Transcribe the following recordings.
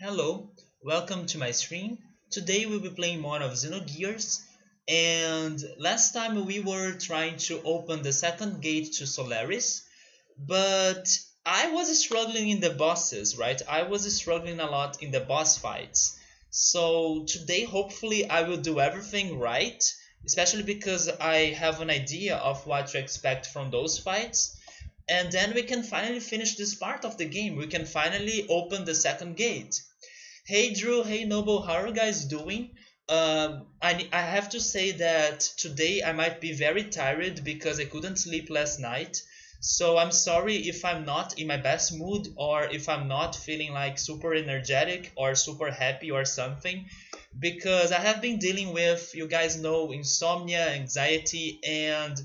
Hello, welcome to my stream. Today we'll be playing more of Xenogears, and last time we were trying to open the second gate to Solaris, but I was struggling in the bosses, right? I was struggling a lot in the boss fights. So today hopefully I will do everything right, especially because I have an idea of what to expect from those fights. And then we can finally finish this part of the game. We can finally open the second gate. Hey Drew, hey Noble, how are you guys doing? I have to say that today I might be very tired because I couldn't sleep last night. So I'm sorry if I'm not in my best mood or if I'm not feeling like super energetic or super happy or something because I have been dealing with, you guys know, insomnia, anxiety, and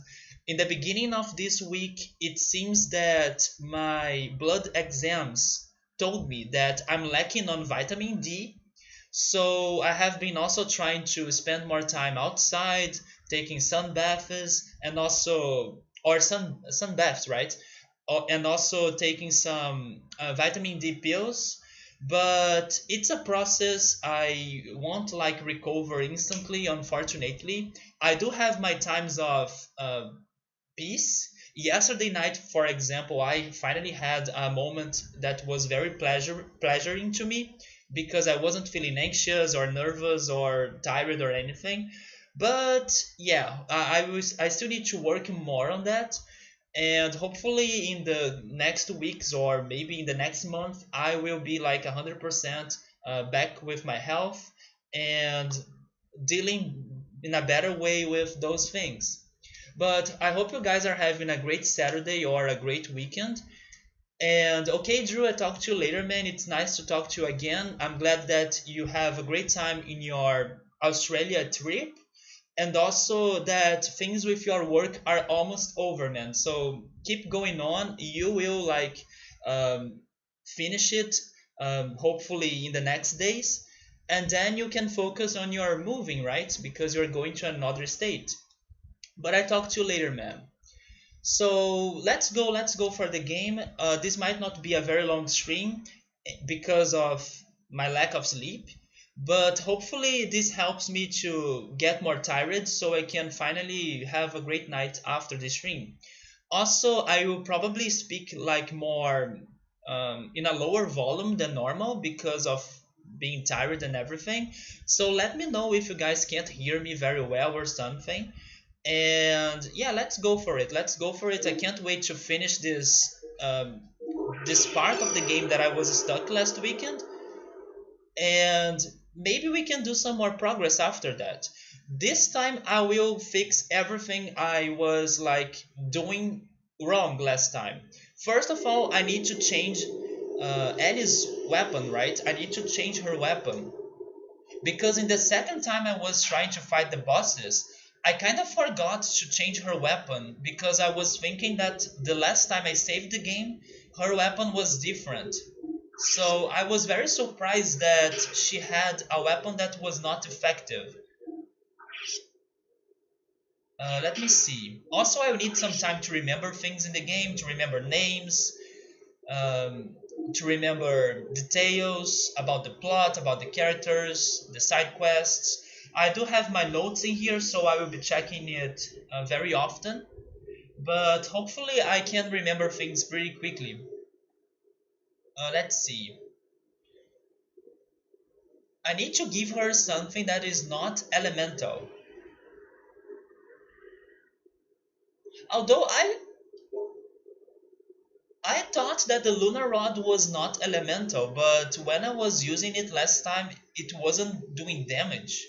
in the beginning of this week, it seems that my blood exams told me that I'm lacking on vitamin D. So I have been also trying to spend more time outside, taking sun baths, and also or sun baths, right? And also taking some vitamin D pills. But it's a process. I won't like recover instantly, unfortunately. I do have my times of peace. Yesterday night, for example, I finally had a moment that was very pleasuring to me because I wasn't feeling anxious or nervous or tired or anything. But yeah, I still need to work more on that, and hopefully in the next weeks or maybe in the next month I will be like 100% back with my health and dealing in a better way with those things. But I hope you guys are having a great Saturday or a great weekend. And okay, Drew, I'll talk to you later, man. It's nice to talk to you again. I'm glad that you have a great time in your Australia trip and also that things with your work are almost over, man. So keep going on. You will like um, finish it, hopefully in the next days, and then you can focus on your moving, right? Because you're going to another state. But I talk to you later, man. So let's go for the game. This might not be a very long stream because of my lack of sleep, but hopefully this helps me to get more tired so I can finally have a great night after the stream. Also, I will probably speak like more in a lower volume than normal because of being tired and everything. So let me know if you guys can't hear me very well or something. And yeah, let's go for it. Let's go for it. I can't wait to finish this part of the game that I was stuck last weekend, and maybe we can do some more progress after that. This time I will fix everything I was like doing wrong last time. First of all, I need to change Ellie's weapon, right? I need to change her weapon because in the second time I was trying to fight the bosses, I kind of forgot to change her weapon because I was thinking that the last time I saved the game, her weapon was different. So I was very surprised that she had a weapon that was not effective. Let me see. Also, I will need some time to remember things in the game, to remember names, um, to remember details about the plot, about the characters, the side quests. I do have my notes in here, so I will be checking it very often. But hopefully, I can remember things pretty quickly. Let's see. I need to give her something that is not elemental. Although I thought that the lunar rod was not elemental, but when I was using it last time, it wasn't doing damage.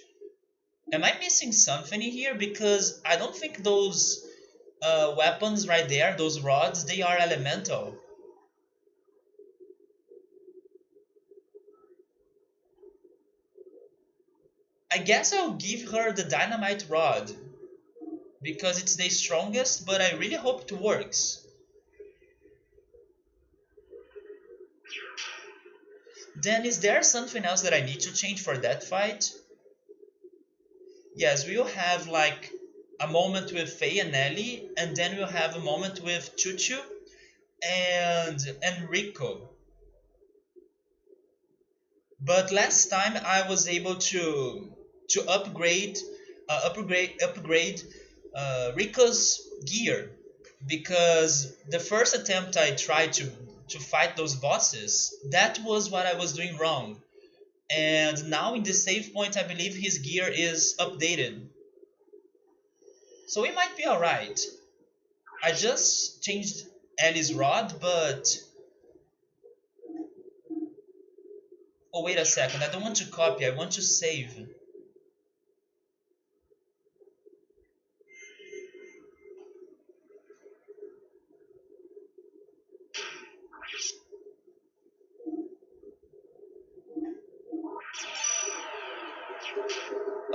Am I missing something here? Because I don't think those weapons right there, those rods, they are elemental. I guess I'll give her the dynamite rod because it's the strongest, but I really hope it works. Then is there something else that I need to change for that fight? Yes, we'll have like a moment with Faye and Ellie, and then we'll have a moment with Chuchu and Enrico. But last time I was able to upgrade Rico's gear, because the first attempt I tried to fight those bosses, that was what I was doing wrong. And now in this save point, I believe his gear is updated, so we might be alright. I just changed Ellie's rod, but oh, wait a second, I don't want to copy, I want to save.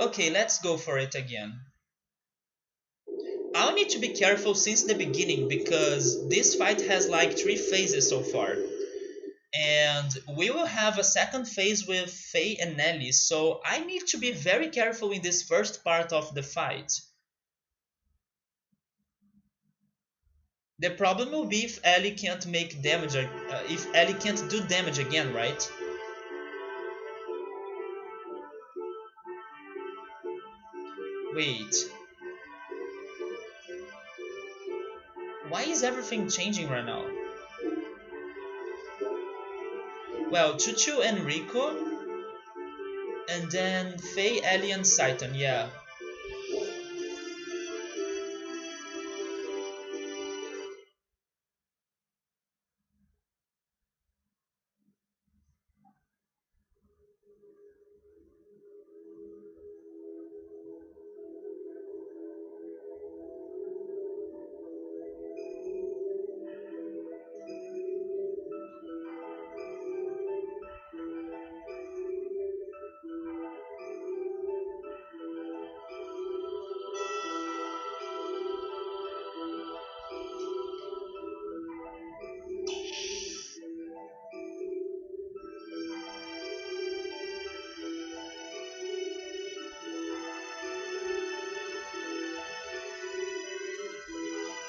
Okay, let's go for it again. I'll need to be careful since the beginning because this fight has like 3 phases so far. And we will have a second phase with Faye and Nelly, so I need to be very careful in this first part of the fight. The problem will be if Ellie can't make damage, if Ellie can't do damage again, right? Wait, why is everything changing right now? Well, Chuchu and Rico, and then Faye, Ellie, and Saiton, yeah.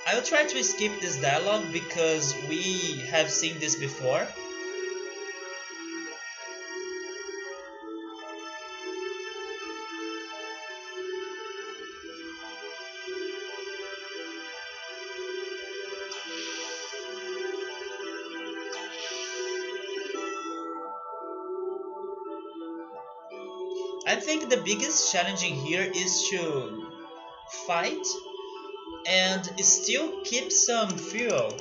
I will try to skip this dialogue because we have seen this before. I think the biggest challenge in here is to fight and still keep some fuel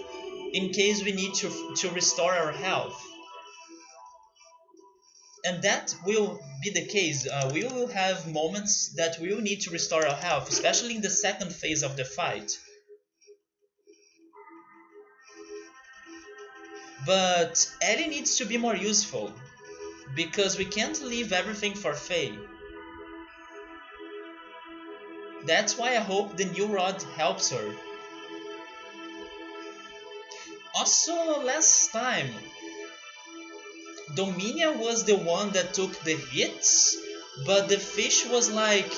in case we need to restore our health. And that will be the case. We will have moments that we will need to restore our health, especially in the second phase of the fight. But Ellie needs to be more useful, because we can't leave everything for Faye. That's why I hope the new rod helps her. Also, last time, Dominia was the one that took the hits, but the fish was like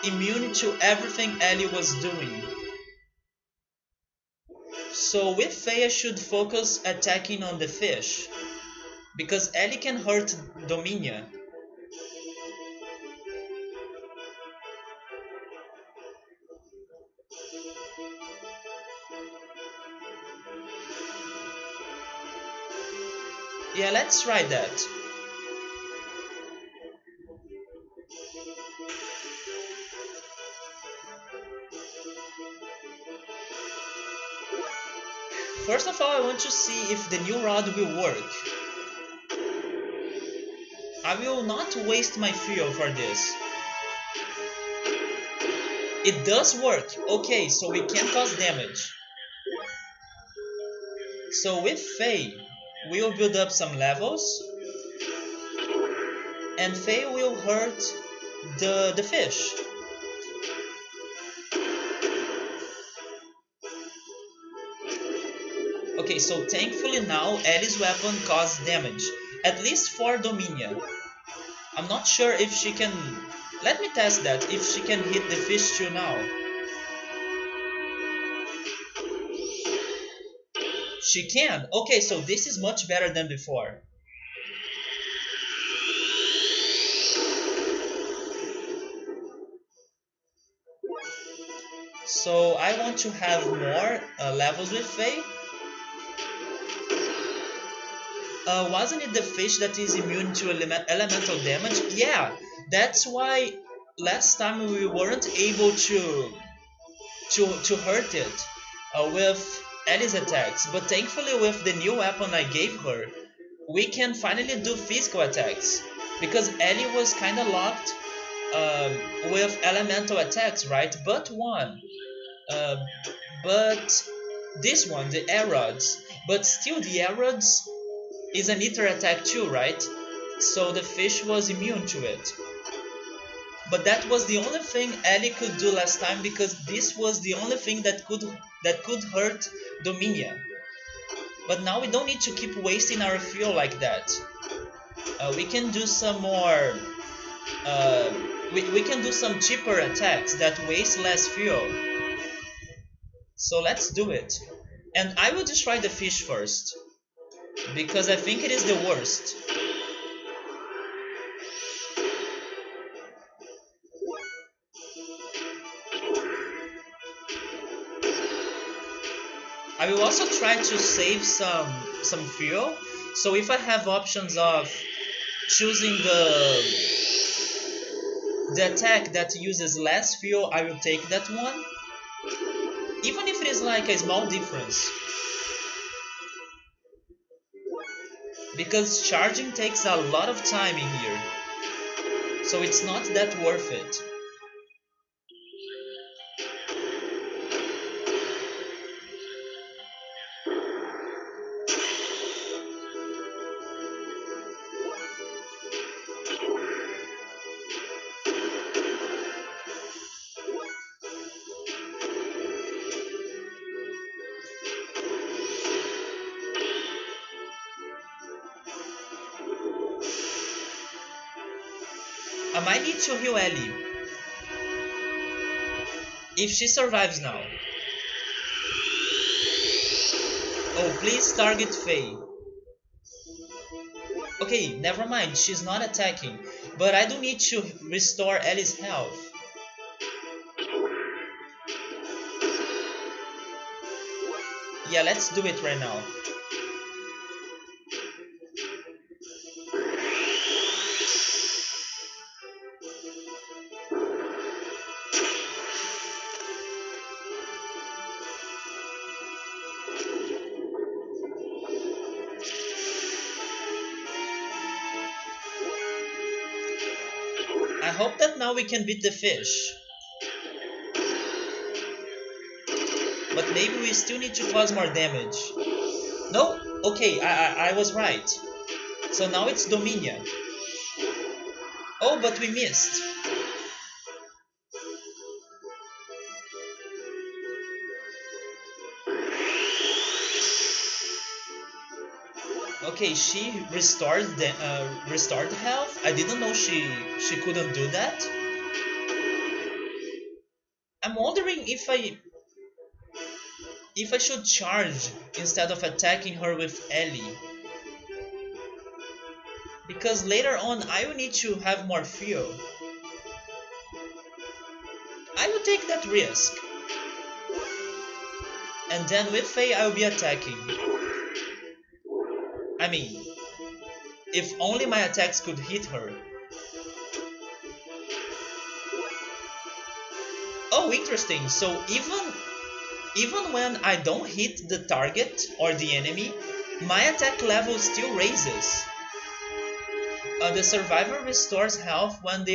immune to everything Ellie was doing. So with Faye I should focus attacking on the fish, because Ellie can hurt Dominia. Yeah, let's try that. First of all, I want to see if the new rod will work. I will not waste my fuel for this. It does work. Okay, so we can cause damage. So with Faye, we will build up some levels, and Faye will hurt the fish. Okay, so thankfully now Ellie's weapon caused damage, at least for Dominia. I'm not sure if she can... Let me test that, if she can hit the fish too now. She can. Okay, so this is much better than before. So I want to have more levels with Faye. Wasn't it the fish that is immune to elemental damage? Yeah, that's why last time we weren't able to hurt it with Ellie's attacks. But thankfully with the new weapon I gave her, we can finally do physical attacks. Because Ellie was kinda locked with elemental attacks, right? But one. Uh, but this one, the air rods. But still the air rods is an ether attack too, right? So the fish was immune to it. But that was the only thing Ellie could do last time, because this was the only thing that could hurt Dominia. But now we don't need to keep wasting our fuel like that. We can do some more. We can do some cheaper attacks that waste less fuel. So let's do it. And I will destroy the fish first, because I think it is the worst. I will also try to save some fuel. So if I have options of choosing the attack that uses less fuel, I will take that one. Even if it is like a small difference. Because charging takes a lot of time in here. So it's not that worth it. I might need to heal Ellie. If she survives now. Oh, please target Faye. Okay, never mind, she's not attacking. But I do need to restore Ellie's health. Yeah, let's do it right now. I hope that now we can beat the fish. But maybe we still need to cause more damage. No? Okay, I was right. So now it's Dominia. Oh, but we missed. Okay, she restored health. I didn't know she couldn't do that. I'm wondering if I should charge instead of attacking her with Ellie. Because later on I will need to have more fuel. I will take that risk. And then with Faye I will be attacking. I mean, if only my attacks could hit her. Oh, interesting. So even when I don't hit the target or the enemy, my attack level still raises. The survivor restores health when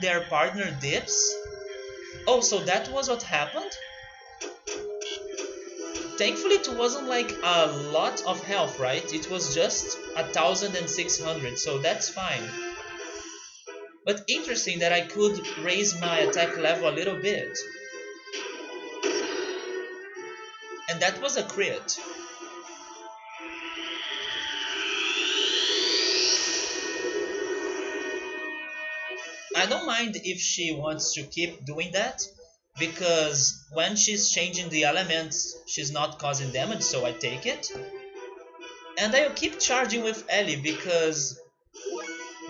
their partner dips. Oh, so that was what happened? Thankfully it wasn't like a lot of health, right? It was just 1,600, so that's fine. But interesting that I could raise my attack level a little bit. And that was a crit. I don't mind if she wants to keep doing that, because when she's changing the elements, she's not causing damage, so I take it. And I'll keep charging with Ellie, because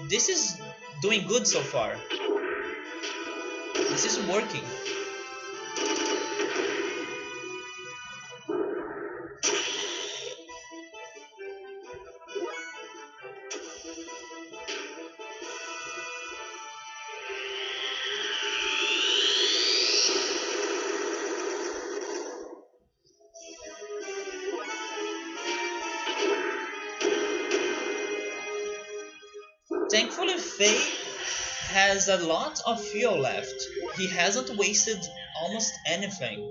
this is doing good so far. This is working. Thankfully, Faye has a lot of fuel left. He hasn't wasted almost anything.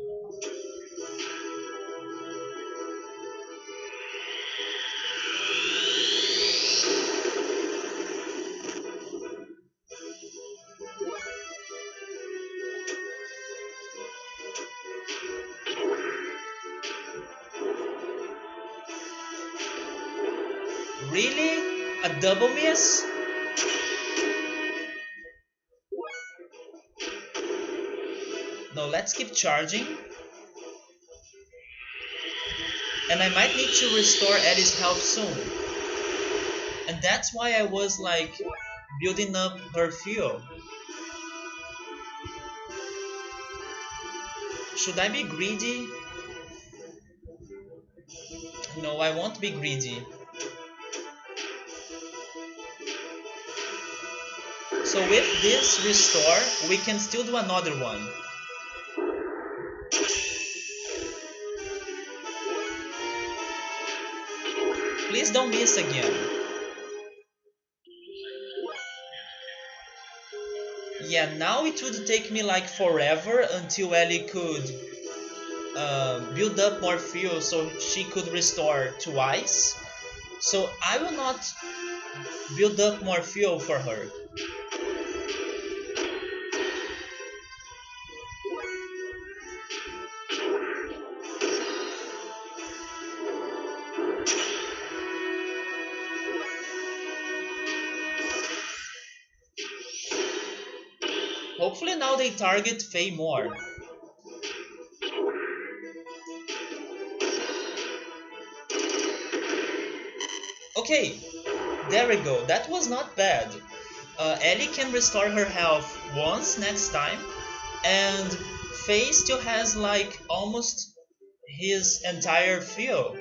Really? A double miss? No, let's keep charging. And I might need to restore Eddie's health soon. And that's why I was like building up her fuel. Should I be greedy? No, I won't be greedy. So with this restore, we can still do another one. Please don't miss again. Yeah, now it would take me like forever until Ellie could build up more fuel so she could restore twice. So I will not build up more fuel for her. Hopefully now they target Faye more. Okay, there we go. That was not bad. Ellie can restore her health once next time, and Faye still has like almost his entire fuel.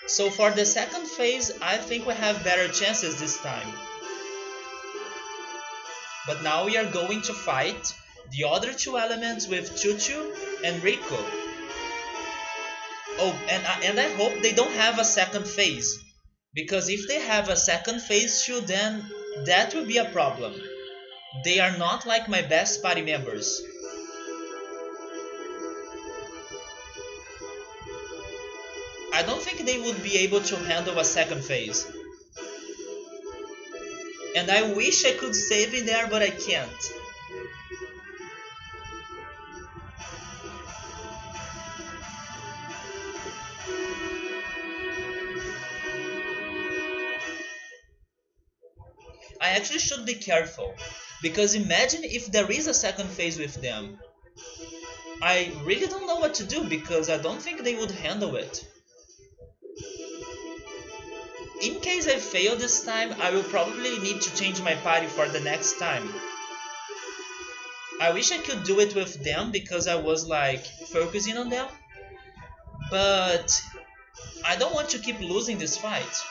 So for the second phase, I think we have better chances this time. But now we are going to fight the other two elements with Chuchu and Rico. Oh, and I hope they don't have a second phase. Because if they have a second phase too, then that will be a problem. They are not like my best party members. I don't think they would be able to handle a second phase. And I wish I could save in there, but I can't. I actually should be careful. Because imagine if there is a second phase with them. I really don't know what to do because I don't think they would handle it. In case I fail this time, I will probably need to change my party for the next time. I wish I could do it with them because I was like focusing on them. But I don't want to keep losing this fight.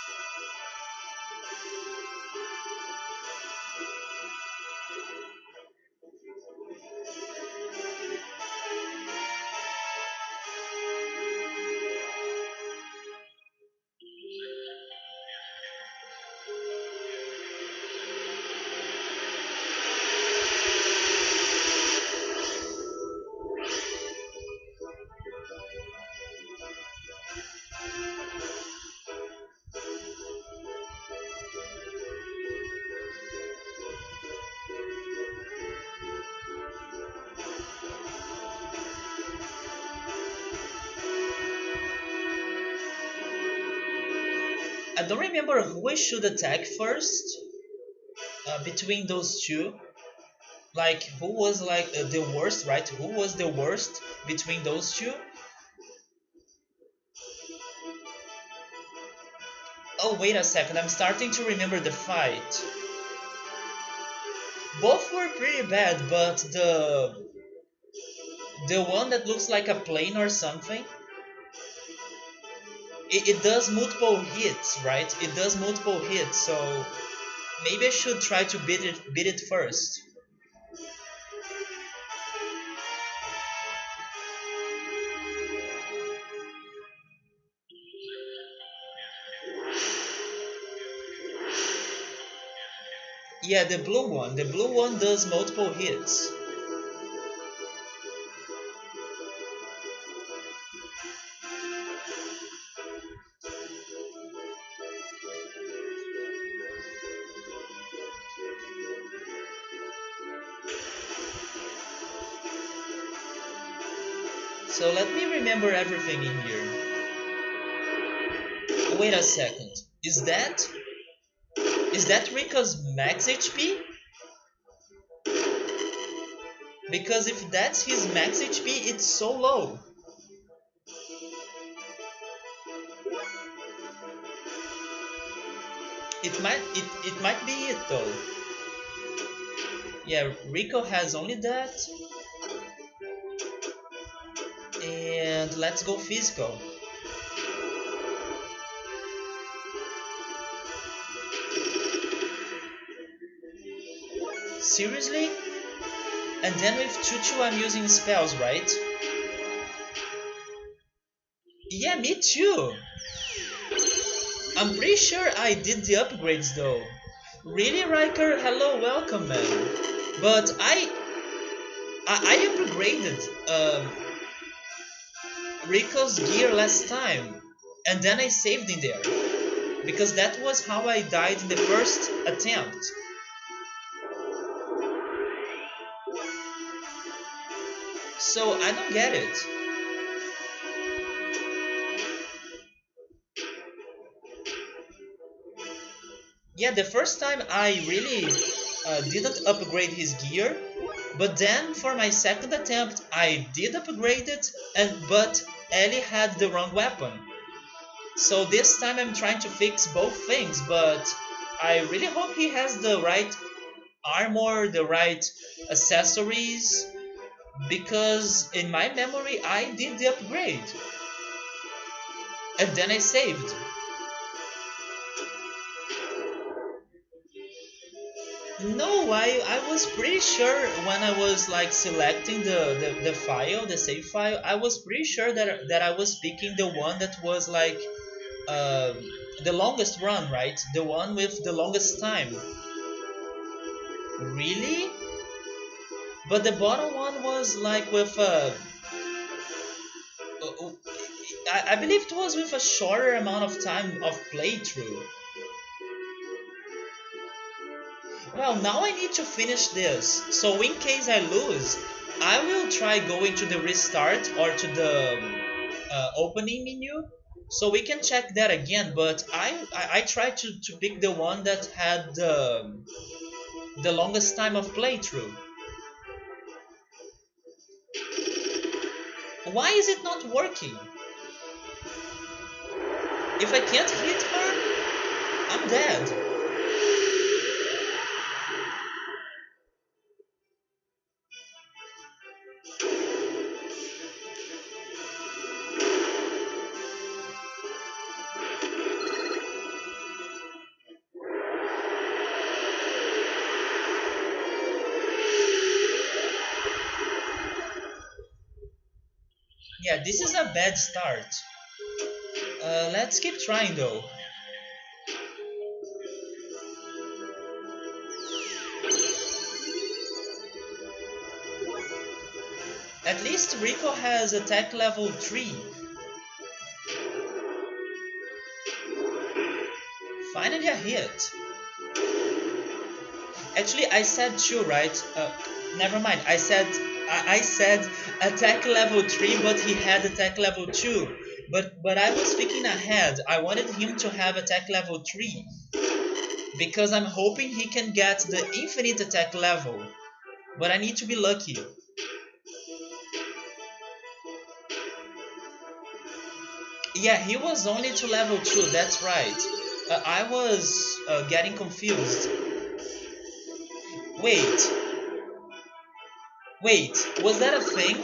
I don't remember who I should attack first between those two. Like, who was like the worst, right? Who was the worst between those two? Oh, wait a second, I'm starting to remember the fight. Both were pretty bad, but the one that looks like a plane or something, it does multiple hits, right? It does multiple hits, so maybe I should try to beat it first. Yeah, the blue one. The blue one does multiple hits. So let me remember everything in here. Wait a second. Is that Rico's max HP? Because if that's his max HP, it's so low. It might be it though. Yeah, Rico has only that. And let's go physical. Seriously? And then with Chuchu I'm using spells, right? Yeah, me too. I'm pretty sure I did the upgrades though. Really, Riker? Hello, welcome, man. But I upgraded Rico's gear last time, and then I saved in there because that was how I died in the first attempt. So I don't get it. Yeah, the first time I really didn't upgrade his gear, but then for my second attempt I did upgrade it, but Ellie had the wrong weapon. So this time I'm trying to fix both things, but I really hope he has the right armor, the right accessories, because in my memory I did the upgrade and then I saved. No, I was pretty sure when I was like selecting the file, the save file, I was pretty sure that I was picking the one that was like uh, the longest run, right? The one with the longest time. Really? But the bottom one was like with I believe it was with a shorter amount of time of playthrough. Well, now I need to finish this, so in case I lose, I will try going to the restart or to the opening menu, so we can check that again. But I tried to pick the one that had the longest time of playthrough. Why is it not working? If I can't hit her, I'm dead. Yeah, this is a bad start. Let's keep trying though. At least Rico has attack level 3. Finally a hit. Actually, I said 2, right? Never mind. I said attack level 3, but he had attack level 2. But I was thinking ahead. I wanted him to have attack level 3 because I'm hoping he can get the infinite attack level. But I need to be lucky. Yeah, he was only to level 2, that's right. I was getting confused. Wait, was that a thing?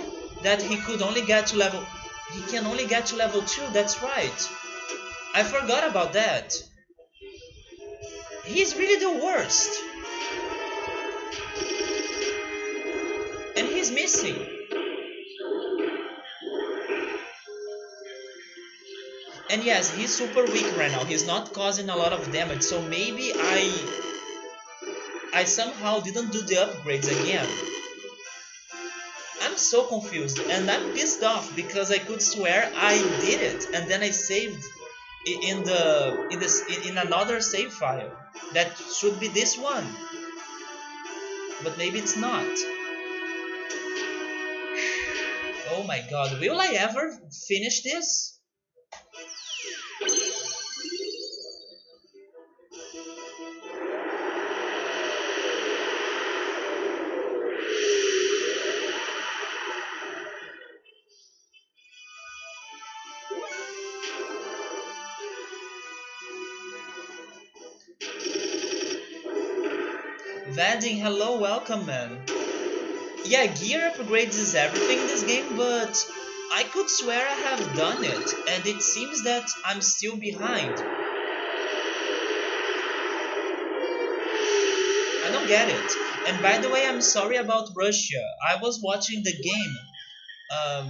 That he could only get to level... He can only get to level 2, that's right. I forgot about that. He's really the worst. And he's missing. And yes, he's super weak right now. He's not causing a lot of damage, so maybe I somehow didn't do the upgrades again. I'm so confused and I'm pissed off because I could swear I did it and then I saved in another save file that should be this one, but maybe it's not. Oh my god, will I ever finish this? Vadding, hello, welcome man. Yeah, gear upgrades is everything in this game, but I could swear I have done it, and it seems that I'm still behind. I don't get it. And by the way, I'm sorry about Russia. I was watching the game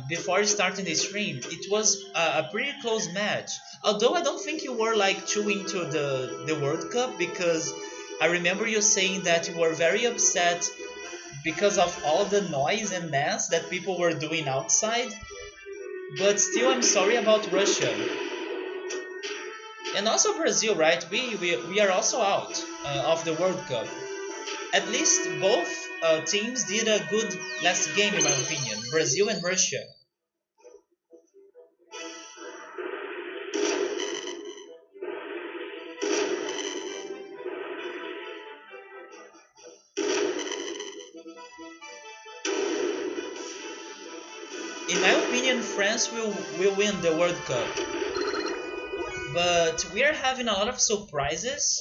before starting the stream. It was a pretty close match. Although I don't think you were like too into the World Cup because I remember you saying that you were very upset because of all the noise and mess that people were doing outside. But still, I'm sorry about Russia. And also Brazil, right? We are also out of the World Cup. At least both teams did a good last game, in my opinion. Brazil and Russia. In my opinion, France will win the World Cup. But we are having a lot of surprises,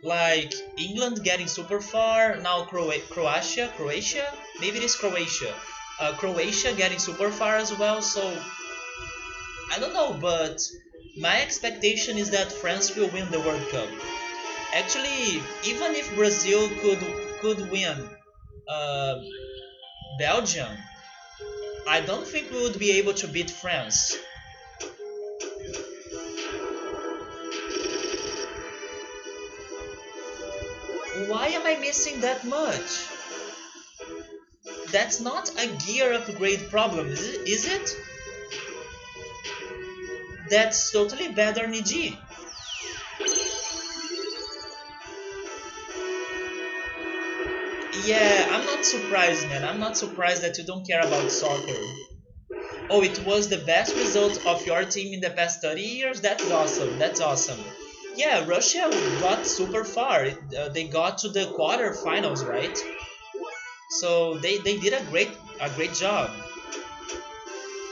like England getting super far, now Croatia, maybe it is Croatia. Croatia getting super far as well, so I don't know, but my expectation is that France will win the World Cup. Actually, even if Brazil could win uh, Belgium, I don't think we would be able to beat France. Why am I missing that much? That's not a gear upgrade problem, is it? That's totally better than EG. Yeah, I'm not surprised, man. I'm not surprised that you don't care about soccer. Oh, it was the best result of your team in the past 30 years? That's awesome. That's awesome. Yeah, Russia got super far. They got to the quarterfinals, right? So they did a great job.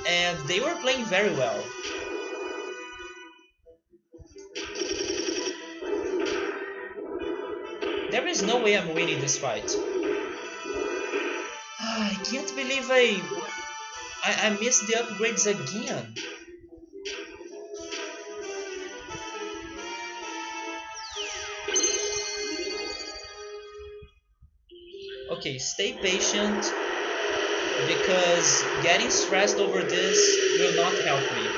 And they were playing very well. There is no way I'm winning this fight. I can't believe I missed the upgrades again. Okay, stay patient because getting stressed over this will not help me.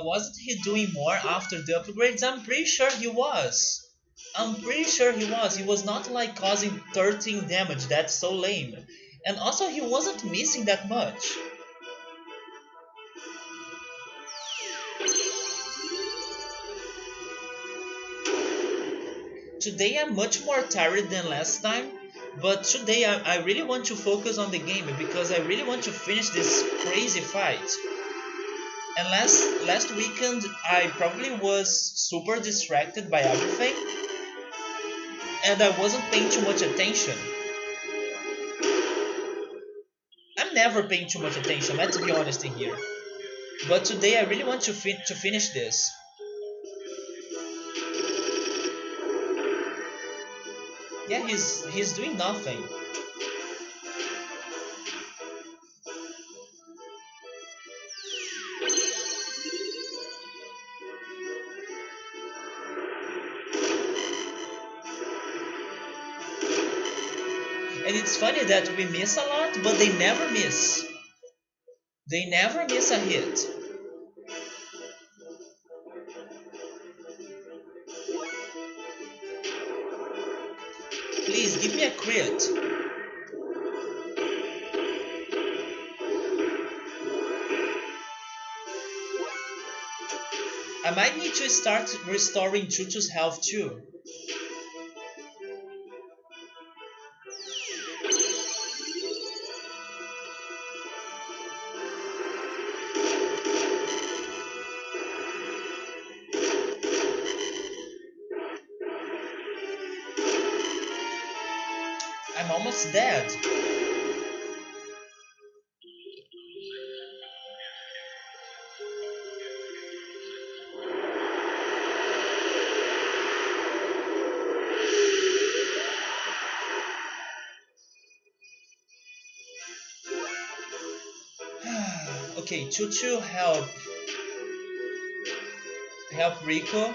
Wasn't he doing more after the upgrades? I'm pretty sure he was. I'm pretty sure he was. He was not like causing 13 damage. That's so lame. And also, he wasn't missing that much. Today I'm much more tired than last time. But today I really want to focus on the game because I really want to finish this crazy fight. And last weekend I probably was super distracted by everything and I wasn't paying too much attention. I'm never paying too much attention, let's be honest in here. But today I really want to finish this. Yeah, he's doing nothing. it's funny that we miss a lot, but they never miss. They never miss a hit. Please give me a crit. I might need to start restoring Chuchu's health too. I'm almost dead. Okay, Chuchu help Rico.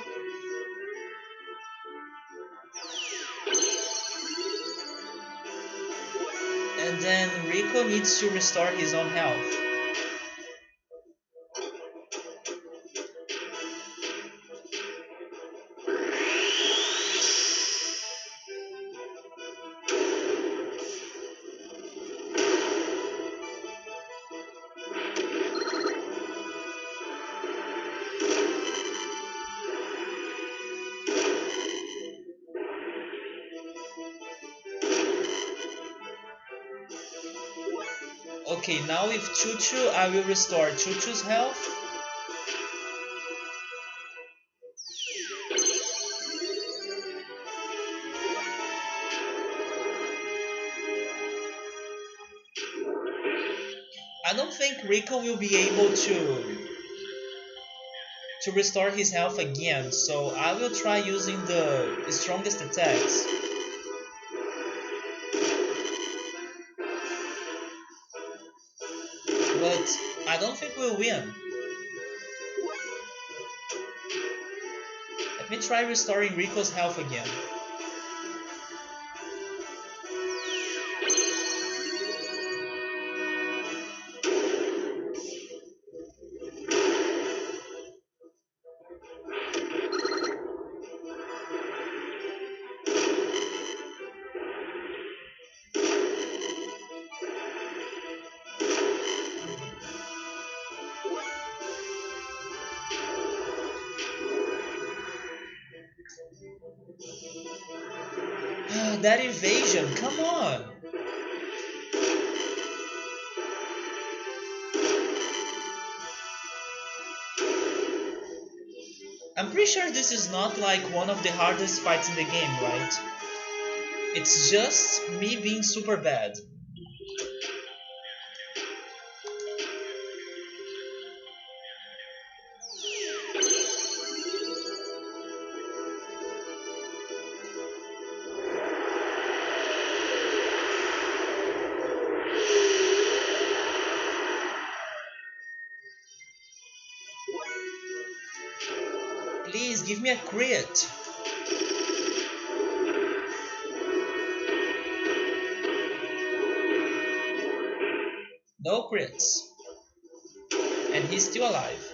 And then Rico needs to restore his own health. Okay, now with Chuchu, I will restore Chuchu's health. I don't think Rico will be able to restore his health again, so I will try using the strongest attacks. But I don't think we'll win. Let me try restoring Rico's health again. That evasion, come on! I'm pretty sure this is not like one of the hardest fights in the game, right? It's just me being super bad. Please give me a crit. No crits. And he's still alive.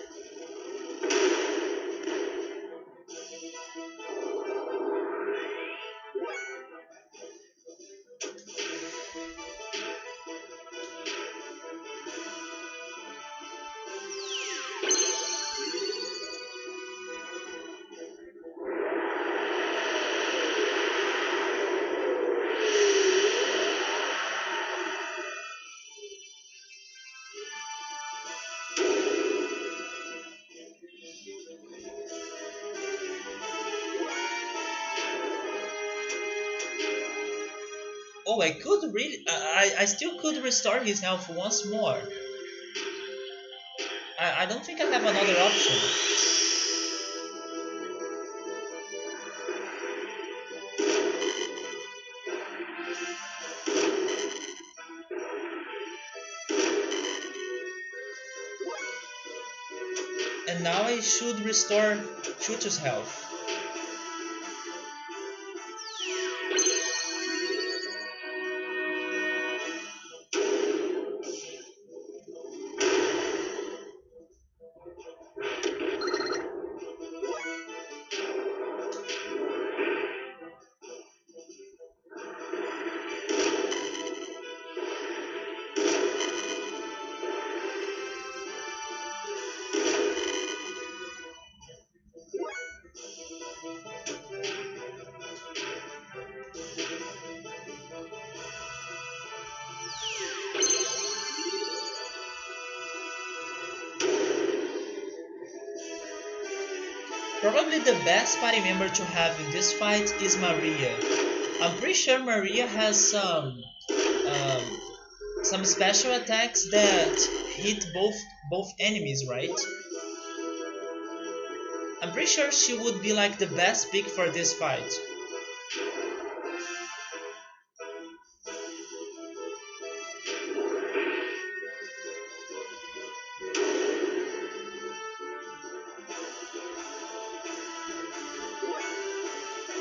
Oh, I could really, I still could restore his health once more. I don't think I have another option. And now I should restore Chuchu's health. Probably the best party member to have in this fight is Maria. I'm pretty sure Maria has um, some special attacks that hit both enemies, right? I'm pretty sure she would be like the best pick for this fight.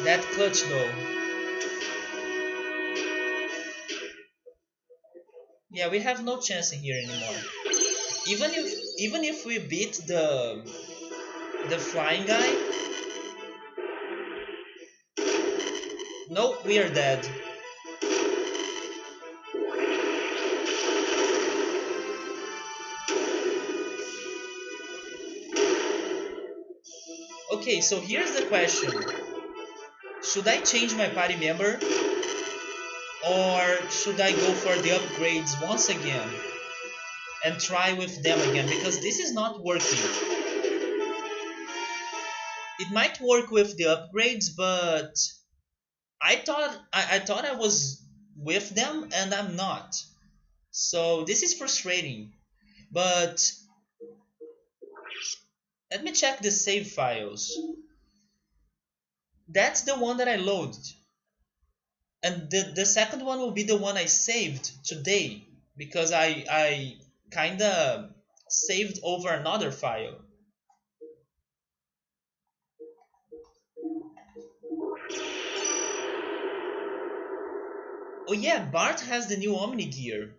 That clutch though. Yeah, we have no chance in here anymore. Even if we beat the flying guy, no, we are dead. Okay, so here's the question. Should I change my party member or should I go for the upgrades once again and try with them again because this is not working. It might work with the upgrades, but I thought I was with them and I'm not. So this is frustrating. But let me check the save files. That's the one that I loaded. And the second one will be the one I saved today because I kinda saved over another file. Oh yeah, Bart has the new Omni gear.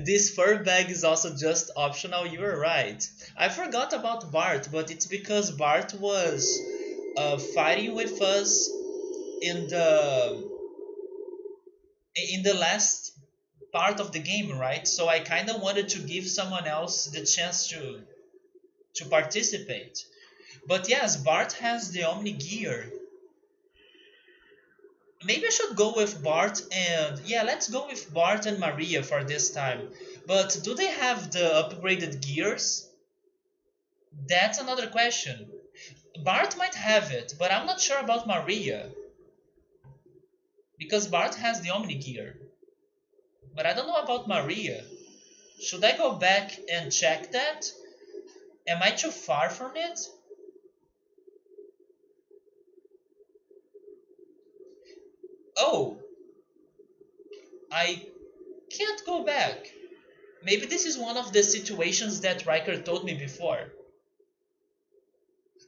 This fur bag is also just optional, you're right. I forgot about Bart, but it's because Bart was fighting with us in the last part of the game, right? So I kind of wanted to give someone else the chance to participate. But yes, Bart has the Omni gear. Maybe I should go with Bart and yeah, let's go with Bart and Maria for this time. But do they have the upgraded gears? That's another question. Bart might have it, but I'm not sure about Maria because Bart has the Omni gear. But I don't know about Maria. Should I go back and check that? Am I too far from it? Oh, I can't go back. Maybe this is one of the situations that Riker told me before.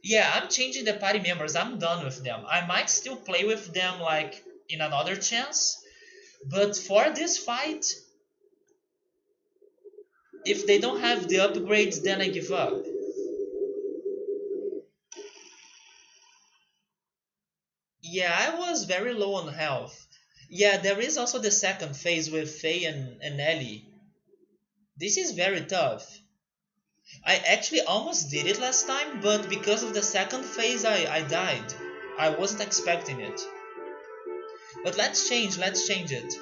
Yeah, I'm changing the party members. I'm done with them. I might still play with them like in another chance, but for this fight, if they don't have the upgrades, then I give up. Yeah, I was very low on health. Yeah, there is also the second phase with Faye and Ellie. This is very tough. I actually almost did it last time, but because of the second phase, I died. I wasn't expecting it. But let's change it.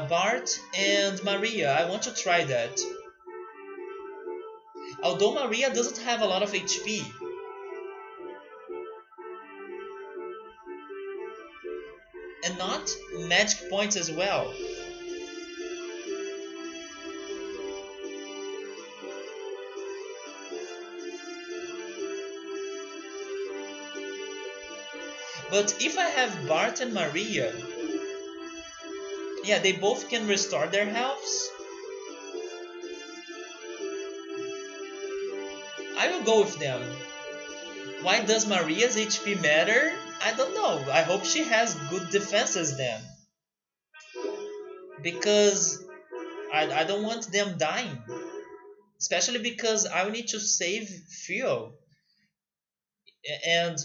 Bart and Maria, I want to try that. Although Maria doesn't have a lot of HP, and not magic points as well. But if I have Bart and Maria, yeah, they both can restore their healths. I will go with them. Why does Maria's HP matter? I don't know. I hope she has good defenses then. Because I don't want them dying. Especially because I will need to save fuel. And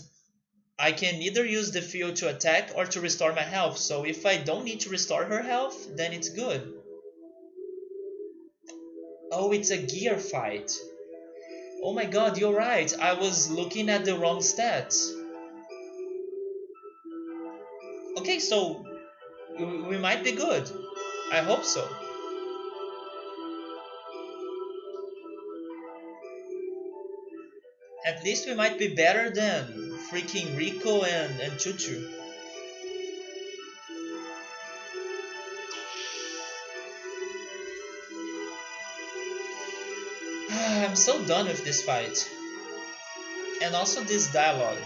I can either use the fuel to attack or to restore my health. So if I don't need to restore her health, then it's good. Oh, it's a gear fight. Oh my god, you're right. I was looking at the wrong stats. Okay, so we might be good. I hope so. At least we might be better than freaking Rico and Chuchu. I'm so done with this fight. And also this dialogue.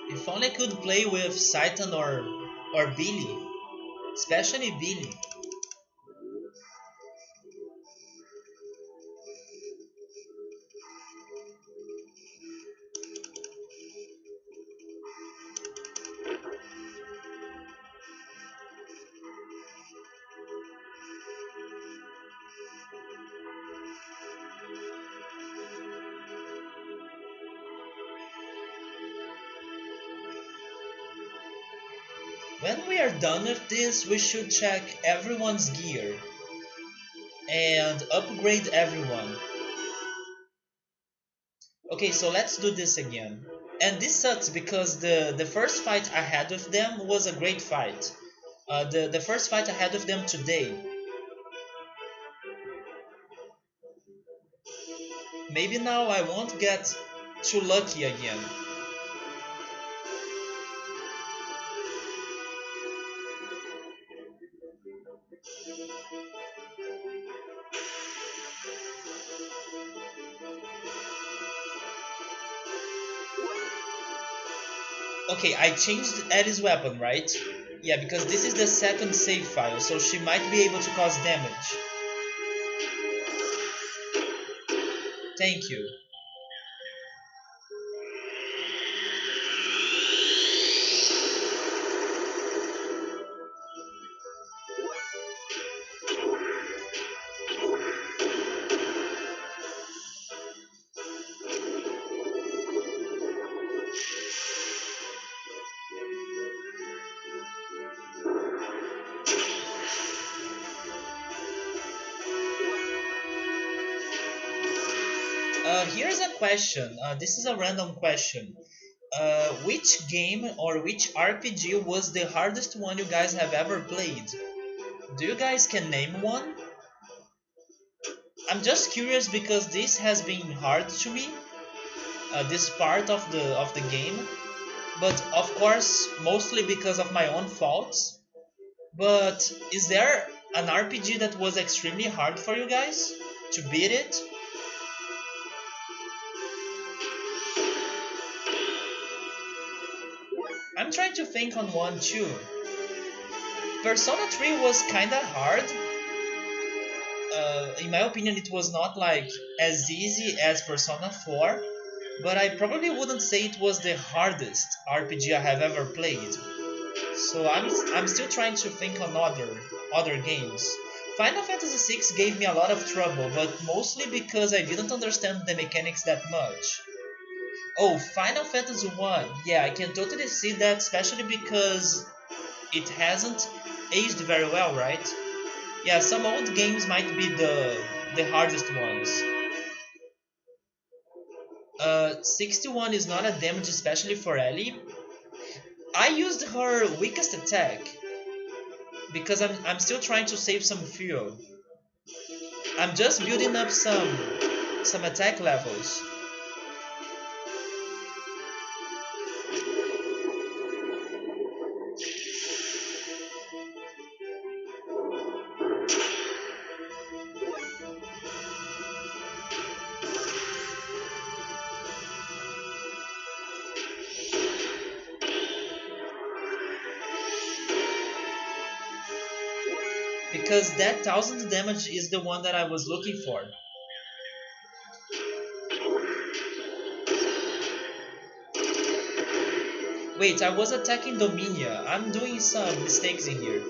If only I could play with Saitan or Billy. Especially Billy. When we are done with this, we should check everyone's gear and upgrade everyone. Okay, so let's do this again. And this sucks because the first fight I had with them was a great fight. The first fight I had with them today. Maybe now I won't get too lucky again. Okay, I changed Eddie's weapon, right? Yeah, because this is the second save file, so she might be able to cause damage. Thank you. Here's a question. This is a random question. Which game or which RPG was the hardest one you guys have ever played? Do you guys can name one? I'm just curious because this has been hard to me, this part of the game, but of course mostly because of my own faults. But is there an RPG that was extremely hard for you guys to beat it? I'm trying to think on one too. Persona 3 was kinda hard. In my opinion, it was not like as easy as Persona 4, but I probably wouldn't say it was the hardest RPG I have ever played. So I'm still trying to think on other games. Final Fantasy VI gave me a lot of trouble, but mostly because I didn't understand the mechanics that much. Oh, Final Fantasy 1. Yeah, I can totally see that, especially because it hasn't aged very well, right? Yeah, some old games might be the hardest ones. 61 is not a damage, especially for Ellie. I used her weakest attack because I'm still trying to save some fuel. I'm just building up some attack levels. Because that 1000 damage is the one that I was looking for. Wait, I was attacking Dominia. I'm doing some mistakes in here.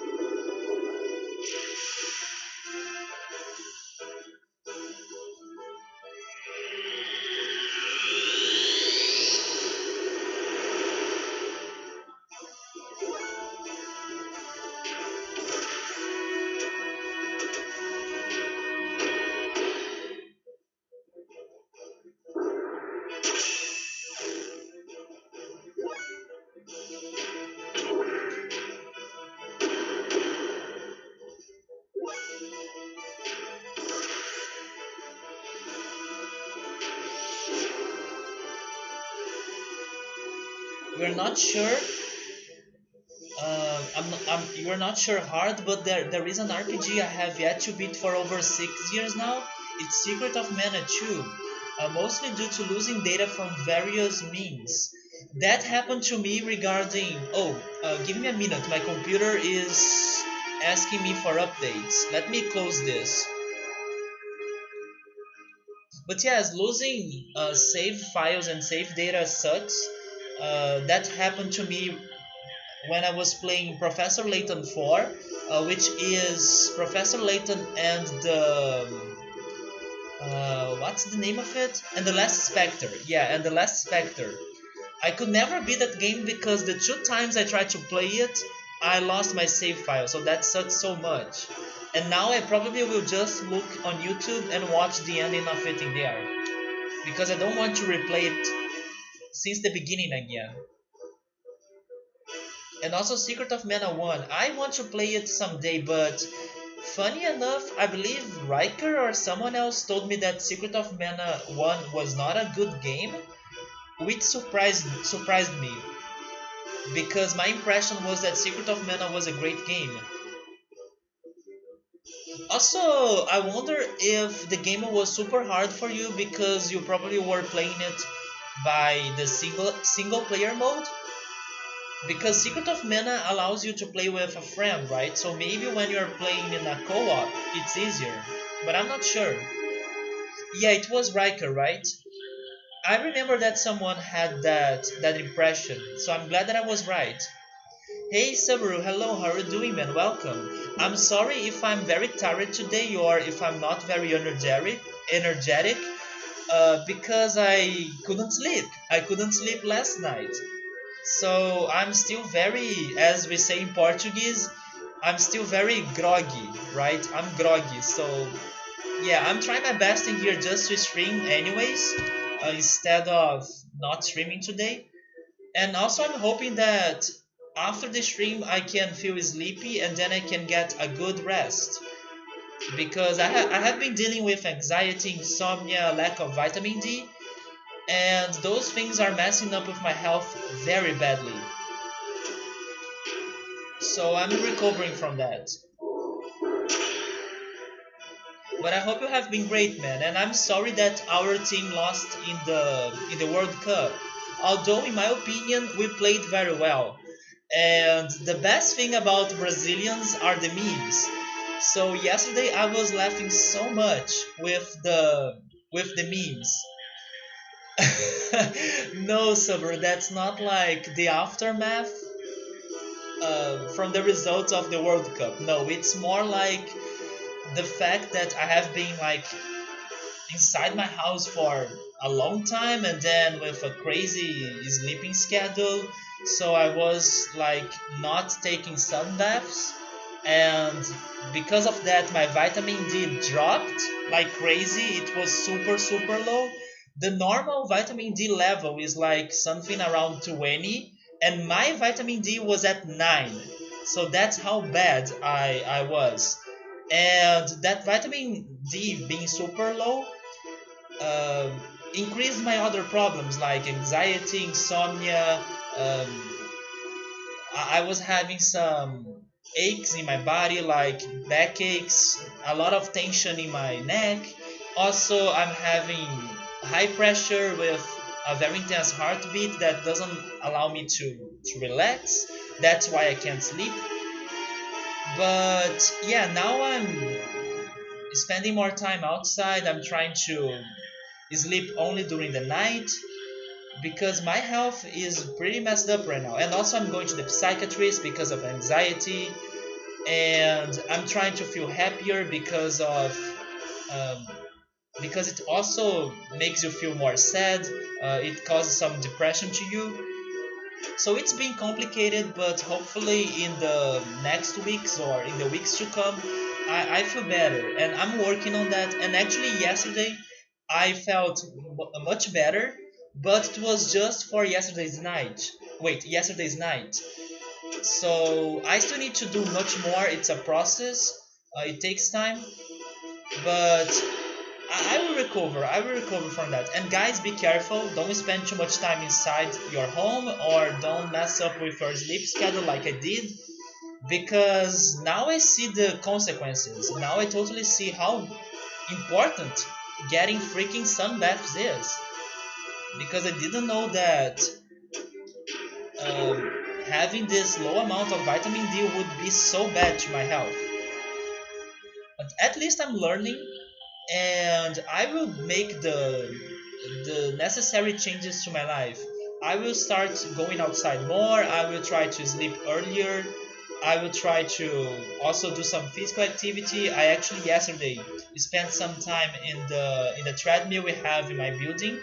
we're not sure. You're not sure hard, but there is an RPG I have yet to beat for over 6 years now. It's Secret of Mana 2, mostly due to losing data from various means. That happened to me regarding. Oh, give me a minute. My computer is asking me for updates. Let me close this. But yes, losing save files and save data sucks. That happened to me when I was playing Professor Layton 4, which is Professor Layton and the what's the name of it? And the Last Spectre. Yeah, and the Last Spectre. I could never beat that game because the two times I tried to play it, I lost my save file, so that sucks so much. And now I probably will just look on YouTube and watch the ending of it in there because I don't want to replay it since the beginning again. And also Secret of Mana 1. I want to play it someday, but funny enough, I believe Riker or someone else told me that Secret of Mana 1 was not a good game, which surprised me because my impression was that Secret of Mana was a great game. Also, I wonder if the game was super hard for you because you probably were playing it by the single player mode. Because Secret of Mana allows you to play with a friend, right? So maybe when you're playing in a co-op, it's easier. But I'm not sure. Yeah, it was Riker, right? I remember that someone had that impression, so I'm glad that I was right. Hey Subaru, hello, how are you doing, man? Welcome. I'm sorry if I'm very tired today or if I'm not very energetic, because I couldn't sleep. I couldn't sleep last night. So I'm still very, as we say in Portuguese, I'm still very groggy, right? I'm groggy. So yeah, I'm trying my best in here just to stream anyways, instead of not streaming today. And also I'm hoping that after the stream I can feel sleepy and then I can get a good rest. Because I have been dealing with anxiety, insomnia, lack of vitamin D, and those things are messing up with my health very badly. So I'm recovering from that. But I hope you have been great, man. And I'm sorry that our team lost in the World Cup. Although, in my opinion, we played very well. And the best thing about Brazilians are the memes. So yesterday I was laughing so much with the memes. No, Saber, that's not like the aftermath from the results of the World Cup. No, it's more like the fact that I have been like inside my house for a long time and then with a crazy sleeping schedule. So I was like not taking sun baths, and because of that my vitamin D dropped like crazy. It was super low. The normal vitamin D level is like something around 20 and my vitamin D was at 9. So that's how bad I was. And that vitamin D being super low um, increased my other problems like anxiety, insomnia. Um, I was having some aches in my body, like backaches, a lot of tension in my neck. Also, I'm having high pressure with a very intense heartbeat that doesn't allow me to relax. That's why I can't sleep. But yeah, now I'm spending more time outside. I'm trying to sleep only during the night because my health is pretty messed up right now. And also, I'm going to the psychiatrist because of anxiety, and I'm trying to feel happier um, because it also makes you feel more sad. It causes some depression to you. So it's been complicated, but hopefully in the next weeks or in the weeks to come, I feel better, and I'm working on that. And actually, yesterday I felt much better, but it was just for yesterday's night. Wait, yesterday's night. So I still need to do much more. It's a process. It takes time, but I will recover. I will recover from that. And guys, be careful. Don't spend too much time inside your home, or don't mess up with your sleep schedule like I did. Because now I see the consequences. Now I totally see how important getting freaking sun baths is. Because I didn't know that um, having this low amount of vitamin D would be so bad to my health. But at least I'm learning, and I will make the necessary changes to my life. I will start going outside more. I will try to sleep earlier. I will try to also do some physical activity. I actually yesterday spent some time in the treadmill we have in my building.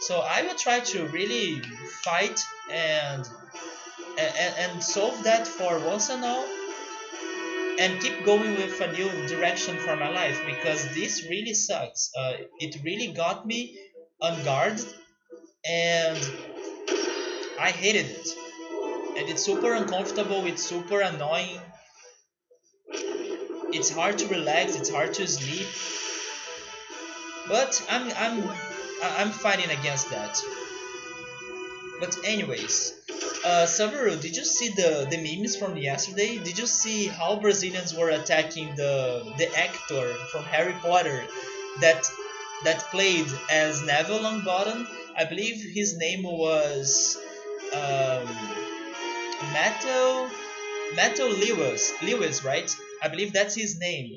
So I will try to really fight and solve that for once and all, and keep going with a new direction for my life, because this really sucks. It really got me on guard, and I hated it. And it's super uncomfortable. It's super annoying. It's hard to relax. It's hard to sleep. But I'm fighting against that. But anyways, Saveru, did you see the memes from yesterday? Did you see how Brazilians were attacking the actor from Harry Potter that that played as Neville Longbottom? I believe his name was um, Matto Matto Lewis, right? I believe that's his name.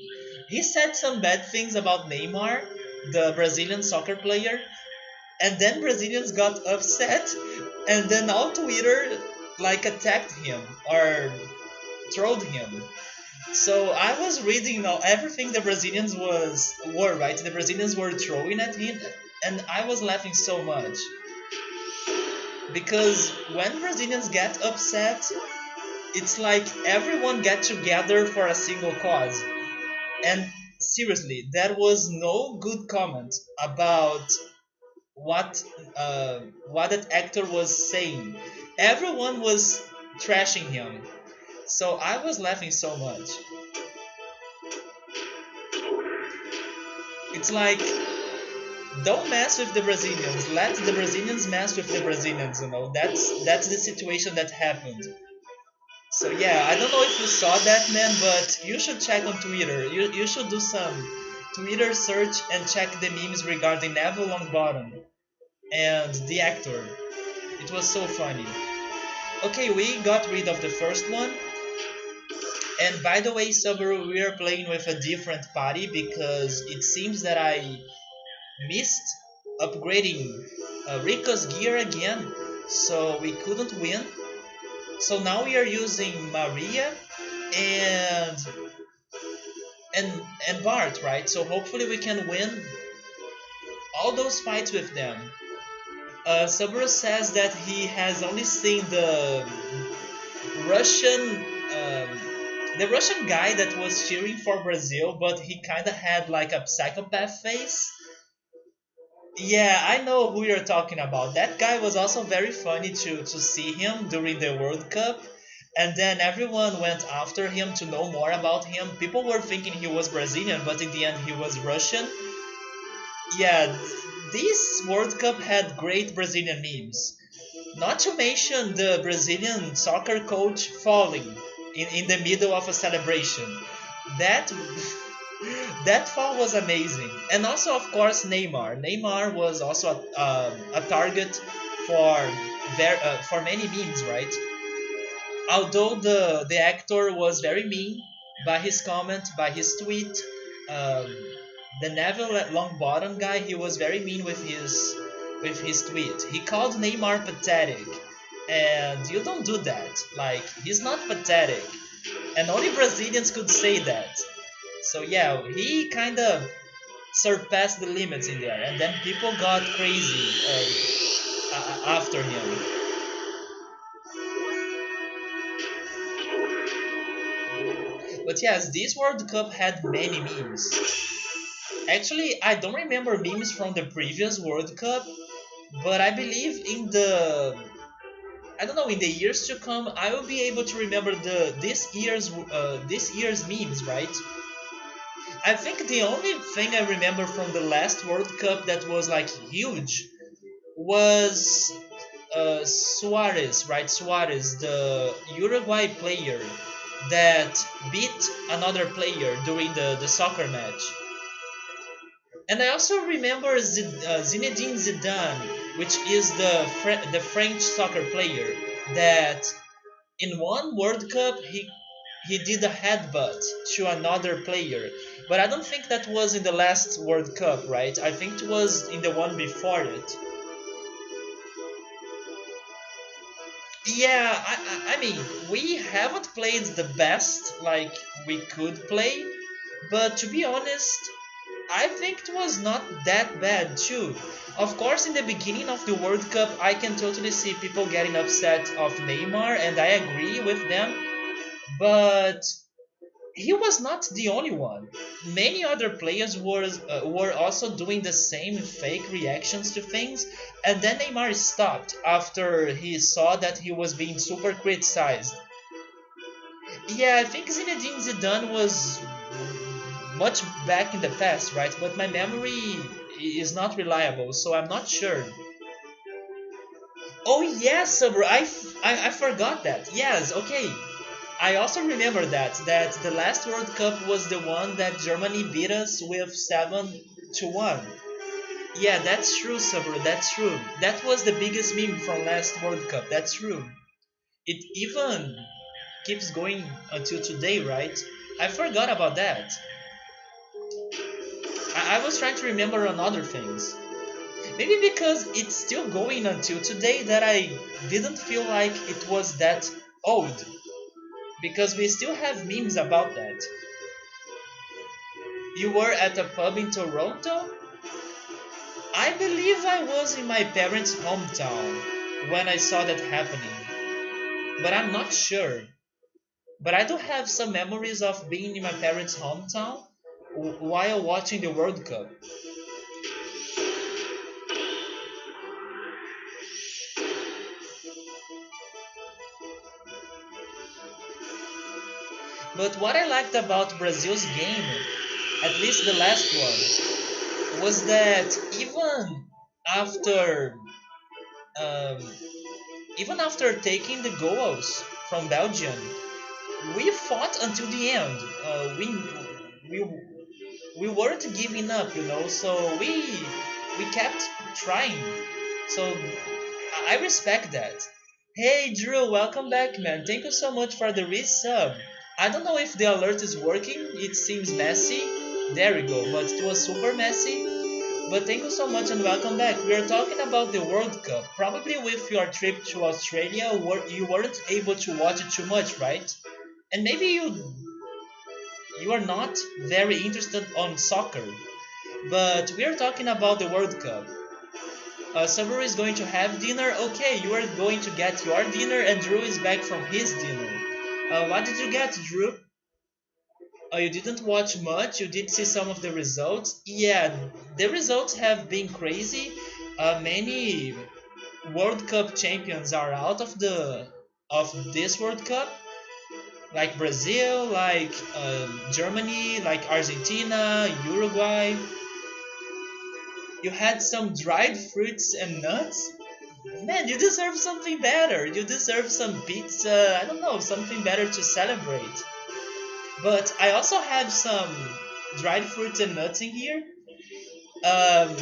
He said some bad things about Neymar, the Brazilian soccer player, and then Brazilians got upset, and then all Twitter like attacked him or trolled him. So I was reading now everything the Brazilians were right. The Brazilians were throwing at him, and I was laughing so much because when Brazilians get upset, it's like everyone get together for a single cause. And seriously, there was no good comment about what what that actor was saying. Everyone was trashing him. So I was laughing so much. It's like, don't mess with the Brazilians. Let the Brazilians mess with the Brazilians. That's the situation that happened. So yeah, I don't know if you saw that, man, but you should check on Twitter. You should do some Twitter search and check the memes regarding Neville Longbottom and the actor. It was so funny. Okay, we got rid of the first one. And by the way, Subaru, we are playing with a different party because it seems that I missed upgrading Rico's gear again, so we couldn't win. So now we are using Maria and and and Bart, right? So hopefully we can win all those fights with them. Subaru says that he has only seen Russian um, the Russian guy that was cheering for Brazil, but he kind of had like a psychopath face. Yeah, I know who you're talking about. That guy was also very funny to see him during the World Cup. And then everyone went after him to know more about him. People were thinking he was Brazilian, but in the end he was Russian. Yeah, this World Cup had great Brazilian memes. Not to mention the Brazilian soccer coach falling in the middle of a celebration. That that fall was amazing. And also, of course, Neymar. Neymar was also a target for for many memes, right? Although the actor was very mean by his comment, by his tweet, um, the Neville Longbottom guy, he was very mean with his tweet. He called Neymar pathetic, and you don't do that. Like, he's not pathetic, and only Brazilians could say that. So yeah, he kind of surpassed the limits in there, and then people got crazy after him. But yes, this World Cup had many memes. Actually, I don't remember memes from the previous World Cup, but I believe in the I don't know, in the years to come, I will be able to remember the this year's memes, right? I think the only thing I remember from the last World Cup that was like huge was Suarez, right? Suarez, the Uruguay player that beat another player during the soccer match. And I also remember Zinedine Zidane, which is the French soccer player that in one World Cup he did a headbutt to another player. But I don't think that was in the last World Cup, right? I think it was in the one before it. Yeah, I mean, we haven't played the best like we could play, but to be honest, I think it was not that bad too. Of course, in the beginning of the World Cup, I can totally see people getting upset of Neymar, and I agree with them. But he was not the only one. Many other players were also doing the same fake reactions to things, and then Neymar stopped after he saw that he was being super criticized. Yeah, I think Zinedine Zidane was much back in the past, right? But my memory is not reliable, so I'm not sure. Oh yes, bro. I forgot that. Yes, okay. I also remember that the last World Cup was the one that Germany beat us with 7-1. Yeah, that's true, Sabro. That's true. That was the biggest meme from last World Cup. That's true. It even keeps going until today, right? I forgot about that. I was trying to remember on other things. Maybe because it's still going until today that I didn't feel like it was that old. Because we still have memes about that. You were at a pub in Toronto? I believe I was in my parents' hometown when I saw that happening, but I'm not sure. But I do have some memories of being in my parents' hometown while watching the World Cup. But what I liked about Brazil's game, at least the last one, was that after um, even after taking the goals from Belgium, we fought until the end. We we weren't giving up, So we kept trying. So I respect that. Hey Drew, welcome back, man. Thank you so much for the resub. I don't know if the alert is working. It seems messy. There we go. But it was super messy. But thank you so much and welcome back. We are talking about the World Cup. Probably with your trip to Australia, you weren't able to watch it too much, right? And maybe you are not very interested on soccer. But we are talking about the World Cup. Saru is going to have dinner. Okay, you are going to get your dinner, and Drew is back from his dinner. What did you get, Drew? You didn't watch much. You did see some of the results. Yeah, the results have been crazy. Many World Cup champions are out of this World Cup, like Brazil, like Germany, like Argentina, Uruguay. You had some dried fruits and nuts. Man, you deserve something better. You deserve some pizza. I don't know, something better to celebrate. But I also have some dried fruits and nuts in here. Um,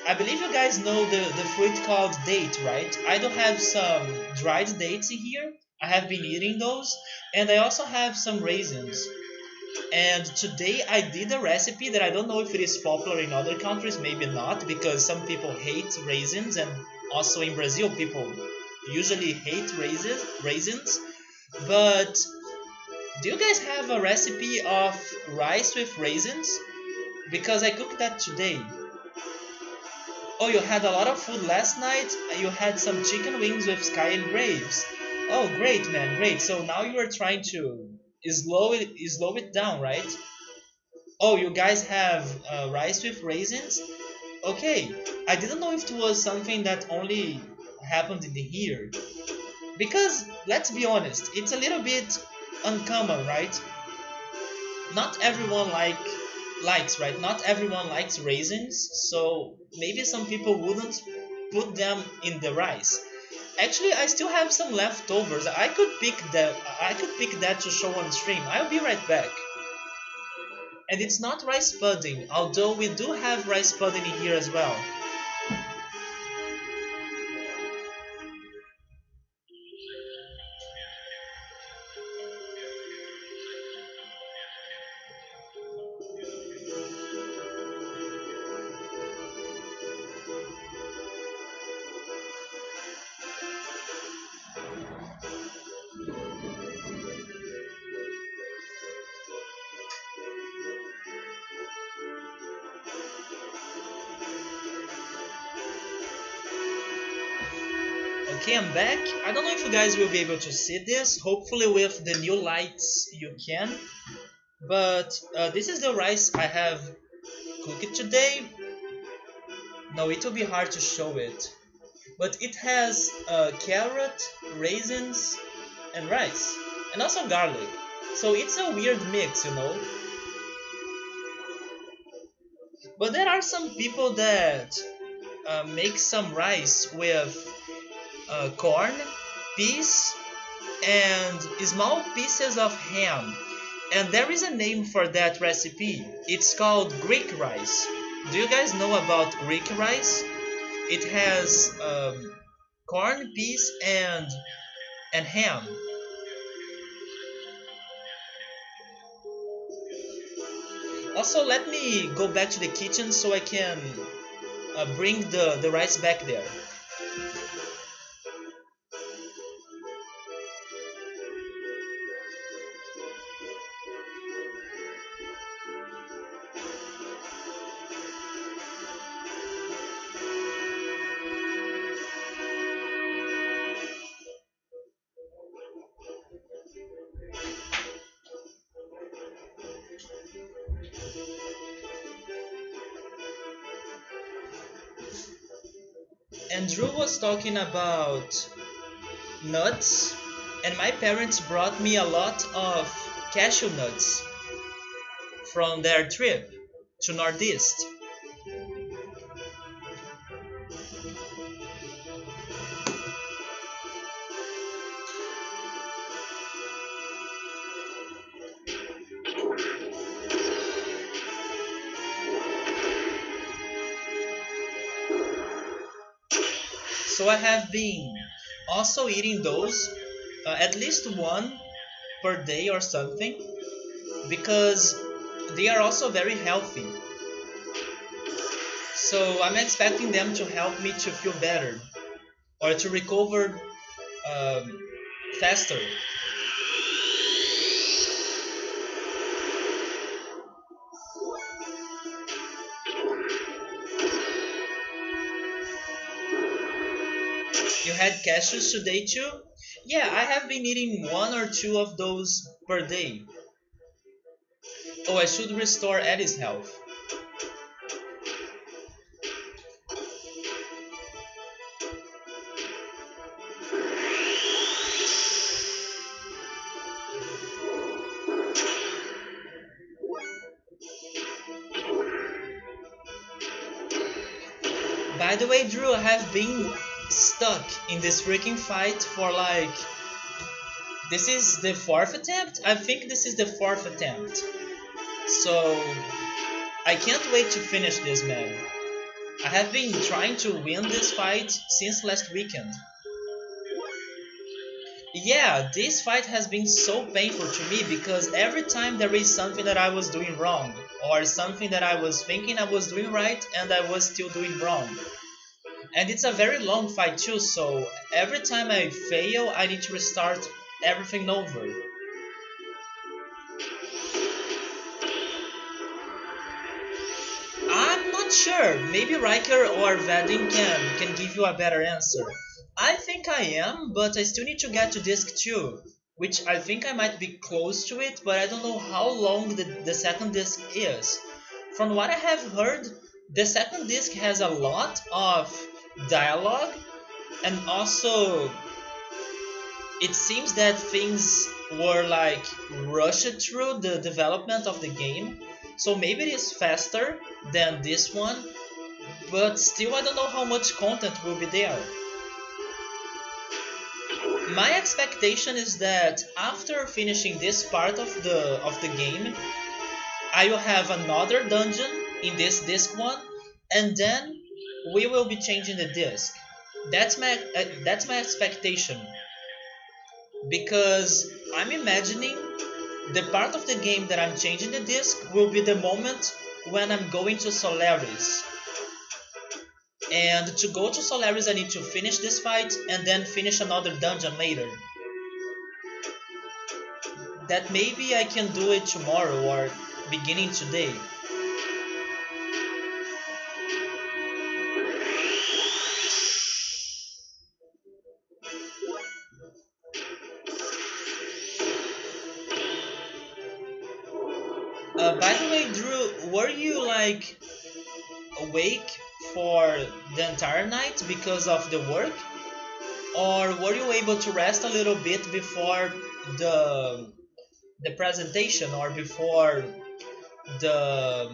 I believe you guys know the fruit called date, right? I do have some dried dates in here. I have been eating those. And I also have some raisins. And today I did a recipe that I don't know if it is popular in other countries, maybe not, because some people hate raisins, and also in Brazil people usually hate raisins. But do you guys have a recipe of rice with raisins? Because I cooked that today. Oh, you had a lot of food last night? You had some chicken wings with sky and grapes. Oh, great, man, great. So now you are trying to slow it down, right? Oh, you guys have rice with raisins? Okay, I didn't know if it was something that only happened in here. Because, let's be honest, it's a little bit uncommon, right? Not everyone likes, right? Not everyone likes raisins, so maybe some people wouldn't put them in the rice. Actually, I still have some leftovers. I could pick that to show on stream. I'll be right back. And it's not rice pudding, although we do have rice pudding in here as well. Okay, I'm back. I don't know if you guys will be able to see this. Hopefully with the new lights you can. But this is the rice I have cooked today. No, it will be hard to show it. But it has carrot, raisins, and rice. And also garlic. So it's a weird mix, you know. But there are some people that make some rice with corn, peas, and small pieces of ham. And there is a name for that recipe. It's called Greek rice. Do you guys know about Greek rice? It has corn, peas, and ham. Also, let me go back to the kitchen so I can bring the rice back there. And Drew was talking about nuts, and my parents brought me a lot of cashew nuts from their trip to Northeast. So I have been also eating those at least one per day or something because they are also very healthy. So I'm expecting them to help me to feel better or to recover um, faster. You had cashews today too? Yeah, I have been eating one or two of those per day. Oh, I should restore Eddie's health. By the way, Drew, I have been stuck in this freaking fight for like... This is the fourth attempt? I think this is the fourth attempt. So, I can't wait to finish this, man. I have been trying to win this fight since last weekend. Yeah, this fight has been so painful to me because every time there is something that I was doing wrong, or something that I was thinking I was doing right and I was still doing wrong. And it's a very long fight too, so every time I fail, I need to restart everything over. I'm not sure. Maybe Riker or Vadim can give you a better answer. I think I am, but I still need to get to disc 2, which I think I might be close to it, but I don't know how long the second disc is. From what I have heard, the second disc has a lot of dialogue, and also it seems that things were like rushed through the development of the game. So maybe it is faster than this one, but still I don't know how much content will be there. My expectation is that after finishing this part of the game, I will have another dungeon in this disc one, and then we will be changing the disc. That's my expectation, because I'm imagining the part of the game that I'm changing the disc will be the moment when I'm going to Solaris. And to go to Solaris I need to finish this fight and then finish another dungeon later. That maybe I can do it tomorrow or beginning today. By the way, Drew, were you like awake for the entire night because of the work? Or were you able to rest a little bit before the the presentation or before the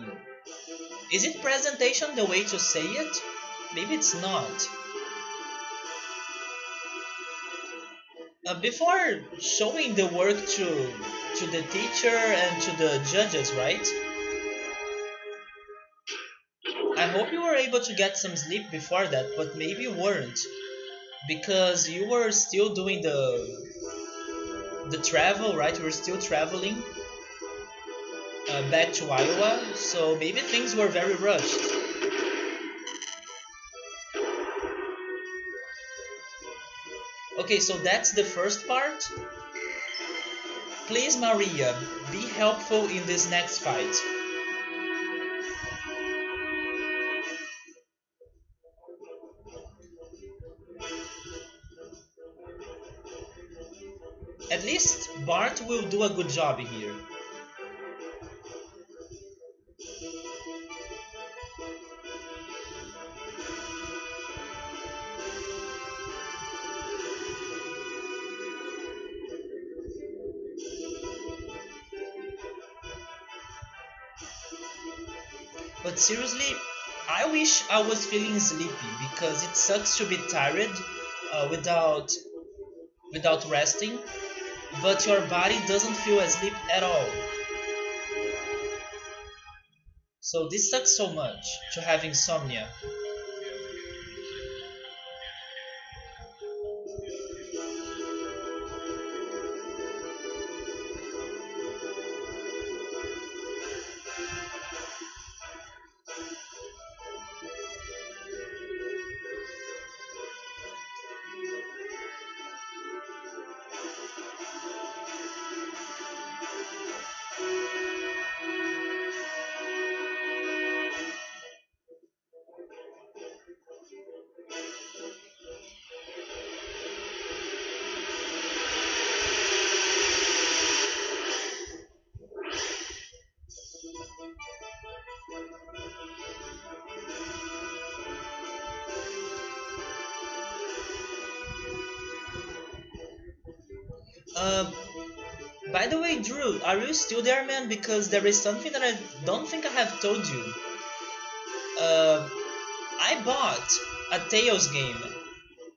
is it presentation the way to say it? Maybe it's not. Before showing the work to the teacher and to the judges, right? I hope you were able to get some sleep before that, but maybe you weren't because you were still doing the travel, right? You were still traveling back to Iowa, so maybe things were very rushed. Okay, so that's the first part. Please, Maria, be helpful in this next fight. At least Bart will do a good job here. But seriously, I wish I was feeling sleepy because it sucks to be tired without resting, but your body doesn't feel asleep at all. So this sucks so much to have insomnia. Uh, by the way, Drew, are you still there, man? Because there is something that I don't think I have told you. Uh, I bought a Tales game,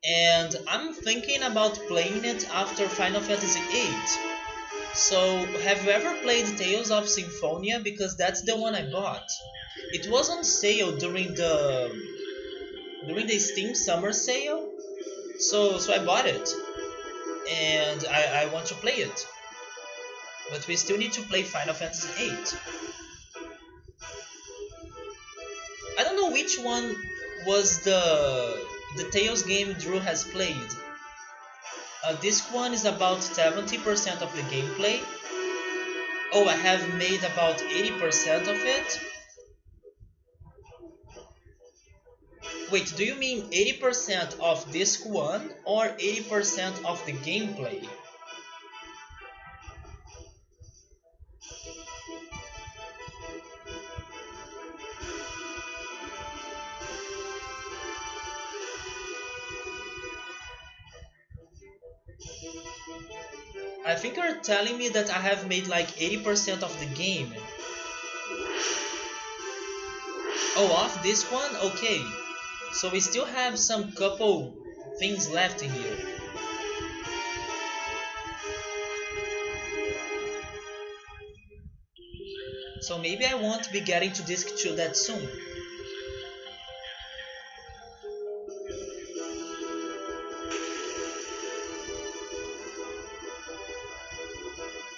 and I'm thinking about playing it after Final Fantasy VIII. So, have you ever played Tales of Symphonia? Because that's the one I bought. It was on sale during the Steam Summer Sale, so I bought it, and I want to play it. But we still need to play Final Fantasy VIII. I don't know which one was the Tales game Drew has played. This one is about 70% of the gameplay. Oh, I have made about 80% of it. Wait, do you mean 80% of disc 1 or 80% of the gameplay? I think you're telling me that I have made like 80% of the game. Oh, off this one? Okay. So we still have some couple things left in here. So maybe I won't be getting to disc 2 that soon.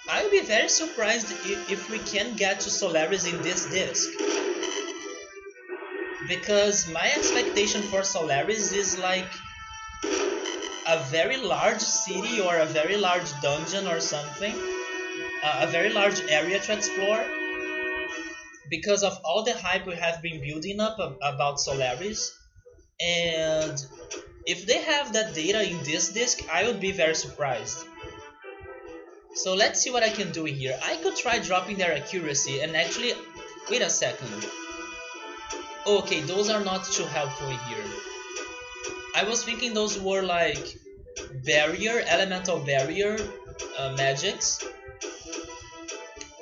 I'll be very surprised if we can get to Solaris in this disc. Because my expectation for Solaris is like a very large city or a very large dungeon or something. A very large area to explore. Because of all the hype we have been building up about Solaris. And if they have that data in this disc, I would be very surprised. So let's see what I can do here. I could try dropping their accuracy and actually... Wait a second. Okay, those are not too helpful here. I was thinking those were like barrier, elemental barrier magics.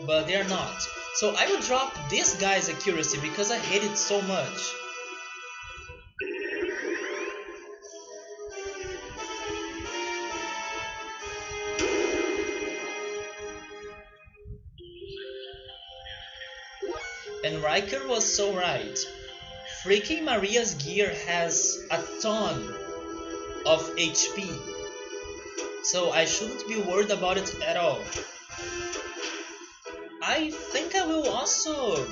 But they're not. So I will drop this guy's accuracy because I hate it so much. And Riker was so right. Freaking Maria's gear has a ton of HP. So I shouldn't be worried about it at all. I think I will also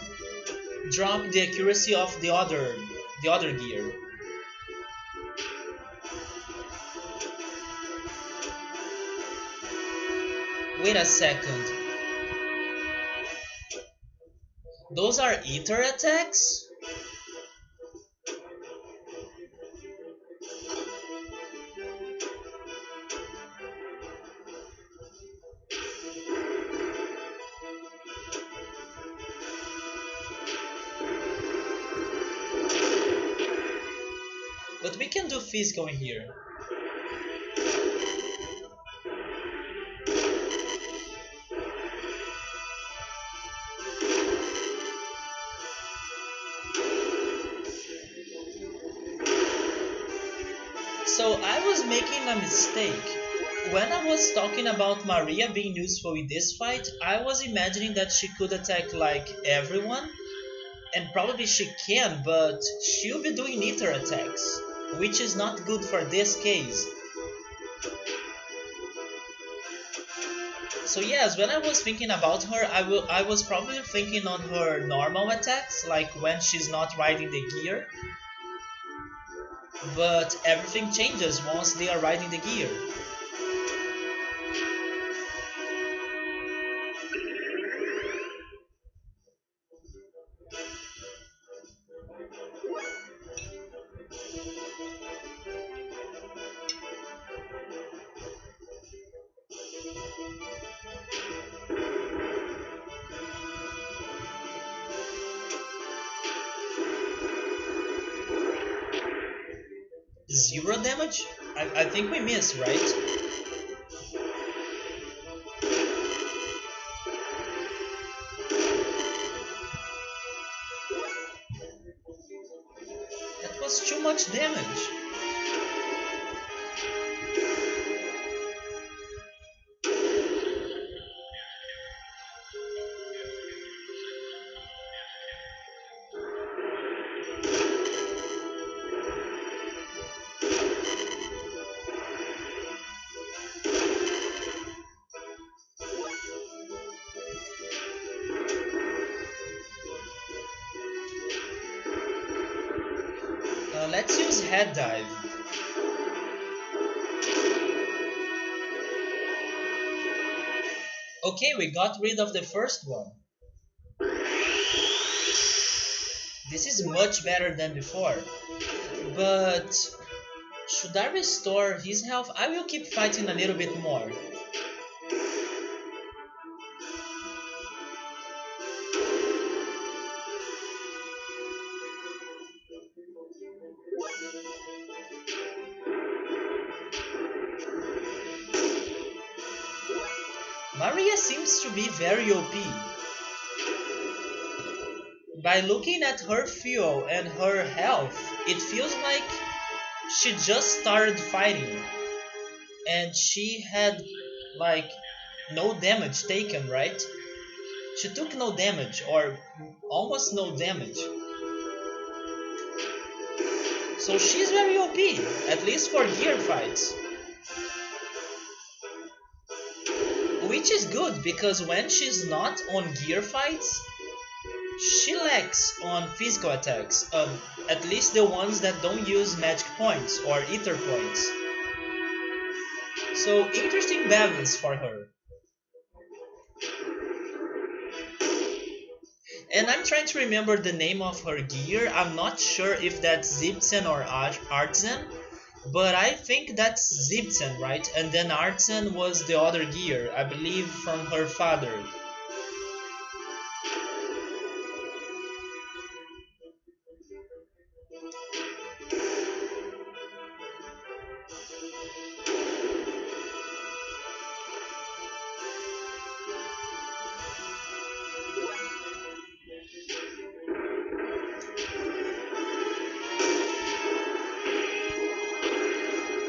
drop the accuracy of the other gear. Wait a second. Those are ether attacks? But we can do physical in here. So I was making a mistake. When I was talking about Maria being useful in this fight, I was imagining that she could attack like everyone. And probably she can, but she'll be doing ether attacks, which is not good for this case. So yes, when I was thinking about her, I was probably thinking on her normal attacks, like when she's not riding the gear. But everything changes once they are riding the gear. Zero damage? I think we missed, right? That was too much damage. Let's use head dive. Okay, we got rid of the first one. This is much better than before. But should I restore his health? I will keep fighting a little bit more. Maria seems to be very OP. By looking at her fuel and her health, it feels like she just started fighting and she had like no damage taken, right? She took no damage or almost no damage. So she's very OP, at least for gear fights. Which is good because when she's not on gear fights, she lacks on physical attacks. At least the ones that don't use magic points or ether points. So interesting balance for her. And I'm trying to remember the name of her gear. I'm not sure if that's Zipzen or Artzen, but I think that's Zipzen, right? And then Artzen was the other gear, I believe from her father.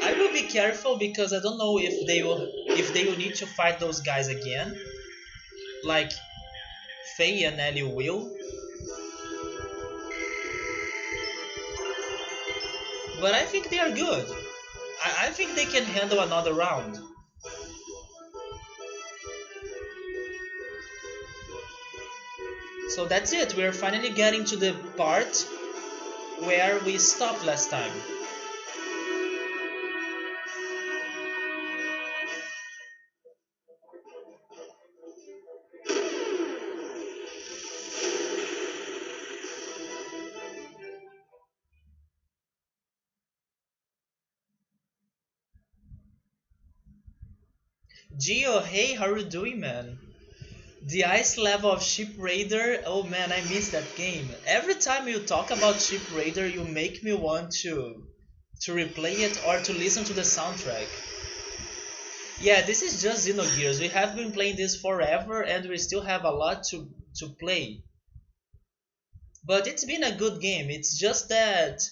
I will be careful because I don't know if they will need to fight those guys again, like Faye and Ellie will. But I think they are good. I think they can handle another round. So that's it. We're finally getting to the part where we stopped last time. Gio, hey, how are you doing, man? The ice level of Ship Raider, oh man, I miss that game. Every time you talk about Ship Raider, you make me want to replay it or to listen to the soundtrack. Yeah, this is just Xenogears. We have been playing this forever and we still have a lot to play. But it's been a good game. It's just that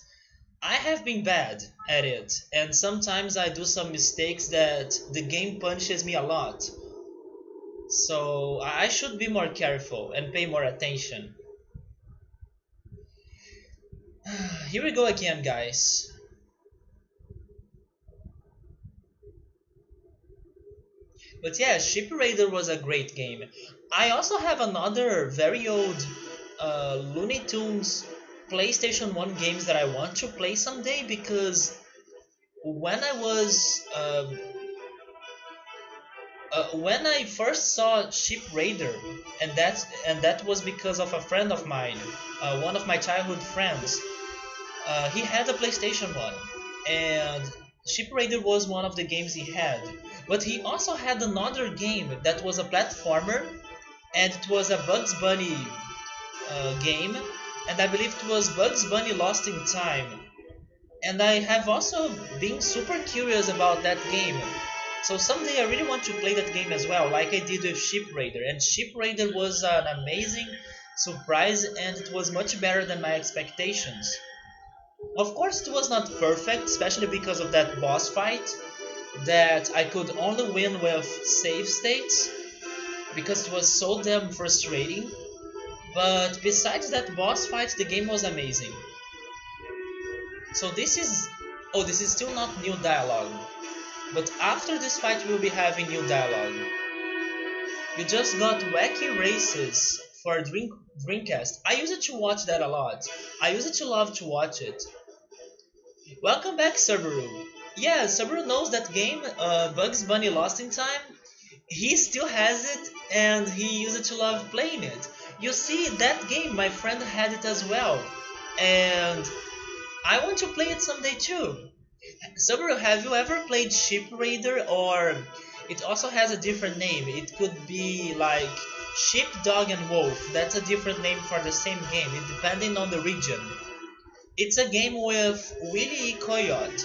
I have been bad at it, and sometimes I do some mistakes that the game punishes me a lot. So I should be more careful and pay more attention. Here we go again, guys. But yeah, Ship Raider was a great game. I also have another very old Looney Tunes PlayStation 1 games that I want to play someday because when I was when I first saw Ship Raider, and that was because of a friend of mine, one of my childhood friends. He had a PlayStation 1, and Ship Raider was one of the games he had. But he also had another game that was a platformer, and it was a Bugs Bunny game, and I believe it was Bugs Bunny Lost in Time. And I have also been super curious about that game. So someday I really want to play that game as well, like I did with Ship Raider. And Ship Raider was an amazing surprise, and it was much better than my expectations. Of course, it was not perfect, especially because of that boss fight that I could only win with save states because it was so damn frustrating. But besides that boss fight, the game was amazing. So this is... oh, this is still not new dialogue. But after this fight we'll be having new dialogue. You just got wacky races for Dreamcast. I used to watch that a lot. I used to love to watch it. Welcome back, Subaru. Yeah, Subaru knows that game, Bugs Bunny Lost in Time. He still has it, and he used to love playing it. You see, that game, my friend had it as well. And I want to play it someday too. Subaru, have you ever played Ship Raider? Or it also has a different name. It could be like Sheep, Dog and Wolf. That's a different name for the same game, depending on the region. It's a game with Willy E. Coyote.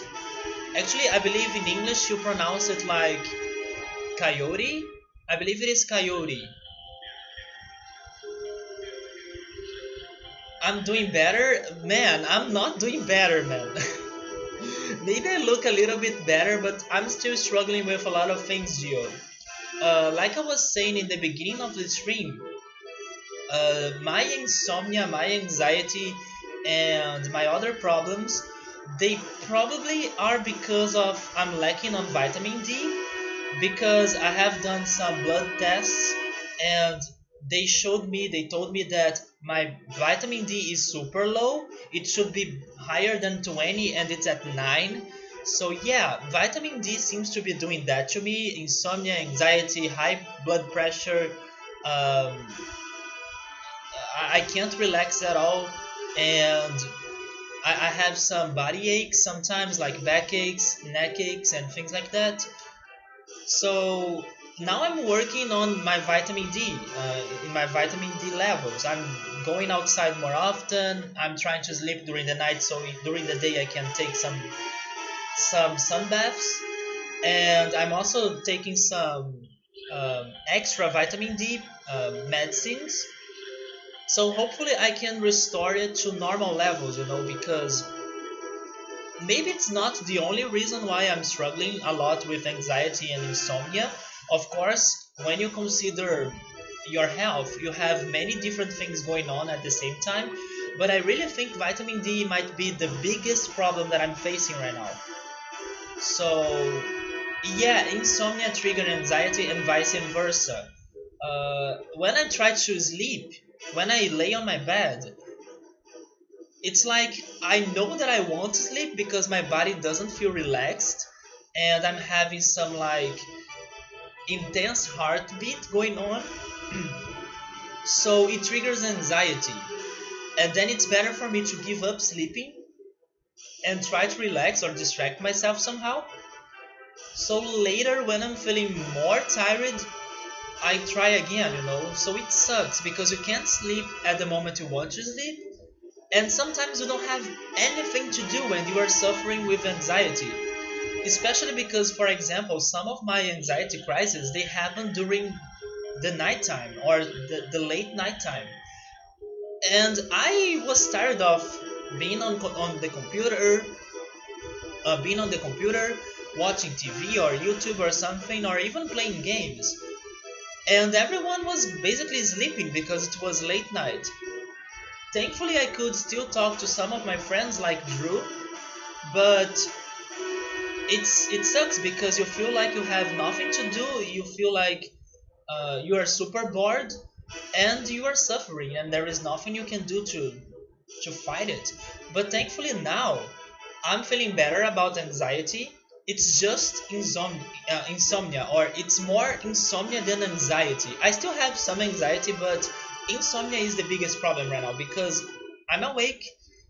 Actually, I believe in English you pronounce it like Coyote. I believe it is Coyote. I'm doing better, man. I'm not doing better, man. Maybe I look a little bit better, but I'm still struggling with a lot of things, Gio. Like I was saying in the beginning of the stream, my insomnia, my anxiety, and my other problems, they probably are because of I'm lacking on vitamin D. Because I have done some blood tests and they told me that my vitamin D is super low. It should be higher than 20 and it's at 9. So yeah, vitamin D seems to be doing that to me. Insomnia, anxiety, high blood pressure. Um, I can't relax at all, and I have some body aches sometimes, like back aches, neck aches, and things like that. So now I'm working on my vitamin D, in my vitamin D levels. I'm going outside more often. I'm trying to sleep during the night, so during the day I can take some sun baths, and I'm also taking some extra vitamin D medicines. So hopefully I can restore it to normal levels, because maybe it's not the only reason why I'm struggling a lot with anxiety and insomnia. Of course, when you consider your health, you have many different things going on at the same time. But I really think vitamin D might be the biggest problem that I'm facing right now. So, yeah, insomnia trigger anxiety and vice versa. When I try to sleep, when I lay on my bed, it's like I know that I want to sleep because my body doesn't feel relaxed and I'm having some like intense heartbeat going on. So it triggers anxiety. And then it's better for me to give up sleeping and try to relax or distract myself somehow. So later, when I'm feeling more tired, I try again. So it sucks because you can't sleep at the moment you want to sleep. And sometimes you don't have anything to do when you are suffering with anxiety. Especially because, for example, some of my anxiety crises, they happen during the nighttime or the late nighttime. And I was tired of being on the computer, watching TV or YouTube or something, or even playing games. And everyone was basically sleeping because it was late night. Thankfully, I could still talk to some of my friends like Drew, but it sucks because you feel like you have nothing to do. You feel like you are super bored, and you are suffering, and there is nothing you can do to fight it. But thankfully now, I'm feeling better about anxiety. It's just insomnia, or it's more insomnia than anxiety. I still have some anxiety, but insomnia is the biggest problem right now because I'm awake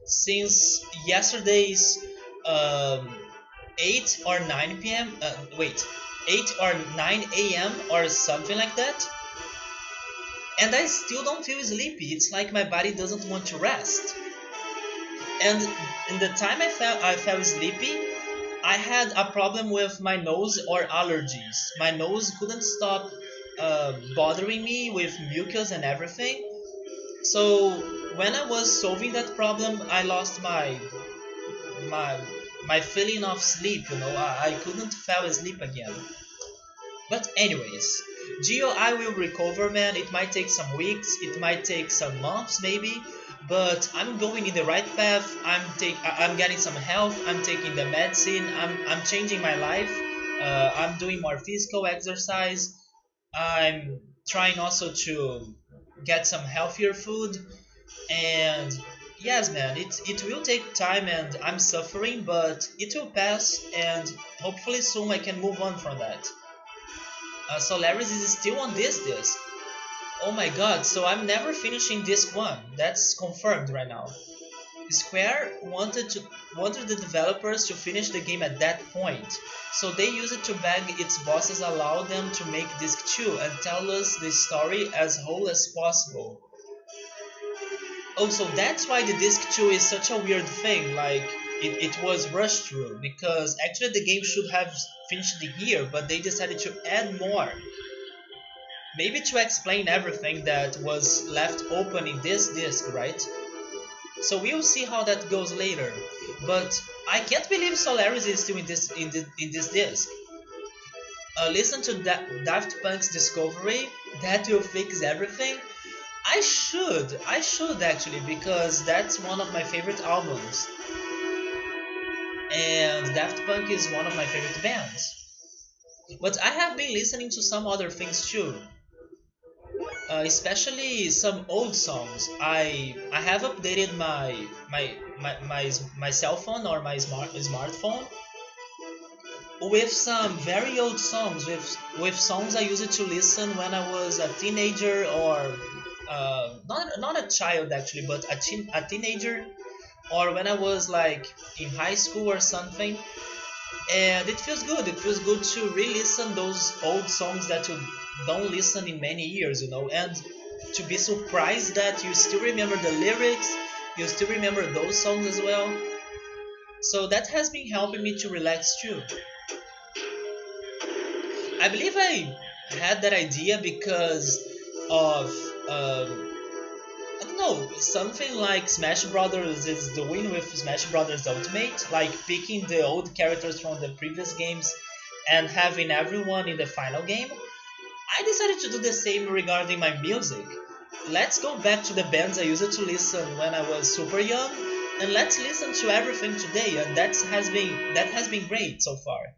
since yesterday's um, 8 or 9 p.m. Wait, 8 or 9 a.m. or something like that, and I still don't feel sleepy. It's like my body doesn't want to rest. And in the time I felt sleepy, I had a problem with my nose or allergies. My nose couldn't stop bothering me with mucus and everything. So when I was solving that problem, I lost my my feeling of sleep. I couldn't fall asleep again. But anyways, Geo, I will recover, man. It might take some weeks, it might take some months, maybe, but I'm going in the right path. I'm getting some health. I'm taking the medicine. I'm changing my life. I'm doing more physical exercise. I'm trying also to get some healthier food. And yes, man, it will take time, and I'm suffering, but it will pass, and hopefully soon I can move on from that. Solaris is still on this disc. Oh my god, so I'm never finishing disc 1. That's confirmed right now. Square wanted the developers to finish the game at that point, so they used it to beg its bosses allow them to make disc 2 and tell us the story as whole as possible. Oh, so that's why the disc 2 is such a weird thing, like it was rushed through, because actually the game should have finished the year, but they decided to add more. Maybe to explain everything that was left open in this disc, right? So we'll see how that goes later. But I can't believe Solaris is still in this disc. Listen to Daft Punk's Discovery. That will fix everything. I should actually, because that's one of my favorite albums, and Daft Punk is one of my favorite bands. But I have been listening to some other things too, especially some old songs. I have updated my cell phone or my smartphone with some very old songs, with songs I used to listen when I was a teenager, or not a child actually, but a teenager, or when I was like in high school or something. And it feels good. It feels good to re-listen those old songs that you don't listen in many years, and to be surprised that you still remember the lyrics, you still remember those songs as well. So that has been helping me to relax too. I believe I had that idea because of I don't know, something like Smash Brothers is doing with Smash Brothers Ultimate, like picking the old characters from the previous games and having everyone in the final game. I decided to do the same regarding my music. Let's go back to the bands I used to listen when I was super young, and let's listen to everything today, and that has been great so far.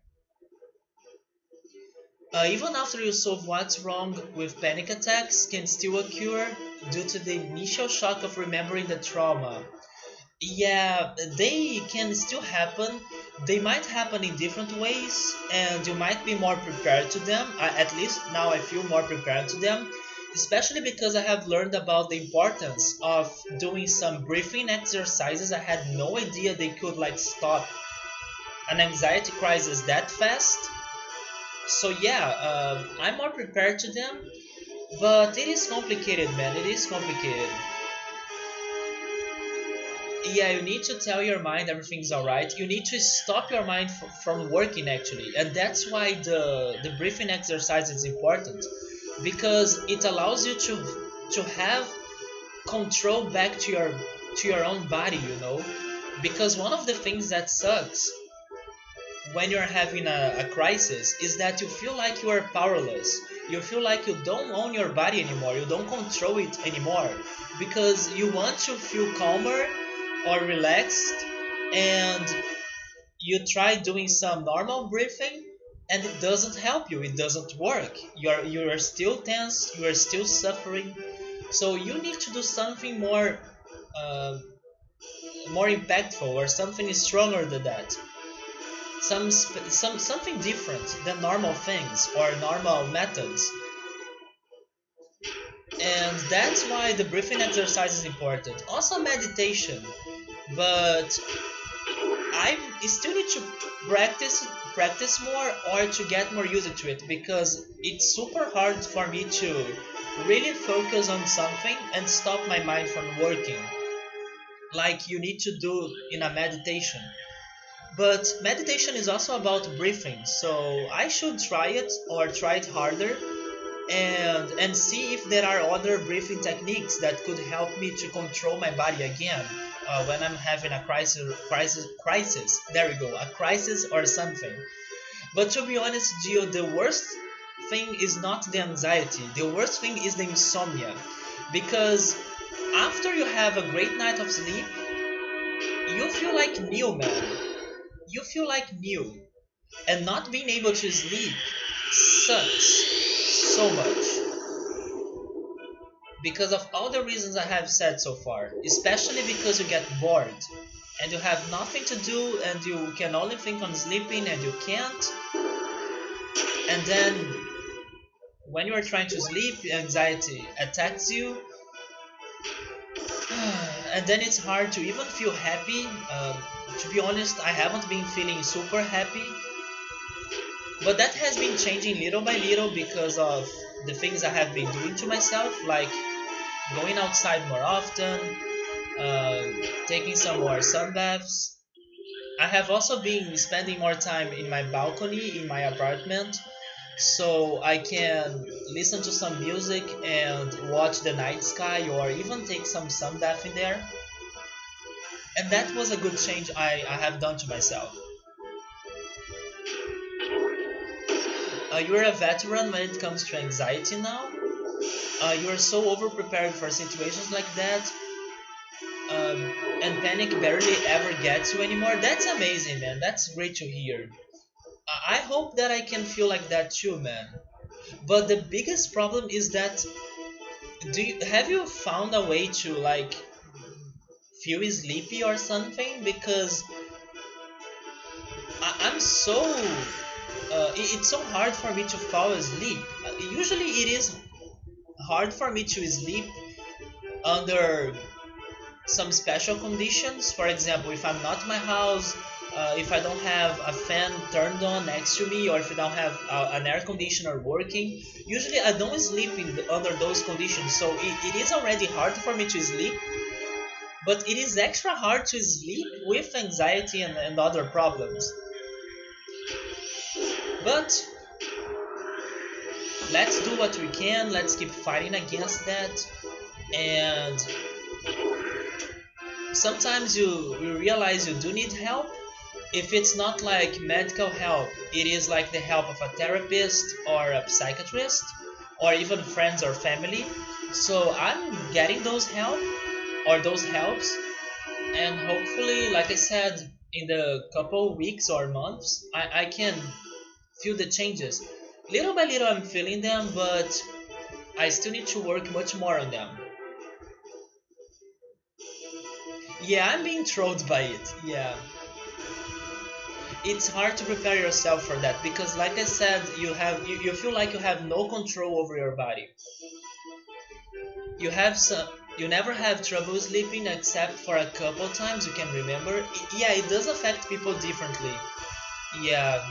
Even after you solve what's wrong with panic attacks can still occur due to the initial shock of remembering the trauma. Yeah, they can still happen. They might happen in different ways, and you might be more prepared to them. At least now I feel more prepared to them, especially because I have learned about the importance of doing some breathing exercises. I had no idea they could like stop an anxiety crisis that fast. So yeah, I'm more prepared to them, but it is complicated, man. It is complicated. Yeah, you need to tell your mind everything's alright. You need to stop your mind from working actually, and that's why the breathing exercise is important, because it allows you to have control back to your own body. Because one of the things that sucks when you're having a crisis is that you feel like you are powerless. You feel like you don't own your body anymore. You don't control it anymore because you want to feel calmer or relaxed, and you try doing some normal breathing, and it doesn't help you. It doesn't work. You are still tense. You are still suffering. So you need to do something uh, more impactful, or something stronger than that. Something different than normal things or normal methods. And that's why the breathing exercise is important. Also meditation, but I still need to practice more, or to get more used to it, because it's super hard for me to really focus on something and stop my mind from working like you need to do in a meditation. But meditation is also about breathing, so I should try it, or try it harder, and see if there are other breathing techniques that could help me to control my body again when I'm having a crisis. There we go, a crisis or something. But to be honest, Gio, the worst thing is not the anxiety. The worst thing is the insomnia, because after you have a great night of sleep, you feel like new, man. You feel like new, and not being able to sleep sucks so much, because of all the reasons I have said so far, especially because you get bored and you have nothing to do and you can only think on sleeping and you can't. And then when you are trying to sleep, anxiety attacks you, and then it's hard to even feel happy. To be honest, I haven't been feeling super happy, but that has been changing little by little because of the things I have been doing to myself, like going outside more often, uh, taking some more sun baths. I have also been spending more time in my balcony in my apartment, so I can listen to some music and watch the night sky, or even take some sun bath in there. And that was a good change I have done to myself. You're a veteran when it comes to anxiety now. You're so over prepared for situations like that, and panic barely ever gets you anymore. That's amazing, man. That's great to hear. I hope that I can feel like that too, man. But the biggest problem is that have you found a way to like feel sleepy or something? Because I'm so it's so hard for me to fall asleep. Usually it is hard for me to sleep under some special conditions. For example, if I'm not in my house, if I don't have a fan turned on next to me, or if I don't have an air conditioner working, usually I don't sleep under those conditions. So it is already hard for me to sleep, but it is extra hard to sleep with anxiety and other problems. But let's do what we can. Let's keep fighting against that. And sometimes you realize you do need help. If it's not like medical help, it is like the help of a therapist or a psychiatrist or even friends or family. So I'm getting those help or those helps, and hopefully, like I said, in the couple weeks or months, I can feel the changes. Little by little, I'm feeling them, but I still need to work much more on them. Yeah, I'm being trolled by it. Yeah. It's hard to prepare yourself for that because like I said, you feel like you have no control over your body. You have some you never have trouble sleeping except for a couple times you can remember. Yeah, it does affect people differently. Yeah.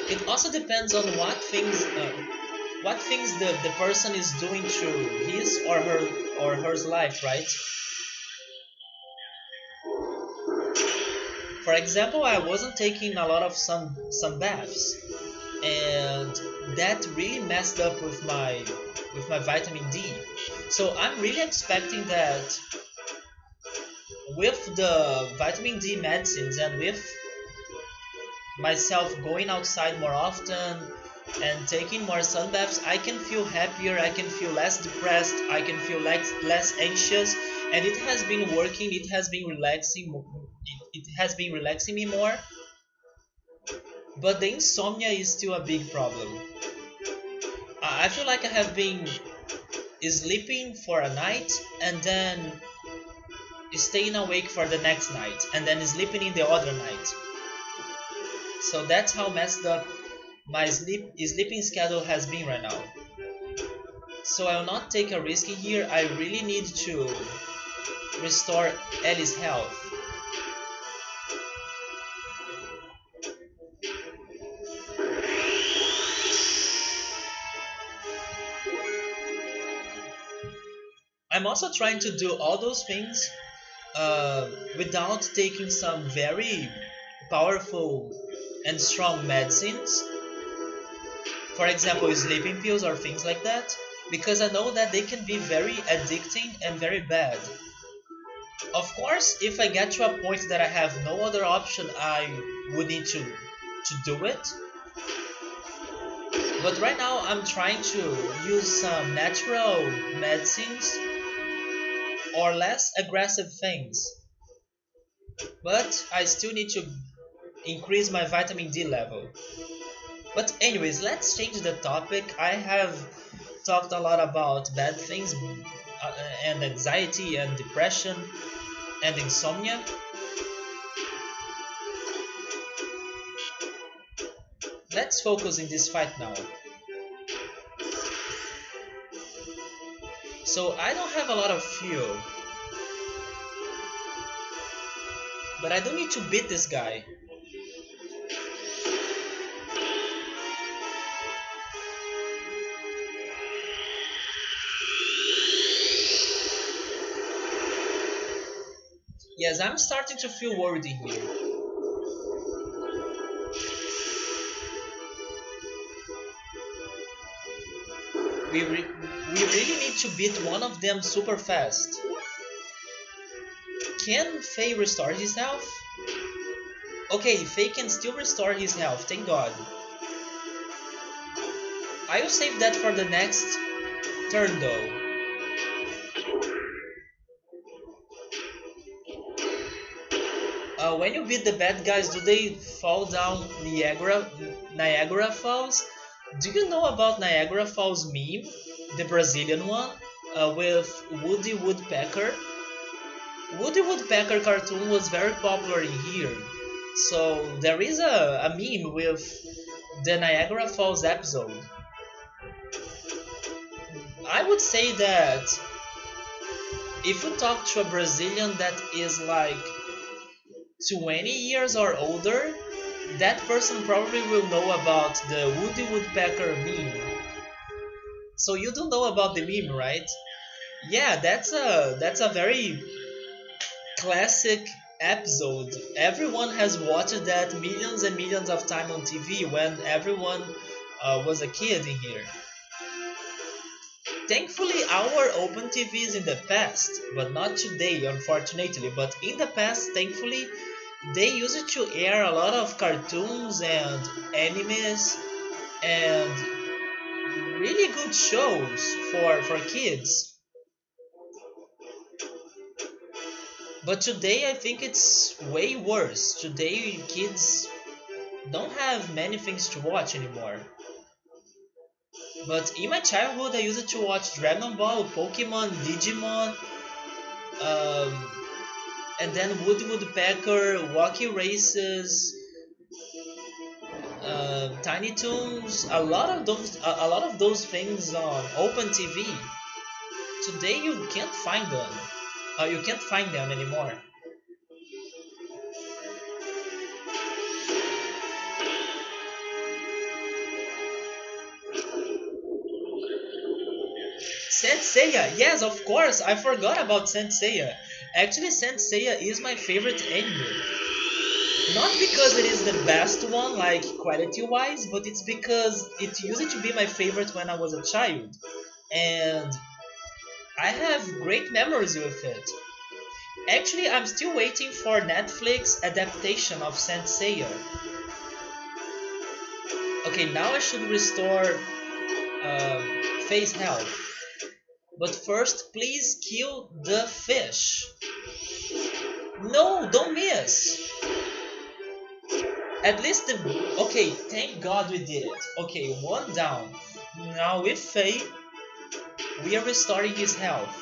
It also depends on what things the person is doing to his or her life, right? For example, I wasn't taking a lot of sun baths, and that really messed up with my vitamin D. So I'm really expecting that with the vitamin D medicines and with myself going outside more often and taking more sun baths, I can feel happier, I can feel less depressed, I can feel less anxious, and it has been working. It has been relaxing. It has been relaxing me more. But the insomnia is still a big problem. I feel like I have been sleeping for a night and then staying awake for the next night and then sleeping in the other night. So that's how messed up my sleeping schedule has been right now. So I will not take a risk here. I really need to restore Ellie's health. I'm also trying to do all those things without taking some very powerful and strong medicines. For example, sleeping pills or things like that. Because I know that they can be very addicting and very bad. Of course, if I get to a point that I have no other option, I would need to do it. But right now, I'm trying to use some natural medicines or less aggressive things. But I still need to increase my vitamin D level. But anyways, let's change the topic. I have talked a lot about bad things and anxiety and depression and insomnia. Let's focus in this fight now. So I don't have a lot of fuel, but I don't need to beat this guy. Yes, I'm starting to feel worried in here. We really need to beat one of them super fast. can Faye restore his health? Okay, Faye can still restore his health, thank God. I will save that for the next turn though. When you beat the bad guys, do they fall down Niagara Falls? Do you know about Niagara Falls meme? The Brazilian one? With Woody Woodpecker? Woody Woodpecker cartoon was very popular in here. So there is a meme with the Niagara Falls episode. I would say that if you talk to a Brazilian that is like 20 years or older, that person probably will know about the Woody Woodpecker meme. So you don't know about the meme, right? Yeah, that's a very classic episode. Everyone has watched that millions and millions of times on TV when everyone was a kid in here. Thankfully, our open TVs in the past, but not today, unfortunately, but in the past, thankfully, they used to air a lot of cartoons and animes and really good shows for kids. But today, I think it's way worse. Today, kids don't have many things to watch anymore. But in my childhood, I used to watch Dragon Ball, Pokemon, Digimon, um, and then Woody Woodpecker, Wacky Races, Tiny Toons, a lot of those things on Open TV. Today you can't find them. You can't find them anymore. Saint Seiya, yes, of course. I forgot about Saint Seiya. Actually, Saint Seiya is my favorite anime. Not because it is the best one, like quality-wise, but it's because it used to be my favorite when I was a child, and I have great memories with it. Actually, I'm still waiting for Netflix adaptation of Saint Seiya. Okay, now I should restore face health. But first, please kill the fish. No, don't miss. At least the... Okay, thank God we did it. Okay, one down. Now with Faye, we are restoring his health.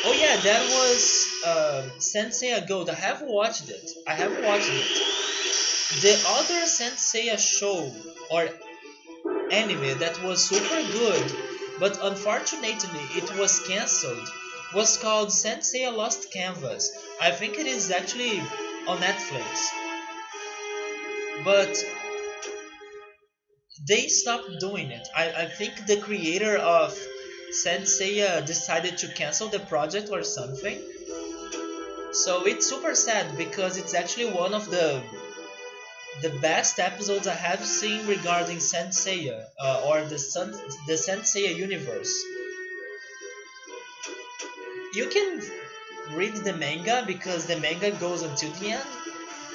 Oh yeah, that was Sensei Gold. I have watched it. I have watched it. The other Sensei show or anime that was super good, but unfortunately it was cancelled, was called Sensei Lost Canvas. I think it is actually on Netflix. But they stopped doing it. I think the creator of Sensei decided to cancel the project or something. So it's super sad because it's actually one of the best episodes I have seen regarding Sensei or the Sensei universe. You can read the manga because the manga goes until the end,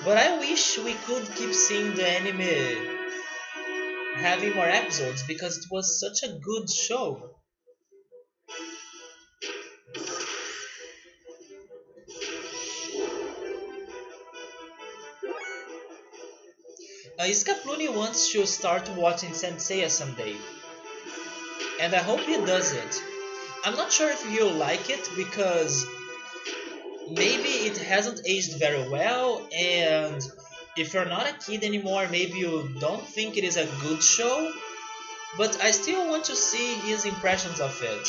but I wish we could keep seeing the anime having more episodes because it was such a good show. Iskapluni wants to start watching Sensei someday, and I hope he does it. I'm not sure if he'll like it because maybe it hasn't aged very well, and if you're not a kid anymore, maybe you don't think it is a good show, but I still want to see his impressions of it.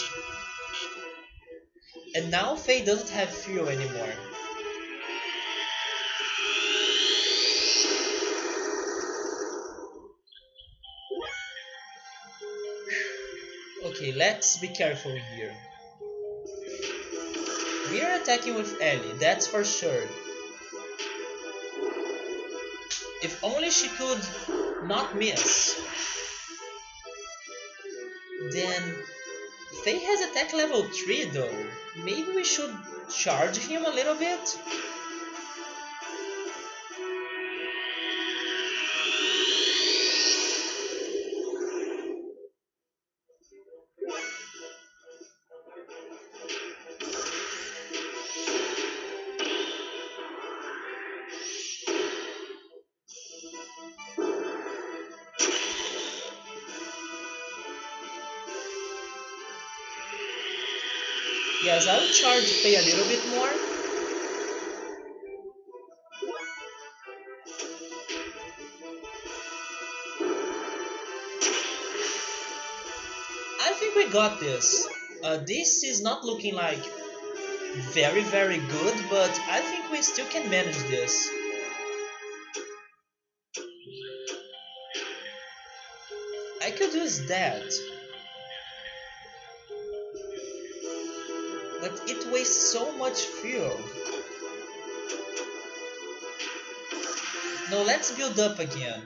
And now Faye doesn't have fuel anymore. Okay, let's be careful here. We are attacking with Ellie, that's for sure. If only she could not miss. Then Faye has attack level 3 though. Maybe we should charge him a little bit. Yes, I will charge pay a little bit more. I think we got this. This is not looking like very very good, but I think we still can manage this. I could use that, but it wastes so much fuel. No, let's build up again.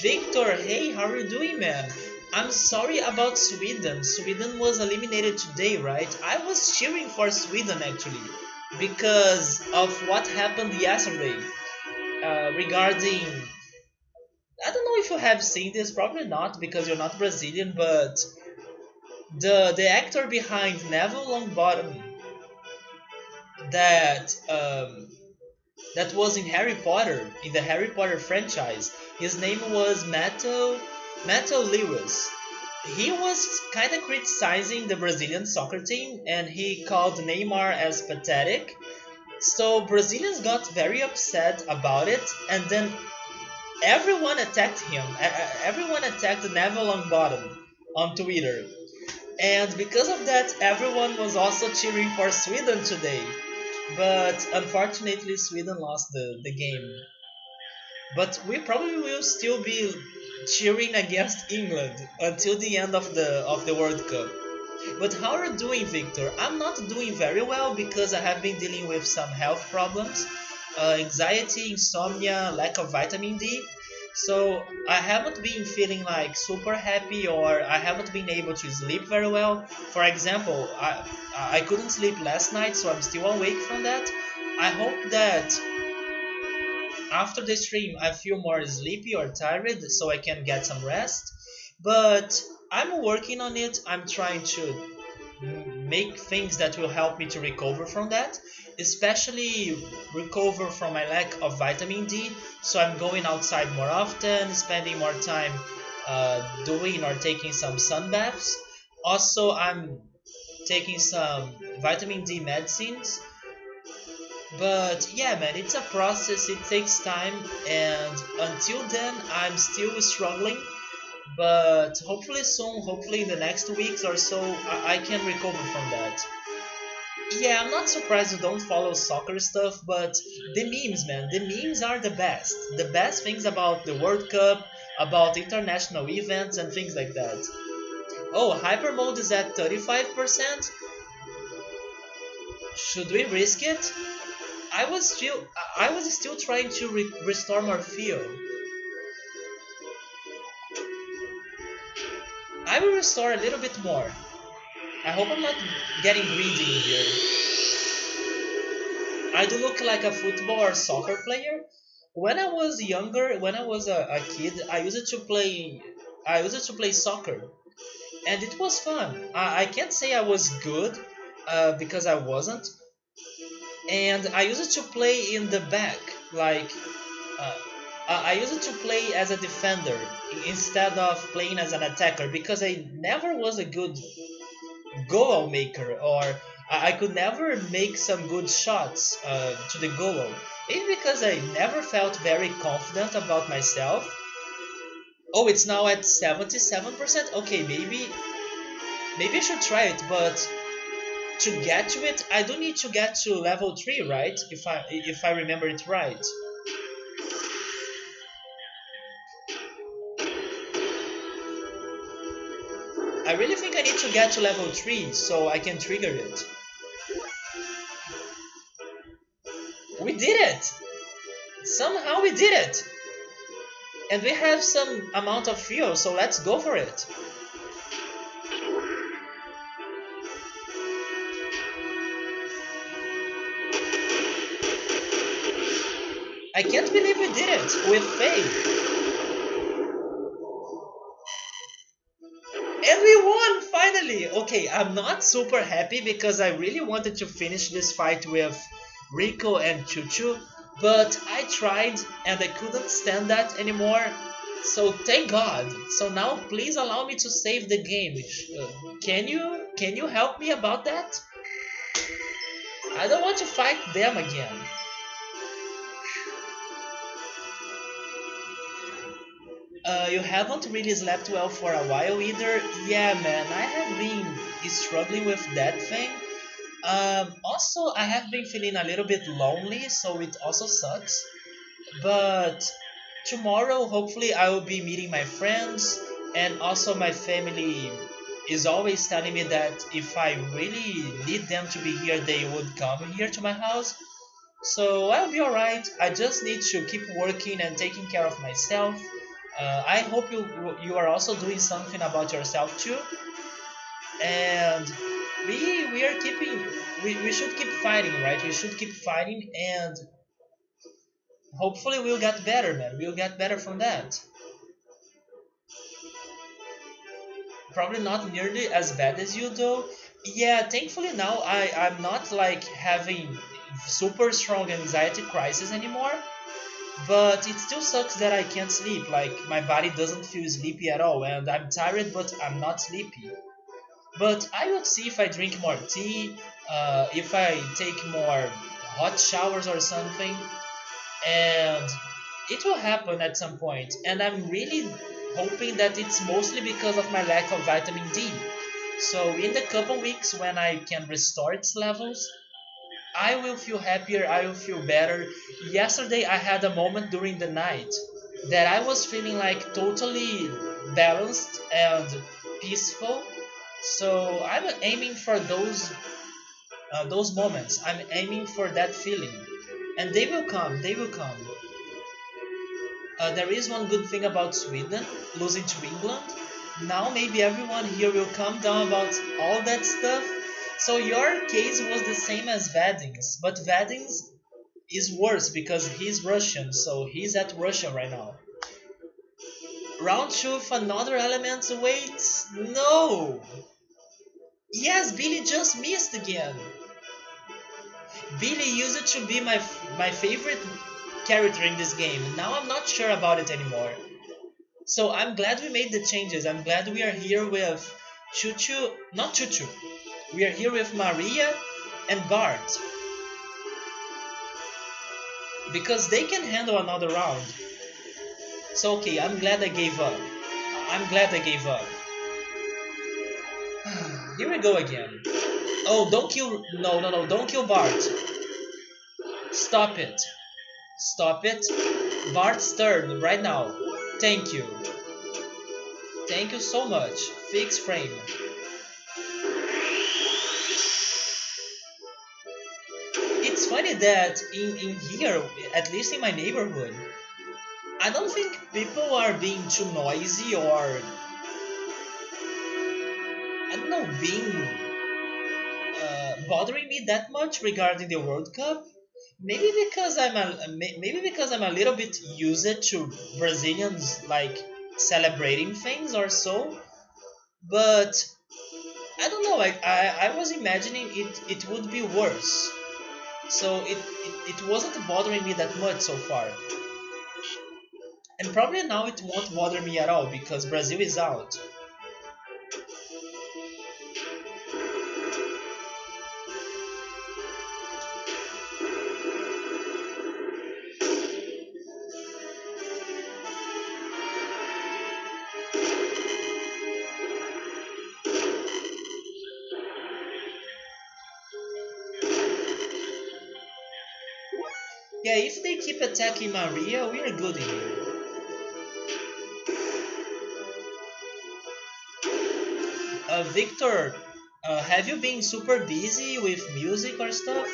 Victor, hey, how are you doing, man? I'm sorry about Sweden. Sweden was eliminated today, right? I was cheering for Sweden actually because of what happened yesterday regarding. I don't know if you have seen this, probably not because you're not Brazilian, but the actor behind Neville Longbottom that that was in Harry Potter, in the Harry Potter franchise. His name was Matthew Lewis. He was kind of criticizing the Brazilian soccer team, and he called Neymar as pathetic. So Brazilians got very upset about it, and then everyone attacked him. Everyone attacked Neville Longbottom on Twitter. And because of that, everyone was also cheering for Sweden today. But unfortunately, Sweden lost the game. But we probably will still be cheering against England until the end of the World Cup. But how are you doing, Victor? I'm not doing very well because I have been dealing with some health problems, anxiety, insomnia, lack of vitamin D. So I haven't been feeling like super happy, or I haven't been able to sleep very well. For example, I couldn't sleep last night, so I'm still awake from that. I hope that after the stream I feel more sleepy or tired so I can get some rest. But I'm working on it. I'm trying to make things that will help me to recover from that, especially recover from my lack of vitamin D. So I'm going outside more often, spending more time doing or taking some sun baths. Also, I'm taking some vitamin D medicines. But yeah, man, it's a process, it takes time, and until then, I'm still struggling. But hopefully soon, hopefully in the next weeks or so, I can recover from that. Yeah, I'm not surprised you don't follow soccer stuff, but the memes, man, the memes are the best. The best things about the World Cup, about international events and things like that. Oh, hyper mode is at 35%. Should we risk it? I was still trying to restore more fuel. I will restore a little bit more. I hope I'm not getting greedy in here. I do look like a football or soccer player. When I was younger, when I was a kid, I used to play soccer, and it was fun. I can't say I was good, because I wasn't. And I used to play in the back, like uh, I used to play as a defender instead of playing as an attacker because I never was a good goal maker, or I could never make some good shots to the goal. Maybe because I never felt very confident about myself. Oh, it's now at 77%. Okay, maybe I should try it, but to get to it, I do need to get to level 3, right? If I remember it right. I really think I need to get to level 3 so I can trigger it. We did it! Somehow we did it! And we have some amount of fuel, so let's go for it. I can't believe we did it with Faye. And we won finally! Okay, I'm not super happy because I really wanted to finish this fight with Rico and Chuchu, but I tried and I couldn't stand that anymore. So thank God. So now please allow me to save the game. Can you help me about that? I don't want to fight them again. You haven't really slept well for a while either. Yeah, man, I have been struggling with that thing. Also, I have been feeling a little bit lonely, so it also sucks. But tomorrow, hopefully, I will be meeting my friends, and also my family is always telling me that if I really need them to be here, they would come here to my house. So I'll be alright. I just need to keep working and taking care of myself. I hope you are also doing something about yourself too. And we are keeping we should keep fighting, right? We should keep fighting, and hopefully we'll get better, man. We'll get better from that. Probably not nearly as bad as you though. Yeah, thankfully now I'm not like having super strong anxiety crisis anymore. But it still sucks that I can't sleep. Like my body doesn't feel sleepy at all, and I'm tired, but I'm not sleepy. But I would see if I drink more tea, if I take more hot showers or something, and it will happen at some point. And I'm really hoping that it's mostly because of my lack of vitamin D. So in the couple weeks when I can restore its levels, I will feel happier, I will feel better. Yesterday I had a moment during the night that I was feeling like totally balanced and peaceful. So I'm aiming for those moments. I'm aiming for that feeling, and they will come. They will come. There is one good thing about Sweden losing to England. Now maybe everyone here will calm down about all that stuff. So your case was the same as Vading's, but Vading's is worse because he's Russian, so he's at Russia right now. Round two if another element awaits? No! Yes, Billy just missed again. Billy used to be my favorite character in this game. Now I'm not sure about it anymore. So I'm glad we made the changes. I'm glad we are here with Chuchu, not Chuchu. We are here with Maria and Bart because they can handle another round. So okay, I'm glad I gave up. I'm glad I gave up. Here we go again. Oh, don't kill. No, no, no, don't kill Bart. Stop it. Stop it. Bart's turn right now. Thank you. Thank you so much. Fix frame. It's funny that in here, at least in my neighborhood, I don't think people are being too noisy or I don't know, being bothering me that much regarding the World Cup. Maybe because I'm a little bit used to Brazilians like celebrating things or so. But I don't know. I was imagining it would be worse. So it wasn't bothering me that much so far. And probably now it won't bother me at all because Brazil is out. Yeah, if they keep attacking Maria, we are good here. Victor, have you been super busy with music or stuff?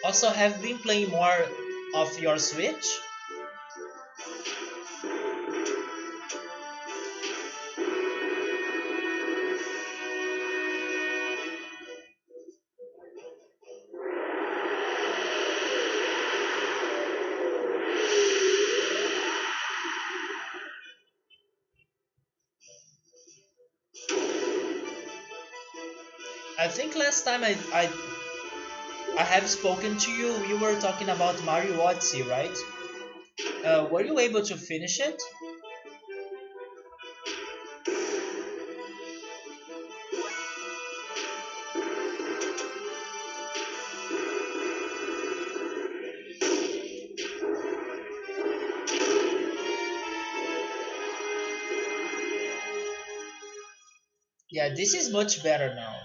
Also, have been playing more of your Switch? I think last time I have spoken to you, we were talking about Mario Odyssey, right? Were you able to finish it? Yeah, this is much better now.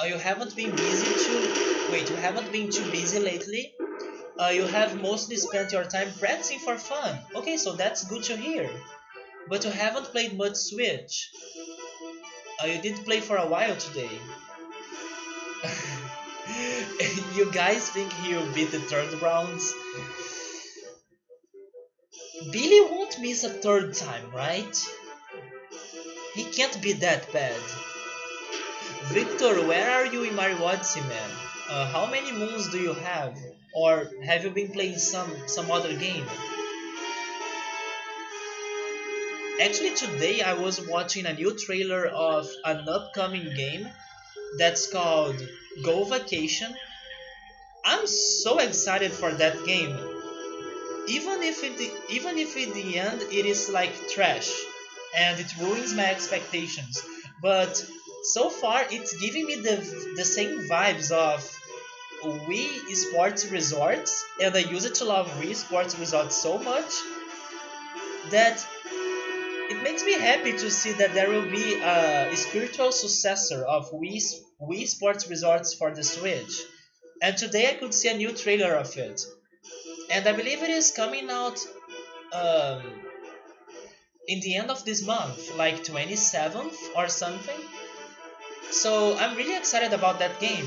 You haven't been busy too. Wait, you haven't been too busy lately? You have mostly spent your time practicing for fun. Okay, so that's good to hear. But you haven't played much Switch. You did play for a while today. You guys think he'll beat the third rounds? Billy won't miss a third time, right? He can't be that bad. Victor, where are you in Mario Odyssey, man? How many moons do you have? Or have you been playing some other game? Actually, today I was watching a new trailer of an upcoming game that's called Go Vacation. I'm so excited for that game. Even if in the end it is like trash and it ruins my expectations, but so far it's giving me the same vibes of Wii Sports Resorts, and I used to love Wii Sports Resorts so much that it makes me happy to see that there will be a spiritual successor of Wii Sports Resorts for the Switch. And today I could see a new trailer of it. And I believe it is coming out um, in the end of this month, like 27th or something. So I'm really excited about that game.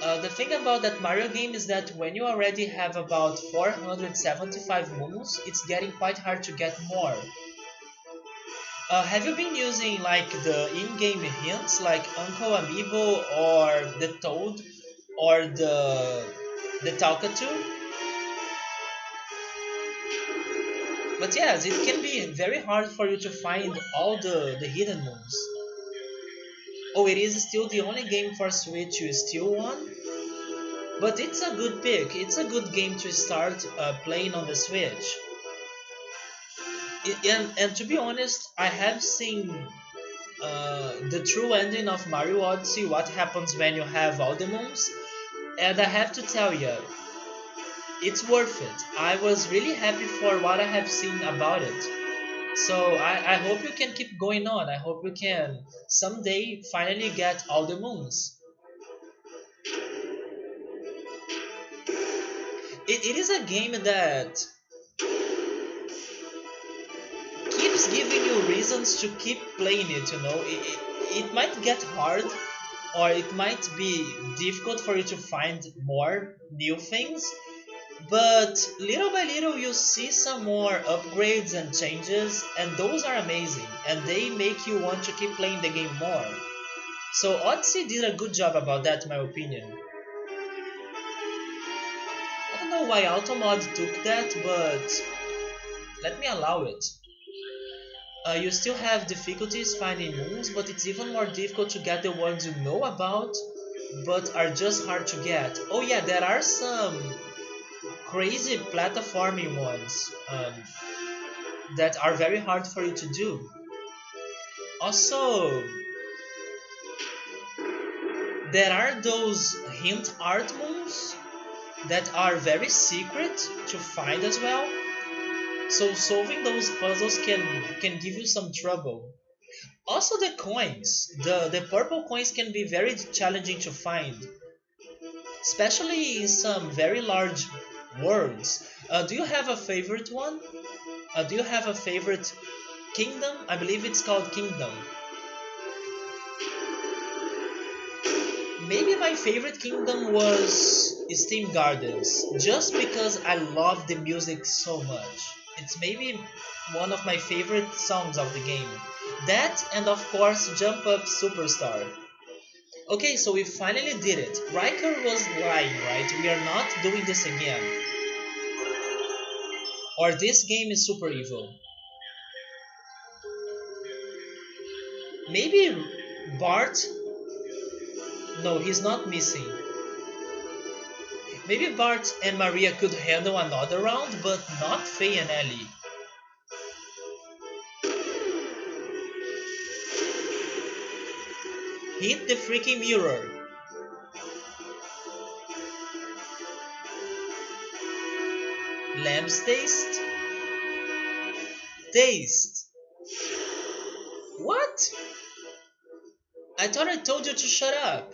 The thing about that Mario game is that when you already have about 475 moons, it's getting quite hard to get more. Have you been using like the in-game hints like Uncle Amiibo or the Toad or the Talkatoo? But yes, it can be very hard for you to find all the hidden moons. Oh, it is still the only game for Switch you still want? But it's a good pick. It's a good game to start playing on the Switch. And to be honest, I have seen the true ending of Mario Odyssey, what happens when you have all the moons, and I have to tell you, it's worth it. I was really happy for what I have seen about it. So I hope you can keep going on. I hope you can someday finally get all the moons. It is a game that keeps giving you reasons to keep playing it, you know. It might get hard or it might be difficult for you to find more new things, but little by little you see some more upgrades and changes, and those are amazing and they make you want to keep playing the game more. So Odyssey did a good job about that in my opinion. I don't know why Automod took that, but let me allow it. You still have difficulties finding moons, but it's even more difficult to get the ones you know about, but are just hard to get. Oh yeah, there are some crazy platforming ones that are very hard for you to do. Also, there are those hint art moons that are very secret to find as well. So solving those puzzles can give you some trouble. Also the coins, the purple coins can be very challenging to find, especially in some very large worlds. Do you have a favorite one? Do you have a favorite kingdom? I believe it's called kingdom. Maybe my favorite kingdom was Steam Gardens, just because I love the music so much. It's maybe one of my favorite songs of the game. That and of course Jump Up Superstar. Okay, so we finally did it. Riker was lying, right? We are not doing this again. Or this game is super evil. Maybe Bart? No, he's not missing. Maybe Bart and Maria could handle another round, but not Faye and Ellie. Hit the freaking mirror. Lamb's taste? Taste. What? I thought I told you to shut up.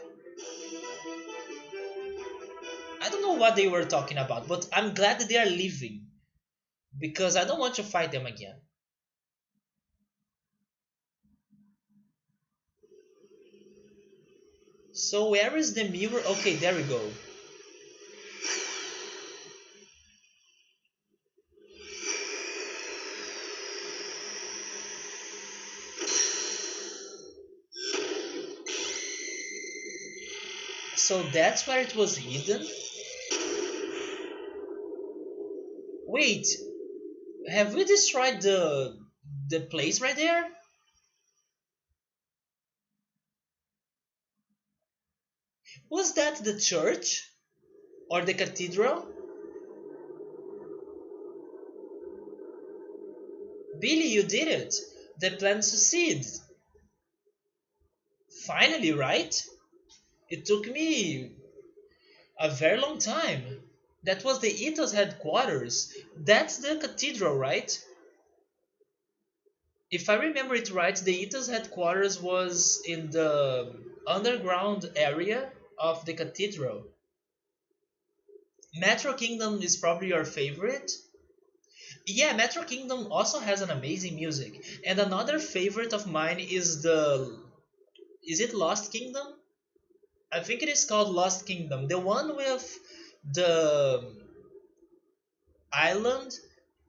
I don't know what they were talking about, but I'm glad that they are leaving. Because I don't want to fight them again. So where is the mirror? Okay, there we go. So that's where it was hidden? Wait, have we destroyed the place right there? Was that the church? Or the cathedral? Billy, you did it! The plan succeeded! Finally, right? It took me a very long time. That was the Ethos headquarters. That's the cathedral, right? If I remember it right, the Ethos headquarters was in the underground area of the cathedral. Metro Kingdom is probably your favorite. Yeah, Metro Kingdom also has an amazing music. And another favorite of mine is the... Is it Lost Kingdom? I think it is called Lost Kingdom. The one with the island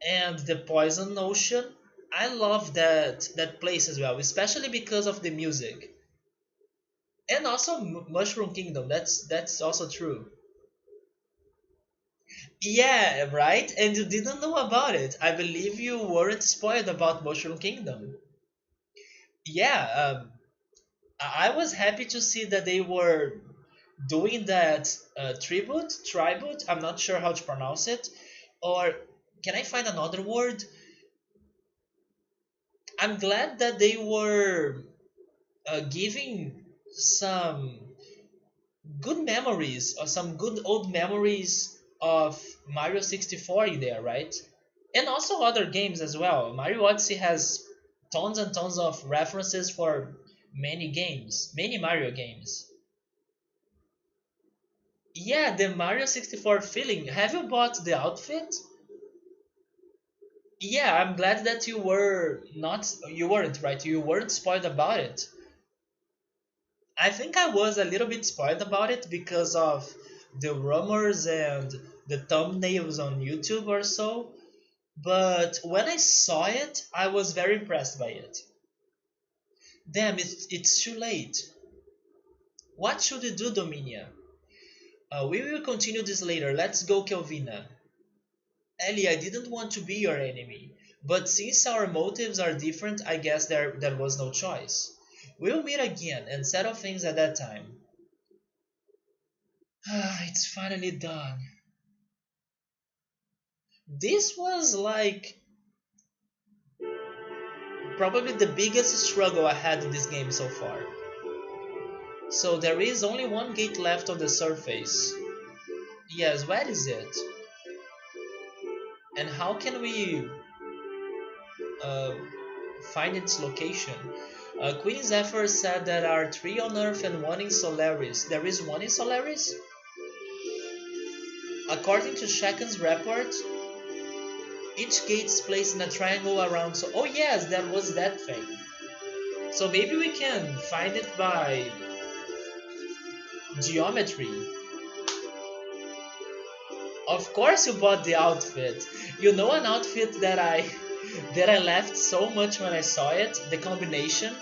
and the poison ocean. I love that place as well, especially because of the music. And also Mushroom Kingdom. That's also true. Yeah, right? And you didn't know about it. I believe you weren't spoiled about Mushroom Kingdom. Yeah, I was happy to see that they were doing that tribute. I'm not sure how to pronounce it. Or can I find another word? I'm glad that they were giving some good memories or some good old memories of Mario 64 in there, right? And also other games as well. Mario Odyssey has tons and tons of references for many games, many Mario games. Yeah, the Mario 64 feeling. Have you bought the outfit? Yeah, I'm glad that you weren't, right? You weren't spoiled about it. I think I was a little bit spoiled about it because of the rumors and the thumbnails on YouTube or so. But when I saw it, I was very impressed by it. Damn, it's too late. What should we do, Dominia? We will continue this later. Let's go, Kelvina. Ellie, I didn't want to be your enemy, but since our motives are different, I guess there was no choice. We'll meet again and settle things at that time. It's finally done. This was like probably the biggest struggle I had in this game so far. So there is only one gate left on the surface. Yes, where is it? And how can we uh, find its location? Queen Zephyr said there are 3 on Earth and 1 in Solaris. There is 1 in Solaris? According to Shaken's report, each gate is placed in a triangle around... So, oh yes, that was that thing. So maybe we can find it by Geometry. Of course you bought the outfit. You know an outfit that I that I laughed so much when I saw it, the combination.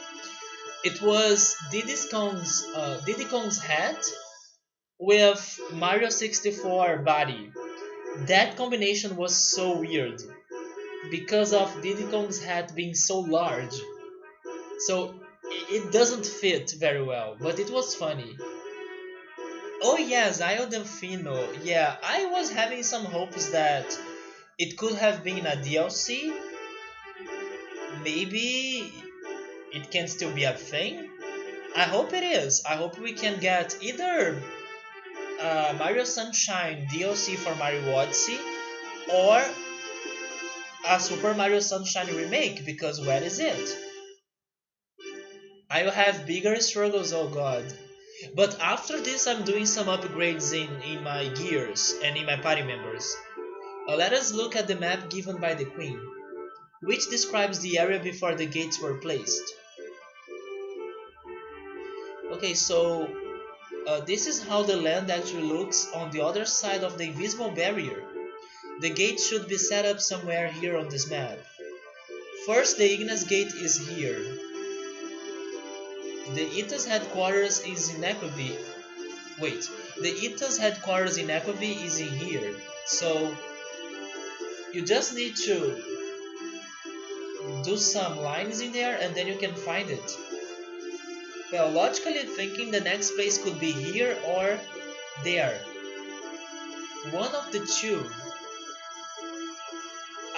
It was Diddy Kong's hat with Mario 64 body. That combination was so weird because of Diddy Kong's hat being so large. So it doesn't fit very well, but it was funny. Oh yes, Io Delfino. Yeah, I was having some hopes that it could have been a DLC. Maybe it can still be a thing. I hope it is. I hope we can get either Mario Sunshine DLC for Mario Odyssey or a Super Mario Sunshine remake, because where is it? I will have bigger struggles, oh god. But after this I'm doing some upgrades in my gears and in my party members. Let us look at the map given by the Queen, which describes the area before the gates were placed. Okay, so this is how the land actually looks on the other side of the invisible barrier. The gate should be set up somewhere here on this map. First, the Ignis gate is here. The Ita's headquarters is in Equivy. Wait, the Ita's headquarters in Equivy is in here. So you just need to do some lines in there and then you can find it. Well, logically thinking, the next place could be here or there. One of the two.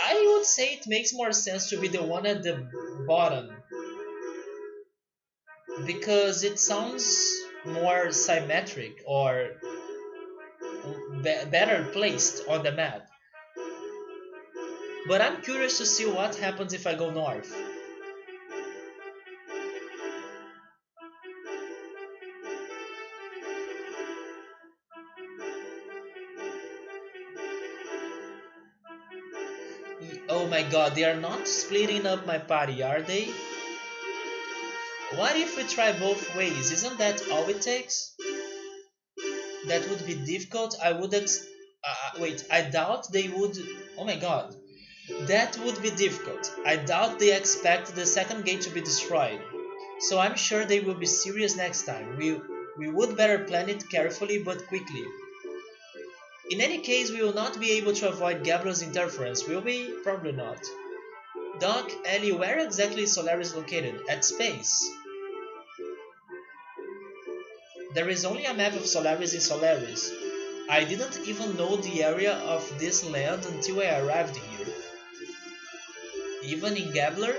I would say it makes more sense to be the one at the bottom, because it sounds more symmetric or better placed on the map. But I'm curious to see what happens if I go north. Oh my god, they are not splitting up my party, are they? What if we try both ways? Isn't that all it takes? That would be difficult. Wait, I doubt they would. Oh my god. That would be difficult. I doubt they expect the second gate to be destroyed. So I'm sure they will be serious next time. We would better plan it carefully but quickly. In any case, we will not be able to avoid Gabriel's interference, will we? Probably not. Doc, Ellie, where exactly is Solaris located? At space. There is only a map of Solaris in Solaris. I didn't even know the area of this land until I arrived here. Even in Gabler,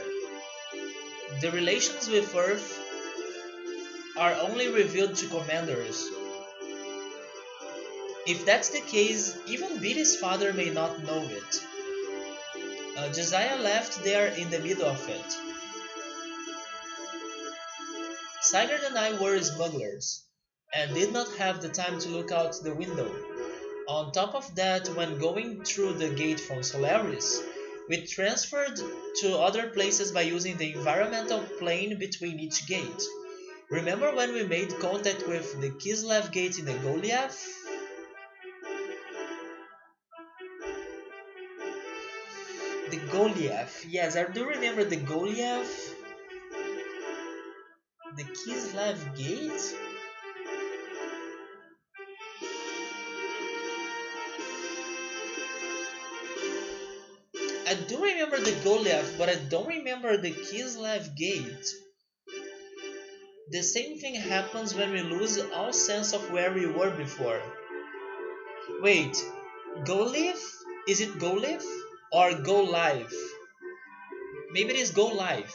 the relations with Earth are only revealed to commanders. If that's the case, even Billy's father may not know it. Josiah left there in the middle of it. Sigurd and I were smugglers, and did not have the time to look out the window. On top of that, when going through the gate from Solaris, we transferred to other places by using the environmental plane between each gate. Remember when we made contact with the Kislev gate in the Goliath? The Goliath, yes, I do remember the Goliath. The Kislev gate? I do remember the Goliath, but I don't remember the Kislev gate. The same thing happens when we lose all sense of where we were before. Wait, Go Live? Is it Go Live? Or Go Live? Maybe it is Go Live.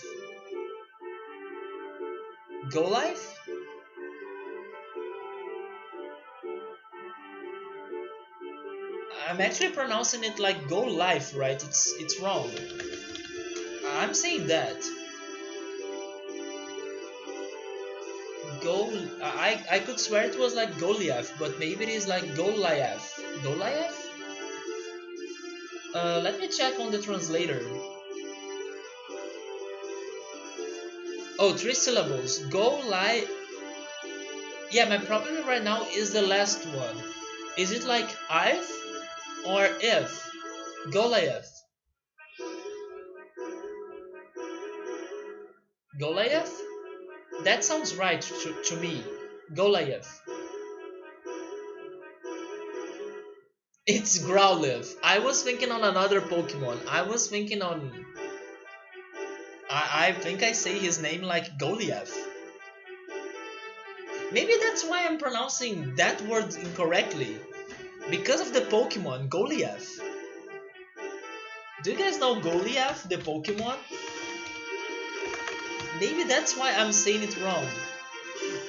Go Live? I'm actually pronouncing it like Go Live, right? It's wrong. I'm saying that. I could swear it was like Goliath, but maybe it is like Goliath. Goliath? Let me check on the translator. Oh, 3 syllables. Yeah, my problem right now is the last one. Is it like I've or if? Goliath. Goliath? That sounds right to me. Goliath. It's Growlithe. I was thinking on another Pokemon. I was thinking on. I think I say his name like Goliath. Maybe that's why I'm pronouncing that word incorrectly. Because of the Pokemon, Goliath. Do you guys know Goliath, the Pokemon? Maybe that's why I'm saying it wrong.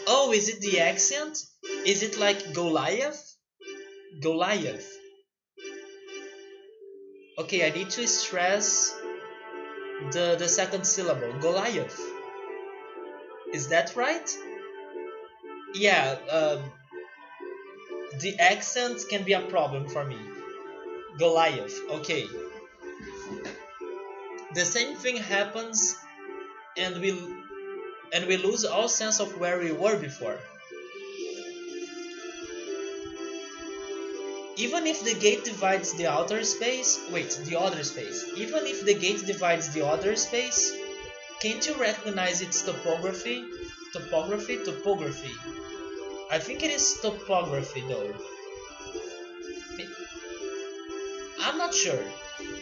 Oh, is it the accent? Is it like Goliath? Goliath. Okay, I need to stress the second syllable. Goliath. Is that right? Yeah, the accent can be a problem for me. Goliath. Okay. The same thing happens and we lose all sense of where we were before. Even if the gate divides the outer space, wait, the other space. Even if the gate divides the other space, can't you recognize its topography? Topography. I think it is topography though. I'm not sure.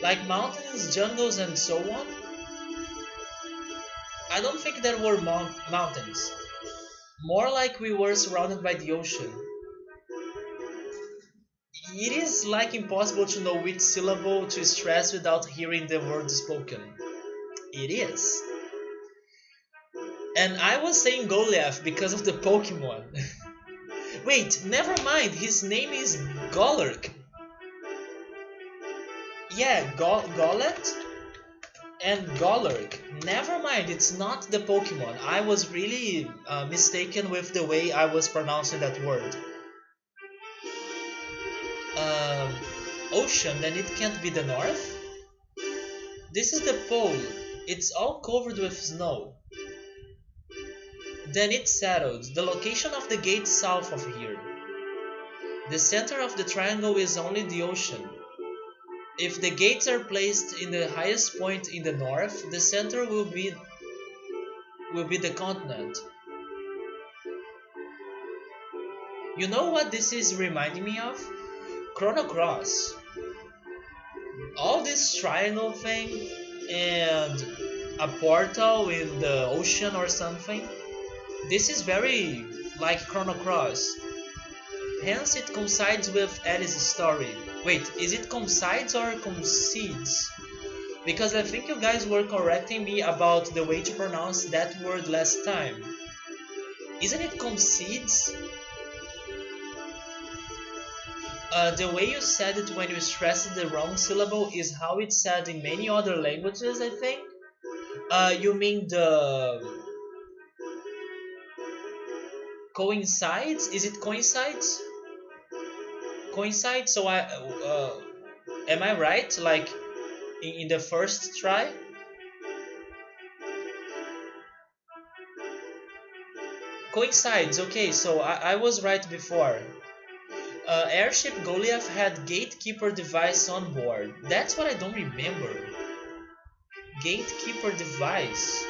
Like mountains, jungles, and so on? I don't think there were mountains. More like we were surrounded by the ocean. It is like impossible to know which syllable to stress without hearing the word spoken. It is. And I was saying Goliath because of the Pokemon. Wait, never mind, his name is Golurk. Yeah, Golett and Golurk. Never mind, it's not the Pokemon. I was really mistaken with the way I was pronouncing that word. Um, Ocean, then it can't be the north? This is the pole. It's all covered with snow. Then it's settled. The location of the gate south of here. The center of the triangle is only the ocean. If the gates are placed in the highest point in the north, the center will be the continent. You know what this is reminding me of? Chrono Cross. All this triangle thing and a portal in the ocean or something. This is very like Chrono Cross. Hence it coincides with Alice's story. Wait, is it coincides or coincides? Because I think you guys were correcting me about the way to pronounce that word last time. Isn't it coincides? The way you said it when you stressed the wrong syllable is how it's said in many other languages, I think. You mean the coincides? Is it coincides? Coincides? So am I right? Like in the first try? Coincides. Okay, so I was right before. Airship Goliath had gatekeeper device on board. That's what I don't remember. Gatekeeper device.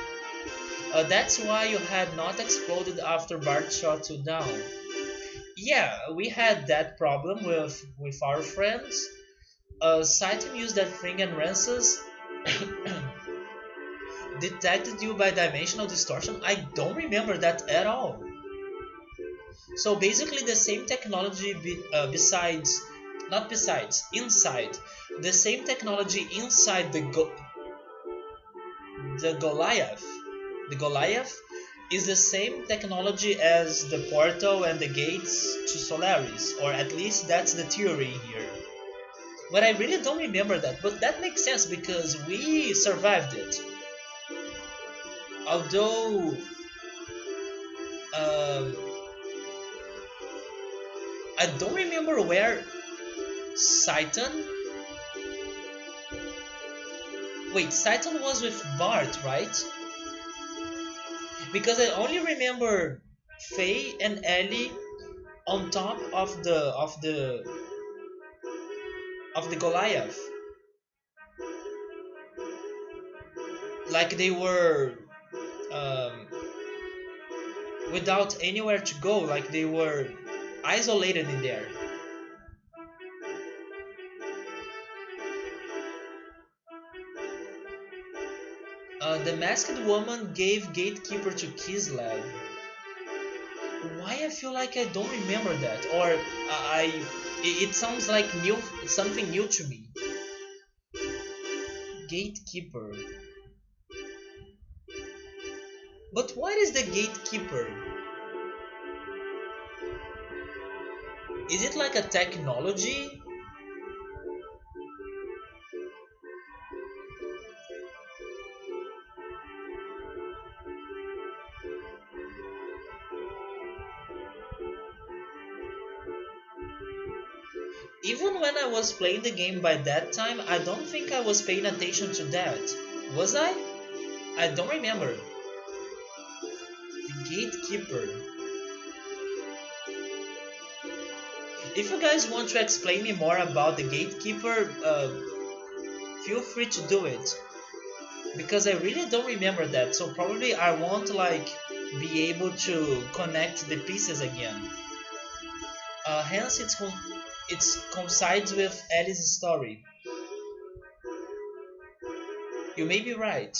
That's why you had not exploded after Bart shot you down. Yeah, we had that problem with our friends. Satan used that thing and Rances detected you by dimensional distortion. I don't remember that at all. So basically the same technology inside. The same technology inside the Goliath. The Goliath is the same technology as the portal and the gates to Solaris, or at least that's the theory here. But I really don't remember that, but that makes sense because we survived it. Although I don't remember where Satan. Wait, Satan was with Bart, right? Because I only remember Faye and Ellie on top of the Goliath, like they were um, without anywhere to go, like they were isolated in there. The masked woman gave gatekeeper to Kislev. Why I feel like I don't remember that, or it sounds like new, something new to me. Gatekeeper. But what is the gatekeeper? Is it like a technology? Even when I was playing the game by that time, I don't think I was paying attention to that. Was I? I don't remember. The gatekeeper. If you guys want to explain me more about the gatekeeper, feel free to do it. Because I really don't remember that, so probably I won't like be able to connect the pieces again. Hence, it's coincides with Ellie's story. You may be right.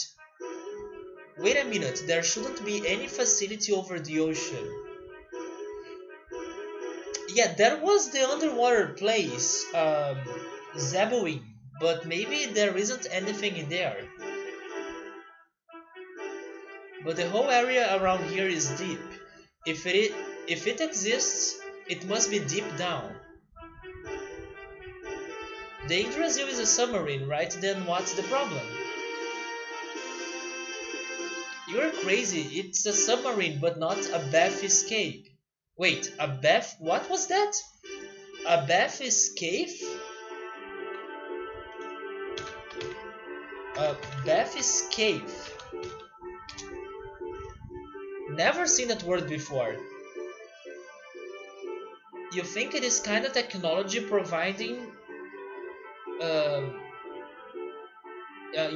Wait a minute, there shouldn't be any facility over the ocean. Yeah, there was the underwater place, Zabuing, but maybe there isn't anything in there. But the whole area around here is deep. If it exists, it must be deep down. The Yggdrasil is a submarine, right? Then what's the problem? You're crazy. It's a submarine, but not a bath escape. Wait, a bath? What was that? A bath escape? A bath escape. Never seen that word before. You think it is kind of technology providing um,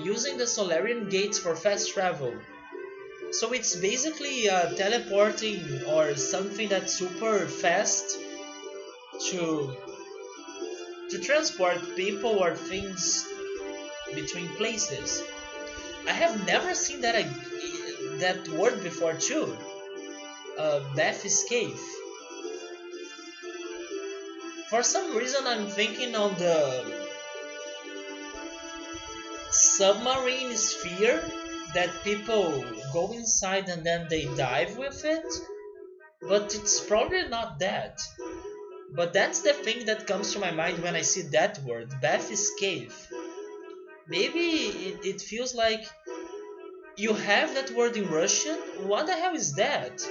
using the Solarian gates for fast travel. So it's basically teleporting or something that's super fast to transport people or things between places. I have never seen that word before too. Bath escape. For some reason, I'm thinking on the submarine sphere that people go inside and then they dive with it, but it's probably not that. But that's the thing that comes to my mind when I see that word, bath escape. Maybe it feels like you have that word in Russian? What the hell is that?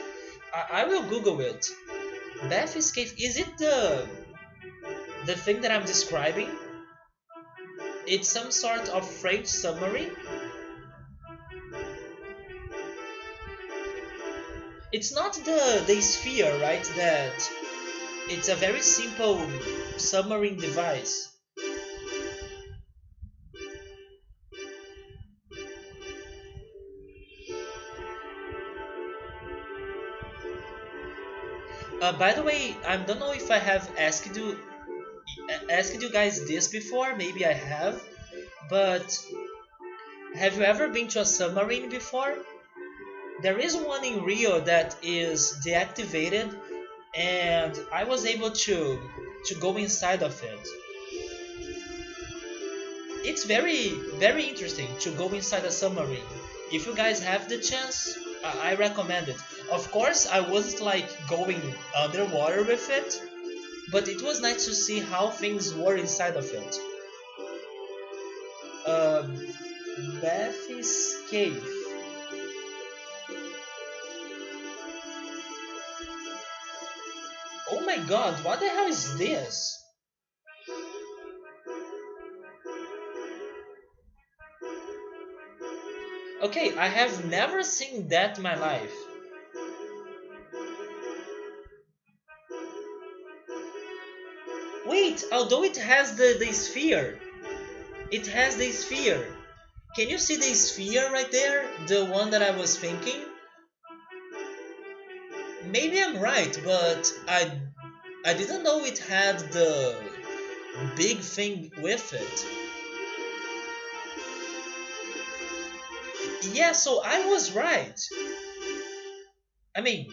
I will Google it. Bath escape, is it the thing that I'm describing? It's some sort of French submarine? It's not the sphere, right? That it's a very simple submarine device. By the way, I don't know if I have asked you guys this before. Maybe I have, but have you ever been to a submarine before? There is one in Rio that is deactivated, and I was able to go inside of it. It's very interesting to go inside a submarine. If you guys have the chance, I recommend it. Of course, I wasn't like going underwater with it, but it was nice to see how things were inside of it. Um, Bath's Cave. Oh my god, what the hell is this? Okay, I have never seen that in my life. although it has the sphere. It has the sphere. Can you see the sphere right there? The one that I was thinking? Maybe I'm right, but I didn't know it had the big thing with it. Yeah, so I was right. I mean,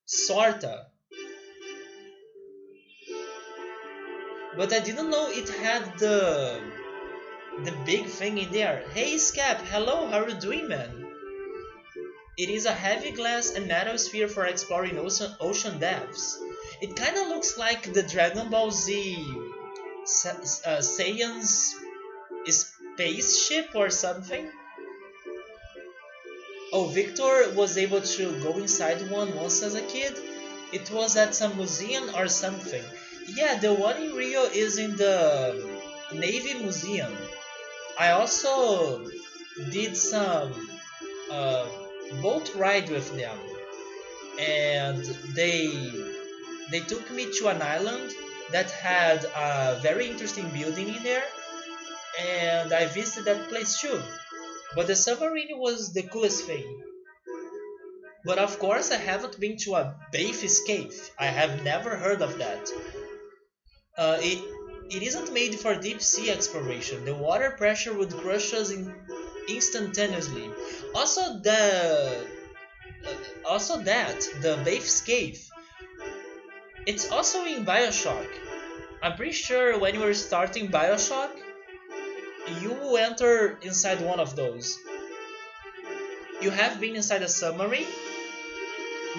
sorta. But I didn't know it had the big thing in there. Hey Scap, hello, how are you doing, man? It is a heavy glass and metal sphere for exploring ocean depths. It kinda looks like the Dragon Ball Z Saiyan's spaceship or something. Oh, Victor was able to go inside one once as a kid. It was at some museum or something. Yeah, the one in Rio is in the Navy Museum. I also did some uh, boat ride with them, and they took me to an island that had a very interesting building in there, and I visited that place too. But the submarine was the coolest thing. But of course, I haven't been to a Bath's Cave. I have never heard of that. It isn't made for deep sea exploration. The water pressure would crush us instantaneously. Also, the Bath's Cave. It's also in Bioshock. I'm pretty sure when you were starting Bioshock, you will enter inside one of those. You have been inside a submarine,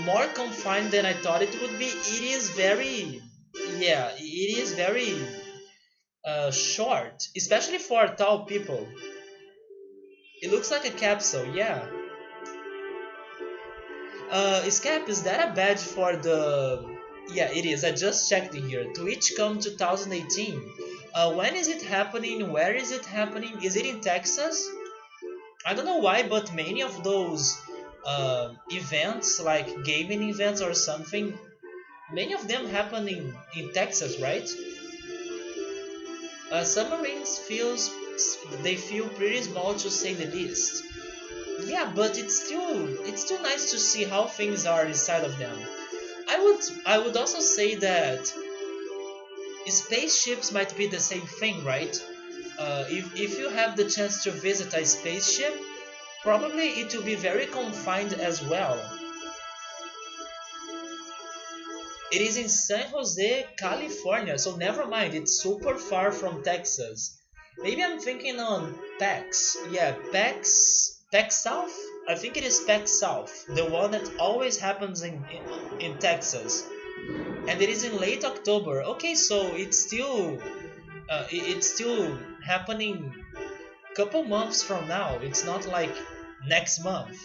more confined than I thought it would be. It is very, yeah, it is very short, especially for tall people. It looks like a capsule, yeah. Scap, is that a badge for the... Yeah, it is. I just checked it here. TwitchCon 2018. When is it happening? Where is it happening? Is it in Texas? I don't know why, but many of those events, like gaming events or something, many of them happen in Texas, right? Submarines they feel pretty small to say the least. Yeah, but it's still nice to see how things are inside of them. I would also say that spaceships might be the same thing, right? If you have the chance to visit a spaceship, probably it will be very confined as well. It is in San Jose, California, so never mind, it's super far from Texas. Maybe I'm thinking on PAX. Yeah, PAX South? I think it is PAX South, the one that always happens in Texas. And it is in late October. Okay, so it's still happening couple months from now. It's not like next month.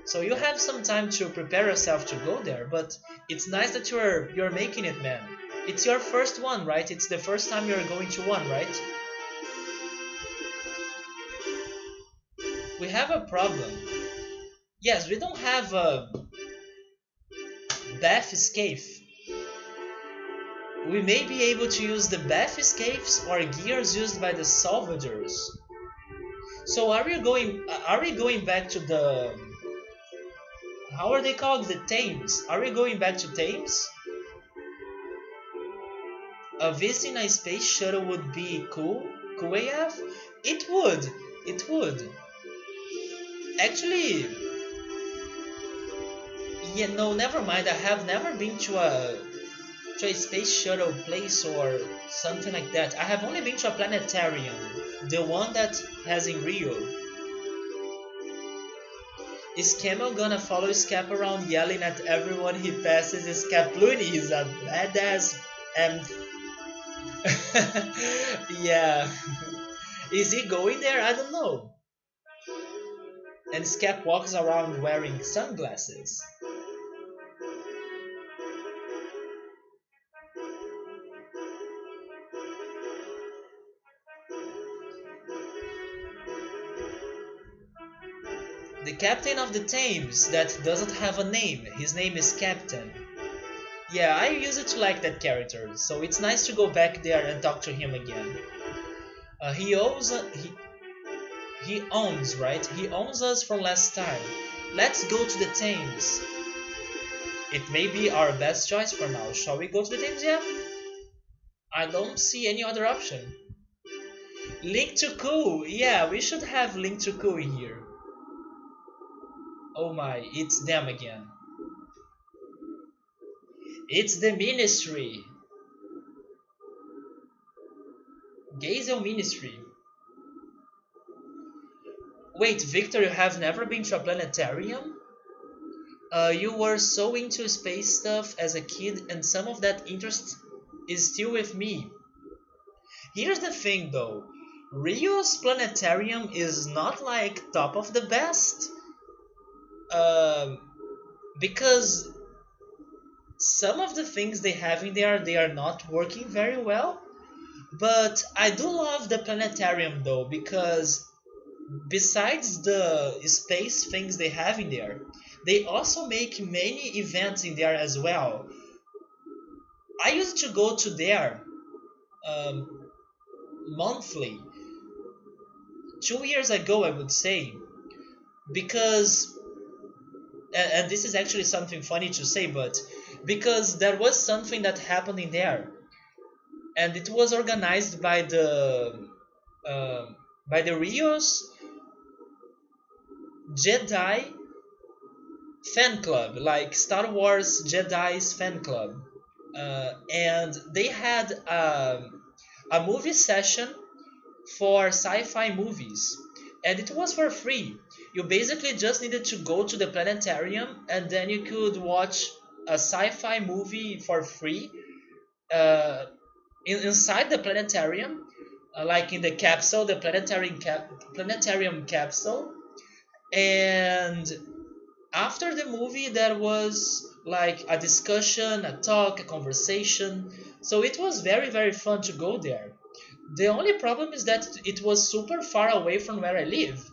So you have some time to prepare yourself to go there, but it's nice that you're making it, man. It's your first one, right? It's the first time you're going to one, right? We have a problem. Yes, we don't have a Bath Escape. We may be able to use the Bath Escapes or gears used by the Salvagers. So are we going back to the... How are they called? The Thames. Are we going back to Thames? Visiting a space shuttle would be cool. Cool AF? It would. It would. Actually, yeah, no, never mind. I have never been to a space shuttle place or something like that. I have only been to a planetarium, the one that has in Rio. Is Camel gonna follow Scap around yelling at everyone he passes? Scaploony is a badass and... yeah. Is he going there? I don't know. And Scap walks around wearing sunglasses. The captain of the Thames that doesn't have a name. His name is Captain. Yeah, I used to like that character, so it's nice to go back there and talk to him again. He owns he owns, right? He owns us from last time. Let's go to the Thames. It may be our best choice for now. Shall we go to the Thames yet? I don't see any other option. Link to Cool. Yeah, we should have Link to Cool here. Oh my, it's them again. It's the Ministry. Gazel Ministry. Wait, Victor, you have never been to a planetarium? You were so into space stuff as a kid, and some of that interest is still with me. Here's the thing though, Rio's planetarium is not like top of the best. Um, because some of the things they have in there, they are not working very well. But I do love the planetarium though, because besides the space things they have in there, they also make many events in there as well. I used to go to there um, monthly, 2 years ago, I would say, because, and this is actually something funny to say, but because there was something that happened in there, and it was organized uh, by the Rios Jedi fan club, like Star Wars Jedi's fan club, and they had a movie session for sci-fi movies, and it was for free. You basically just needed to go to the planetarium, and then you could watch a sci-fi movie for free uh, inside the planetarium, like in the capsule, the planetarium capsule. And after the movie, there was like a discussion, a talk, a conversation. So it was very, very fun to go there. The only problem is that it was super far away from where I live.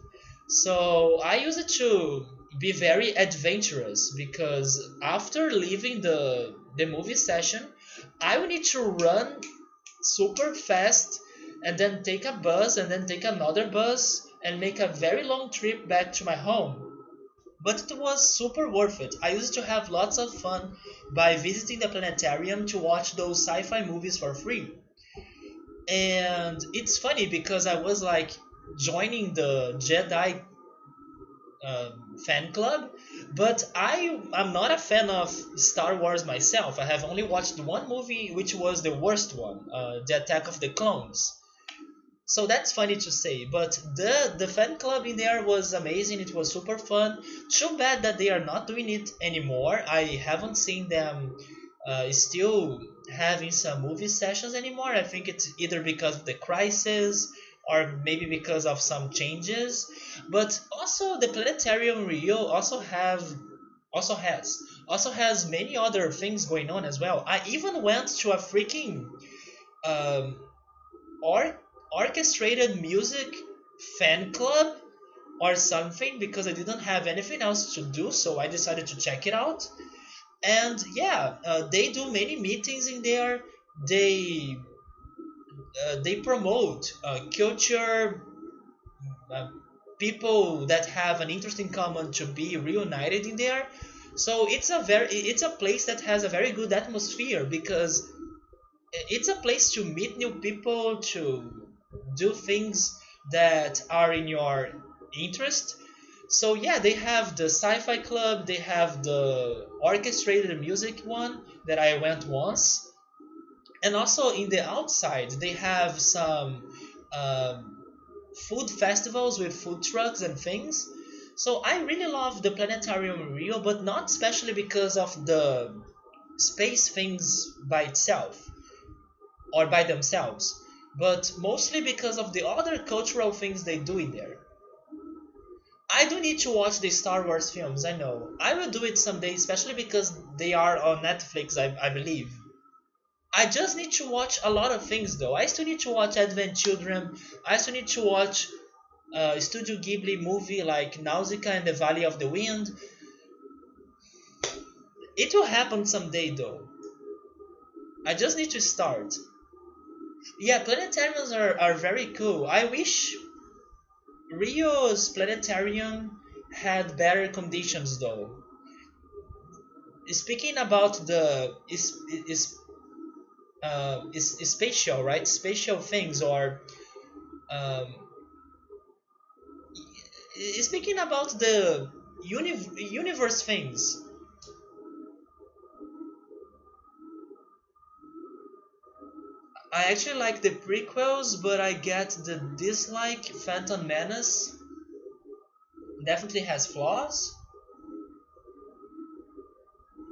So I used to be very adventurous, because after leaving the movie session, I would need to run super fast and then take a bus and then take another bus and make a very long trip back to my home. But it was super worth it. I used to have lots of fun by visiting the planetarium to watch those sci-fi movies for free. And it's funny because I was like joining the Jedi fan club, but I'm not a fan of Star Wars myself. I have only watched one movie, which was the worst one, The Attack of the Clones. So that's funny to say, but the fan club in there was amazing. It was super fun. Too bad that they are not doing it anymore. I haven't seen them still having some movie sessions anymore. I think it's either because of the crisis or maybe because of some changes. But also the Planetarium Rio also has many other things going on as well. I even went to a freaking um, or orchestrated music fan club or something, because I didn't have anything else to do, so I decided to check it out. And yeah, they do many meetings in there. They promote culture, uh, people that have an interest in common to be reunited in there. So it's a place that has a very good atmosphere, because it's a place to meet new people, to do things that are in your interest. So yeah, they have the sci-fi club, they have the orchestrated music one that I went once, and also in the outside they have some um, food festivals with food trucks and things. So I really love the planetarium in Rio, but not especially because of the space things by itself or by themselves, but mostly because of the other cultural things they do in there. I do need to watch the Star Wars films, I know. I will do it someday, especially because they are on Netflix, I believe. I just need to watch a lot of things though. I still need to watch Advent Children. I still need to watch Studio Ghibli movie like Nausicaa and the Valley of the Wind. It will happen someday though. I just need to start. Yeah, planetariums are very cool. I wish Rio's planetarium had better conditions though. Speaking about the is spatial, right? Spatial things or um, speaking about the universe things. I actually like the prequels, but I get the dislike. Phantom Menace definitely has flaws.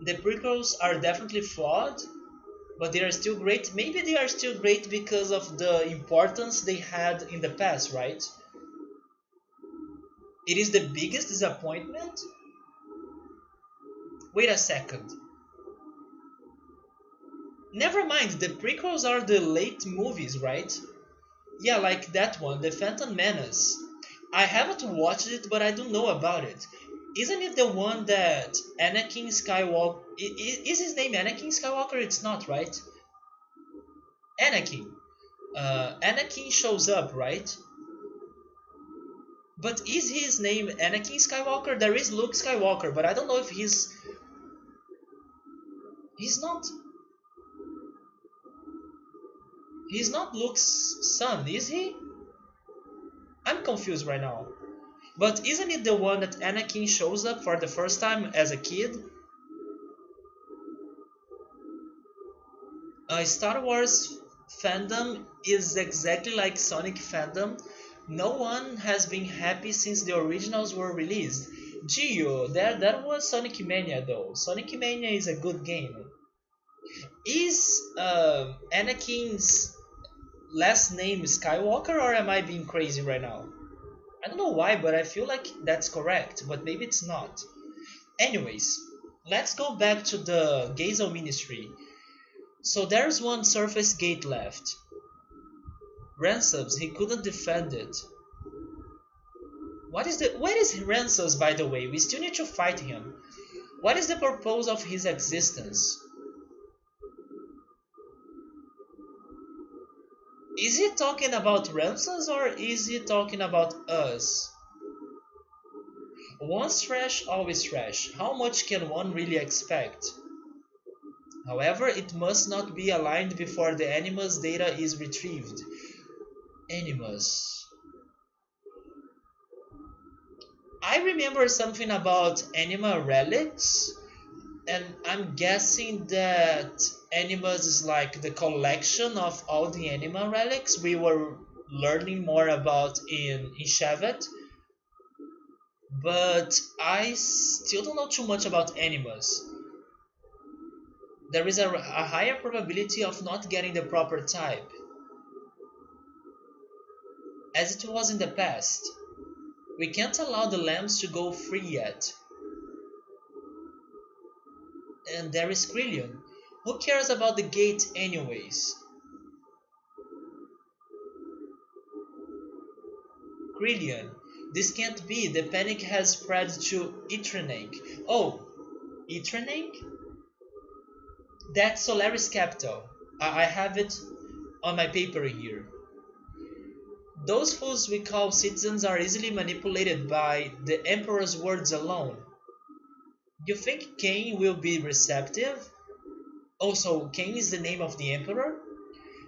The prequels are definitely flawed, but they are still great. Maybe they are still great because of the importance they had in the past, right? It is the biggest disappointment. Wait a second. Never mind, the prequels are the late movies, right? Yeah, like that one, The Phantom Menace. I haven't watched it, but I do know about it. Isn't it the one that Anakin Skywalker... Is his name Anakin Skywalker? It's not, right? Anakin. Anakin shows up, right? But is his name Anakin Skywalker? There is Luke Skywalker, but I don't know if he's not he's not Luke's son, is he? I'm confused right now. But isn't it the one that Anakin shows up for the first time as a kid? Star Wars fandom is exactly like Sonic fandom. No one has been happy since the originals were released. Gio, that was Sonic Mania though. Sonic Mania is a good game. Is Anakin's last name Skywalker, or am I being crazy right now? I don't know why, but I feel like that's correct, but maybe it's not. Anyways, let's go back to the Gazel Ministry. So there's one surface gate left. Ransoms, he couldn't defend it. Where is Ransoms, by the way? We still need to fight him. What is the purpose of his existence? Is he talking about Ransoms or is he talking about us? Once trash, always trash. How much can one really expect? However, it must not be aligned before the Animus data is retrieved. Animus. I remember something about Anima relics, and I'm guessing that Animus is like the collection of all the Anima relics we were learning more about in Shevet, but I still don't know too much about Animus. There is a higher probability of not getting the proper type, as it was in the past. We can't allow the lambs to go free yet. And there is Krillion. Who cares about the gate anyways? Krillion. This can't be. The panic has spread to Itrenank. Oh, Itrenank? That's Solaris capital. I have it on my paper here. Those fools we call citizens are easily manipulated by the Emperor's words alone. You think Cain will be receptive? Also, Cain is the name of the Emperor?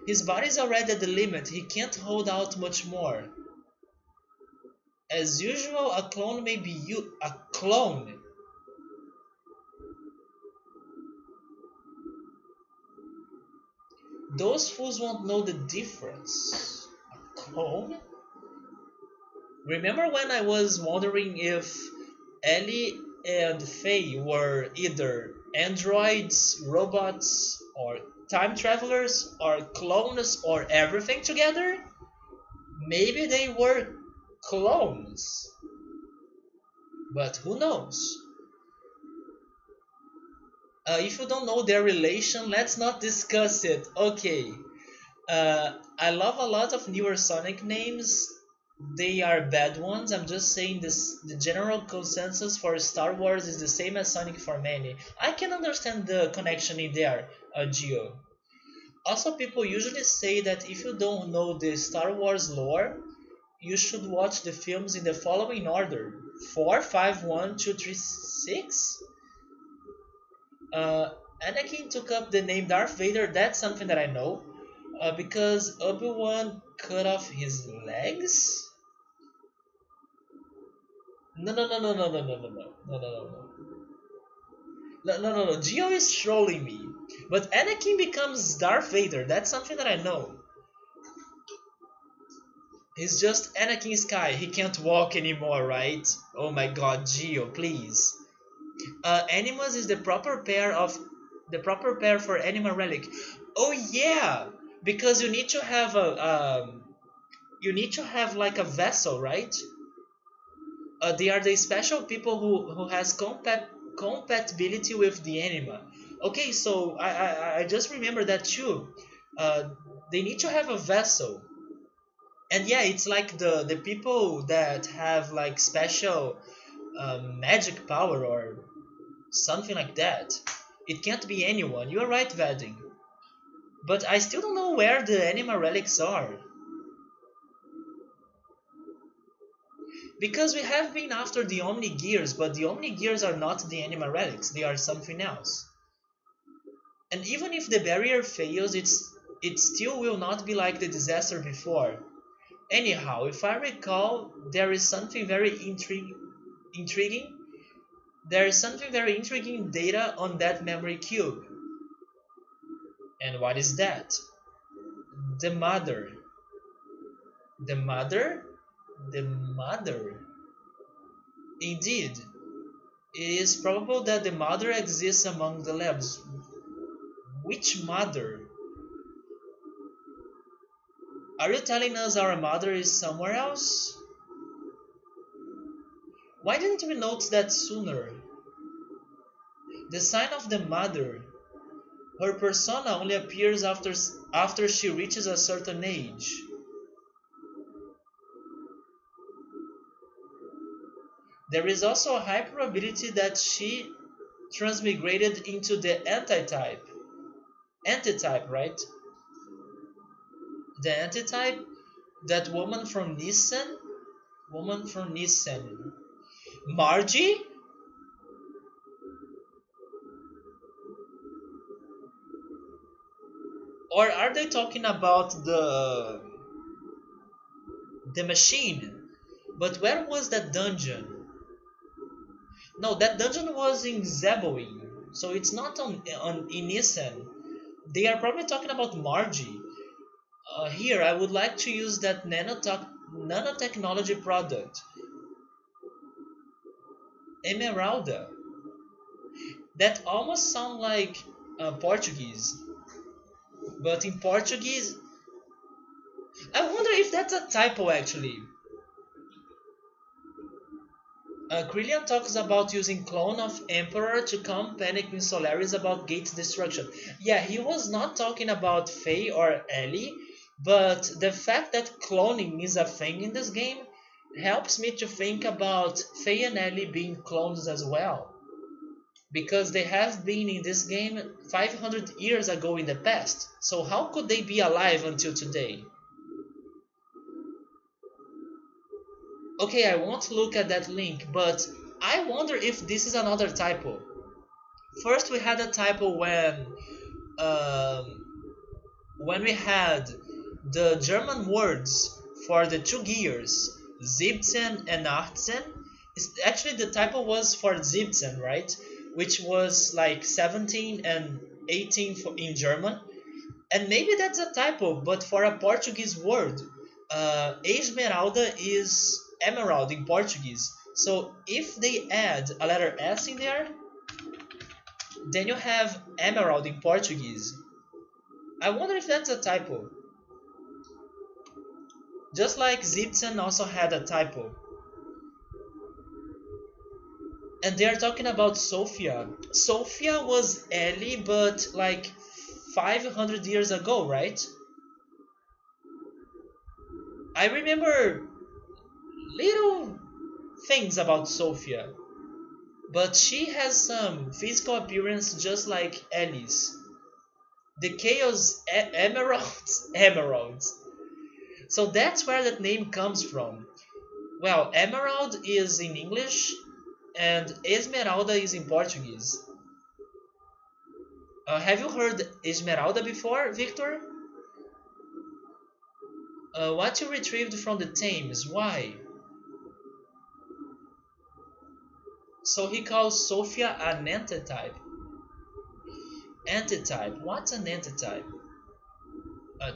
His body's already at the limit, he can't hold out much more. As usual, a clone may be you. A clone! Those fools won't know the difference. A clone? Remember when I was wondering if Ellie and Faye were either androids, robots, or time travelers, or clones, or everything together? Maybe they were clones. But who knows? If you don't know their relation, let's not discuss it. Okay. I love a lot of newer Sonic names. They are bad ones. I'm just saying this. The general consensus for Star Wars is the same as Sonic for many. I can understand the connection in there, Gio. Also, people usually say that if you don't know the Star Wars lore, you should watch the films in the following order: 4, 5, 1, 2, 3, 6. Uh, Anakin took up the name Darth Vader. That's something that I know. Because Obi-Wan cut off his legs? No, no, no, no, no, no, no, no, no, no, no, no, no. No, no, no, no. Gio is trolling me. But Anakin becomes Darth Vader. That's something that I know. He's just Anakin Sky. He can't walk anymore, right? Oh my god, Gio, please. Animus is the proper pair for Anima Relic. Oh yeah, because you need to have like a vessel, right? They are the special people who has compatibility with the anima. Okay, so I just remember that too. Uh, they need to have a vessel, and yeah, it's like the people that have like special magic power or something like that. It can't be anyone. You're right, Vadim. But I still don't know where the anima relics are. Because we have been after the Omni Gears, but the Omni Gears are not the anima relics, they are something else. And even if the barrier fails, it still will not be like the disaster before. Anyhow, if I recall, there is something very intriguing. There is something very intriguing data on that memory cube. And what is that? The mother. The mother? The mother. Indeed, it is probable that the mother exists among the labs. Which mother? Are you telling us our mother is somewhere else? Why didn't we notice that sooner? The sign of the mother. Her persona only appears after she reaches a certain age. There is also a high probability that she transmigrated into the antitype. Antitype, right? The antitype, that woman from Nissan? Woman from Nissan. Margie? Or are they talking about the machine? But where was that dungeon? No, that dungeon was in Zeboing, so it's not on in Nissan. They are probably talking about Margie. Here, I would like to use that nanotechnology product, Emeralda. That almost sounds like Portuguese, but in Portuguese, I wonder if that's a typo actually. Krillian talks about using clone of Emperor to calm panic in Solaris about Gate's destruction. Yeah, he was not talking about Faye or Ellie, but the fact that cloning is a thing in this game helps me to think about Faye and Ellie being clones as well. Because they have been in this game 500 years ago in the past. So how could they be alive until today? Okay, I won't look at that link, but I wonder if this is another typo. First, we had a typo um, when we had the German words for the two gears, 17 and 18. Actually, the typo was for 17, right? Which was like 17 and 18 in German. And maybe that's a typo, but for a Portuguese word, Esmeralda is emerald in Portuguese. So if they add a letter S in there, then you have emerald in Portuguese. I wonder if that's a typo. Just like Zipsen also had a typo. And they're talking about Sophia. Sophia was Ellie, but like 500 years ago, right? I remember little things about Sophia, but she has some physical appearance just like Ellie's. The Chaos Emeralds. Emeralds. So that's where that name comes from. Well, Emerald is in English and Esmeralda is in Portuguese. Have you heard Esmeralda before, Victor? What you retrieved from the Thames? Why? So he calls Sophia an antitype. Antitype. What's an antitype?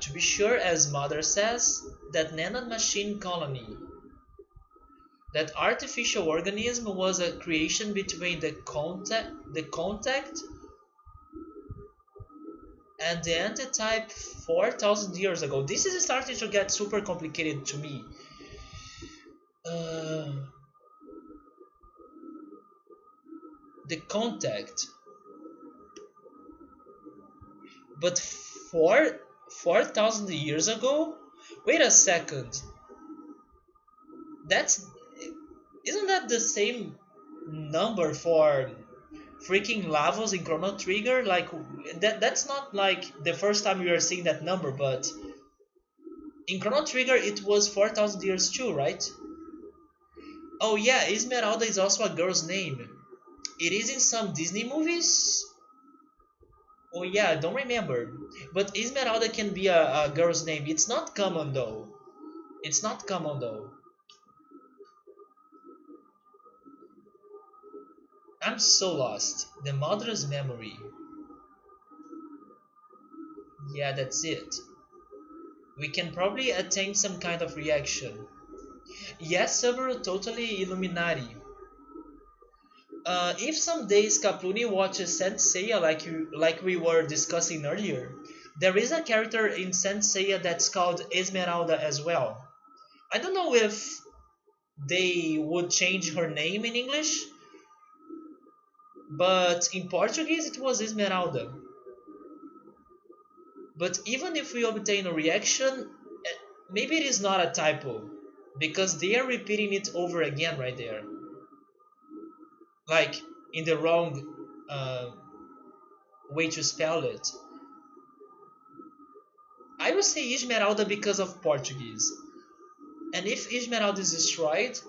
To be sure, as Mother says, that nanomachine colony, that artificial organism was a creation between the contact and the antitype 4,000 years ago. This is starting to get super complicated to me. Uh, the contact, but 4,000 years ago. Wait a second. That's isn't that the same number for freaking Lavos in Chrono Trigger? Like that's not like the first time we are seeing that number, but in Chrono Trigger it was 4,000 years too, right? Oh yeah, Esmeralda is also a girl's name. It is in some Disney movies. Oh yeah, I don't remember. But Esmeralda can be a girl's name. It's not common though. It's not common though. I'm so lost. The mother's memory. Yeah, that's it. We can probably attain some kind of reaction. Yes, Subaru, totally Illuminati. If some days Kapluni watches Saint Seiya like we were discussing earlier, there is a character in Saint Seiya that's called Esmeralda as well. I don't know if they would change her name in English, but in Portuguese it was Esmeralda. But even if we obtain a reaction, maybe it is not a typo, because they are repeating it over again right there. Like in the wrong way to spell it. I will say Esmeralda because of Portuguese. And if Esmeralda is destroyed,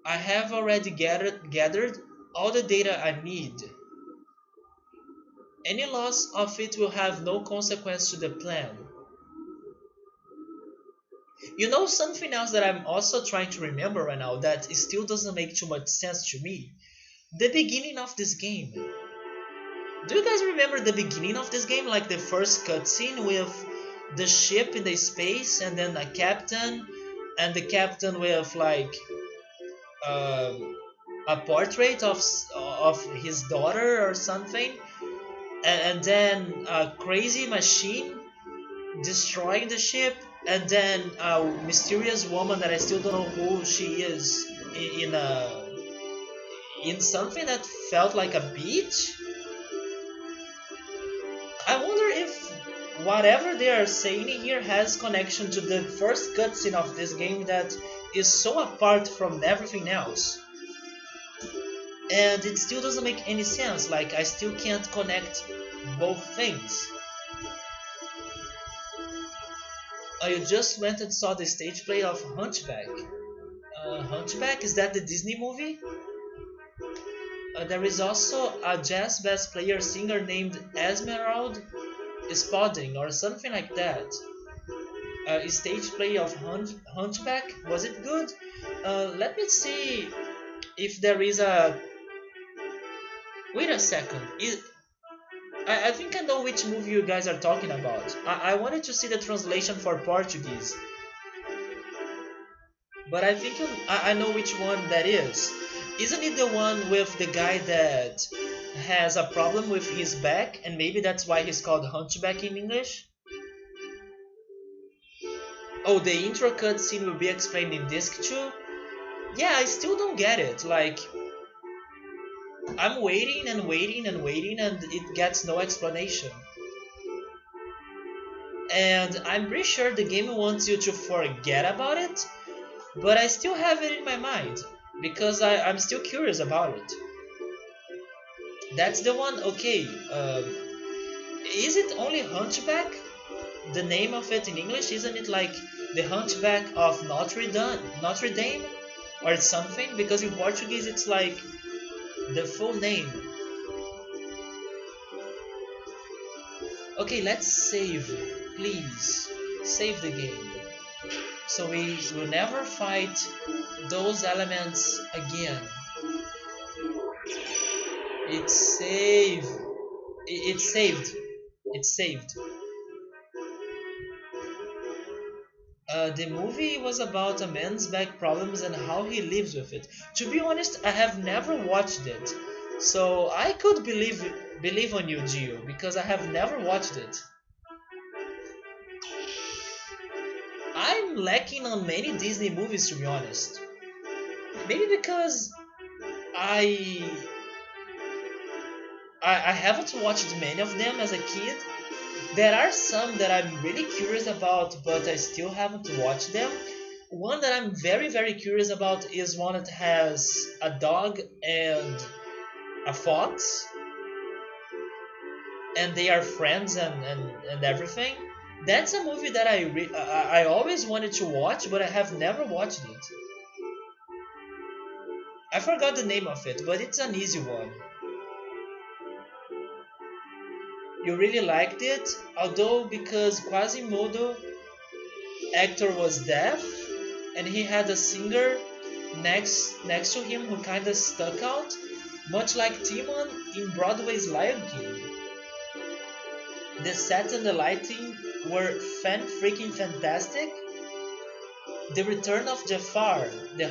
I have already gathered all the data I need. Any loss of it will have no consequence to the plan. You know something else that I'm also trying to remember right now that still doesn't make too much sense to me? The beginning of this game. Do you guys remember the beginning of this game? Like the first cutscene with the ship in the space and then a captain, and the captain with like a portrait of his daughter or something, and then a crazy machine destroying the ship, and then a mysterious woman that I still don't know who she is in something that felt like a beach. I wonder if whatever they are saying here has connection to the first cutscene of this game that is so apart from everything else. And it still doesn't make any sense, like I still can't connect both things. You just went and saw the stage play of Hunchback. Hunchback, is that the Disney movie? There is also a jazz bass player singer named Esmeralda Spalding or something like that. Stage play of Hunchback, was it good? Let me see if there is a... Wait a second. I think I know which movie you guys are talking about. I wanted to see the translation for Portuguese. But I think I know which one that is. Isn't it the one with the guy that has a problem with his back, and maybe that's why he's called Hunchback in English? Oh, the intro cutscene will be explained in disc 2? Yeah, I still don't get it. Like, I'm waiting and waiting and waiting and it gets no explanation. And I'm pretty sure the game wants you to forget about it, but I still have it in my mind because I'm still curious about it. That's the one? Okay. Is it only Hunchback? The name of it in English, isn't it like the Hunchback of Notre Dame, or something? Because in Portuguese it's like the full name. Okay, let's save, please. Save the game. So we will never fight those elements again. It's saved. It's saved. It's saved. The movie was about a man's back problems and how he lives with it. To be honest, I have never watched it, so I could believe on you, Gio, because I have never watched it. I'm lacking on many Disney movies, to be honest. Maybe because I I haven't watched many of them as a kid. There are some that I'm really curious about, but I still haven't watched them. One that I'm very curious about is one that has a dog and a fox, and they are friends and everything. That's a movie that I always wanted to watch, but I have never watched it. I forgot the name of it, but it's an easy one. You really liked it, although because Quasimodo actor was deaf and he had a singer next to him who kinda stuck out, much like Timon in Broadway's Lion King. The set and the lighting were freaking fantastic. The Return of Jafar, the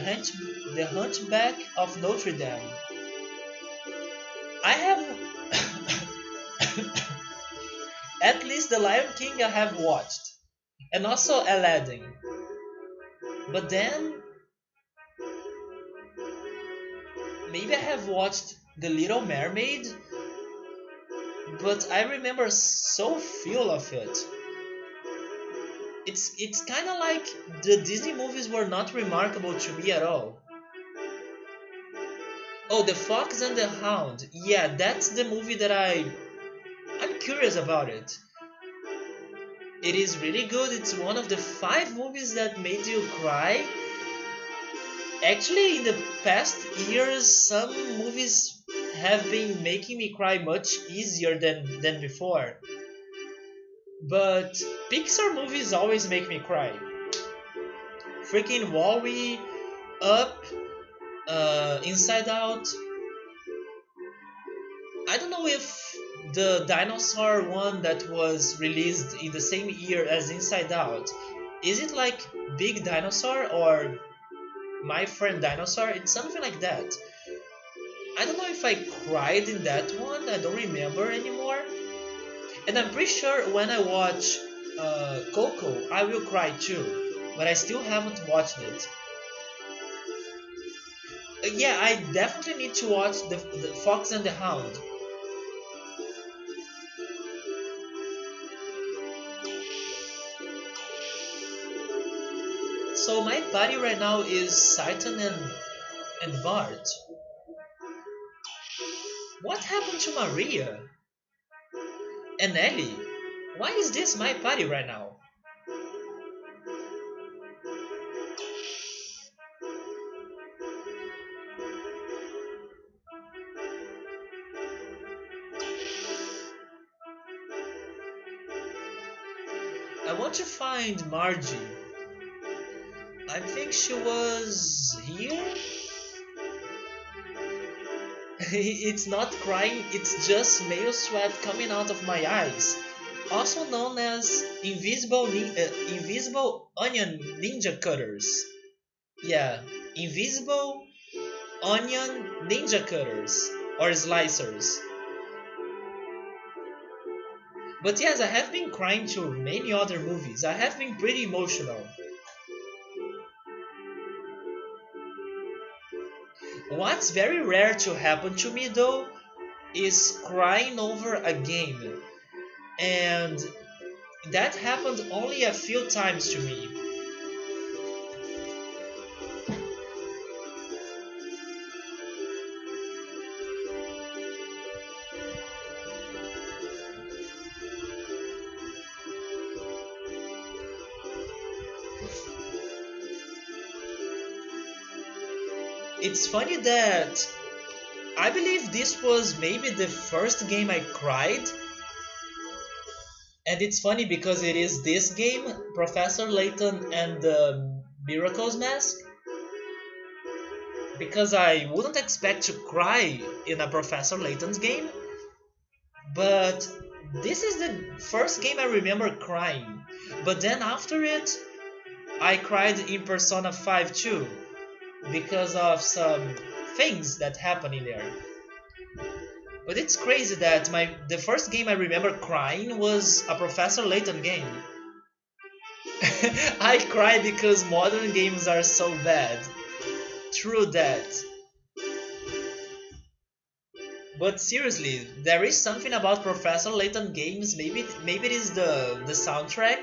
Hunchback of Notre Dame. I have at least the Lion King I have watched, and also Aladdin. But then maybe I have watched The Little Mermaid, but I remember so few of it. It's kind of like the Disney movies were not remarkable to me at all. Oh, The Fox and the Hound. Yeah, that's the movie that I'm curious about it. It is really good. It's one of the 5 movies that made you cry. Actually, in the past years, some movies have been making me cry much easier than before. But Pixar movies always make me cry. Freaking Wall-E, Up, Inside Out. I don't know if the dinosaur one that was released in the same year as Inside Out, is it like Big Dinosaur or My Friend Dinosaur? It's something like that. I don't know if I cried in that one, I don't remember anymore. And I'm pretty sure when I watch Coco, I will cry too, but I still haven't watched it. Yeah, I definitely need to watch the Fox and the Hound. So my party right now is Saitan and Bart. What happened to Maria? And Ellie? Why is this my party right now? I want to find Margie. I think she was here? It's not crying, it's just male sweat coming out of my eyes. Also known as invisible onion ninja cutters. Yeah, invisible onion ninja cutters or slicers. But yes, I have been crying to many other movies. I have been pretty emotional. What's very rare to happen to me though is crying over a game. And that happened only a few times to me. It's funny that I believe this was maybe the first game I cried, and it's funny because it is this game, Professor Layton and the Miracle's Mask, because I wouldn't expect to cry in a Professor Layton's game, but this is the first game I remember crying. But then after it, I cried in Persona 5 too, because of some things that happen in there. But it's crazy that the first game I remember crying was a Professor Layton game. I cry because modern games are so bad. True that. But seriously, there is something about Professor Layton games. Maybe it is the soundtrack.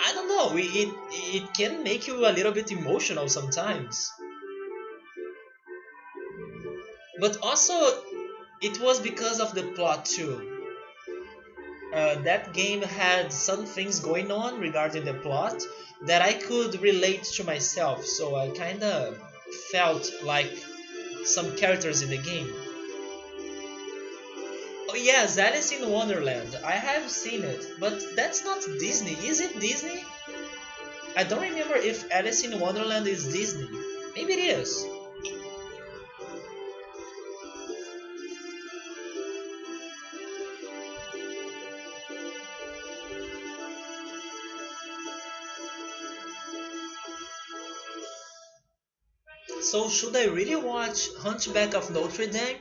I don't know. It can make you a little bit emotional sometimes. But also, it was because of the plot too. That game had some things going on regarding the plot that I could relate to myself, so I kinda felt like some characters in the game. Oh yes, Alice in Wonderland. I have seen it, but that's not Disney. Is it Disney? I don't remember if Alice in Wonderland is Disney. Maybe it is. So should I really watch Hunchback of Notre Dame?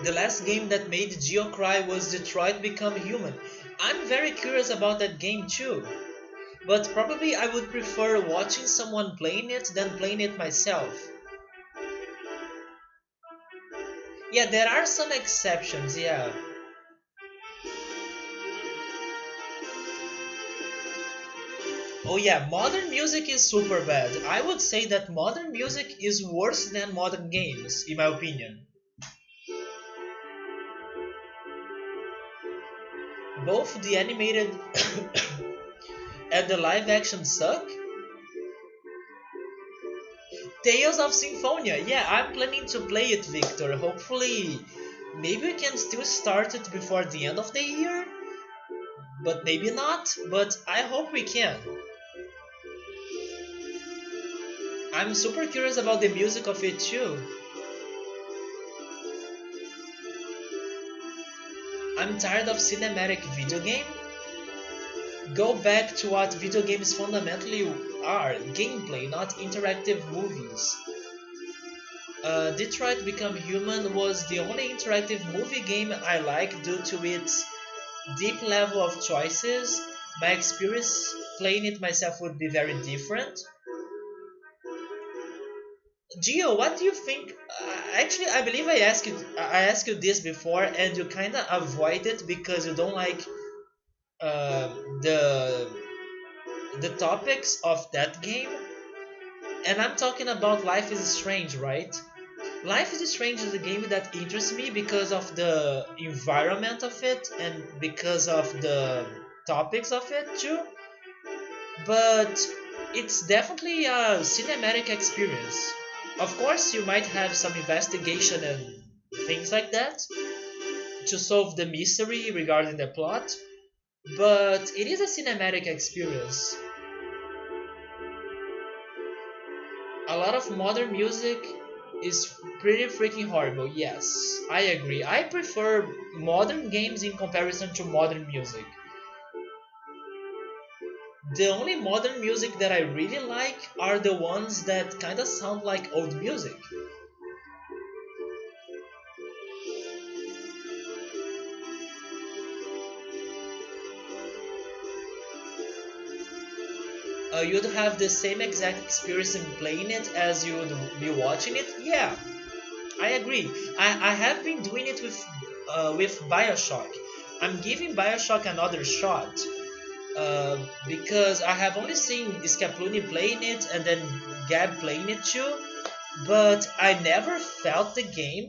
The last game that made Gio cry was Detroit Become Human. I'm very curious about that game too, but probably I would prefer watching someone playing it than playing it myself. Yeah, there are some exceptions, yeah. Oh yeah, modern music is super bad. I would say that modern music is worse than modern games, in my opinion. Both the animated and the live action suck. Tales of Symphonia, yeah, I'm planning to play it, Victor. Hopefully, maybe we can still start it before the end of the year, but maybe not. But I hope we can. I'm super curious about the music of it too. I'm tired of cinematic video game. Go back to what video games fundamentally are: gameplay, not interactive movies. Detroit Become Human was the only interactive movie game I like due to its deep level of choices. My experience playing it myself would be very different. Gio, what do you think? Actually, I believe I asked you this before, and you kind of avoid it because you don't like uh, the the topics of that game. And I'm talking about Life is Strange, right? Life is Strange is a game that interests me because of the environment of it and because of the topics of it too. But it's definitely a cinematic experience. Of course, you might have some investigation and things like that to solve the mystery regarding the plot, but it is a cinematic experience. A lot of modern music is pretty freaking horrible. Yes, I agree. I prefer modern games in comparison to modern music. The only modern music that I really like are the ones that kind of sound like old music. You'd have the same exact experience in playing it as you would be watching it. Yeah, I agree. I have been doing it with Bioshock. I'm giving Bioshock another shot because I have only seen Scapluni playing it and then Gab playing it too, but I never felt the game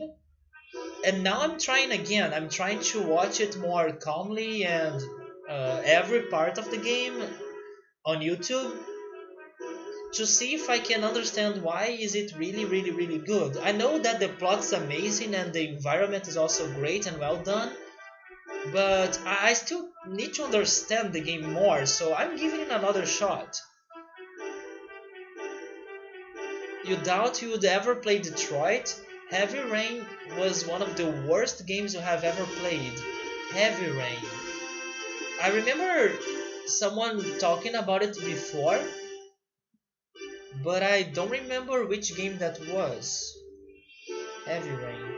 And now I'm trying again. I'm trying to watch it more calmly and every part of the game on YouTube to see if I can understand why is it really good. I know that the plot's amazing and the environment is also great and well done, but I still need to understand the game more, so I'm giving it another shot. You doubt you would ever play Detroit? Heavy Rain was one of the worst games you have ever played. Heavy Rain. I remember someone talking about it before, but I don't remember which game that was. Heavy Rain.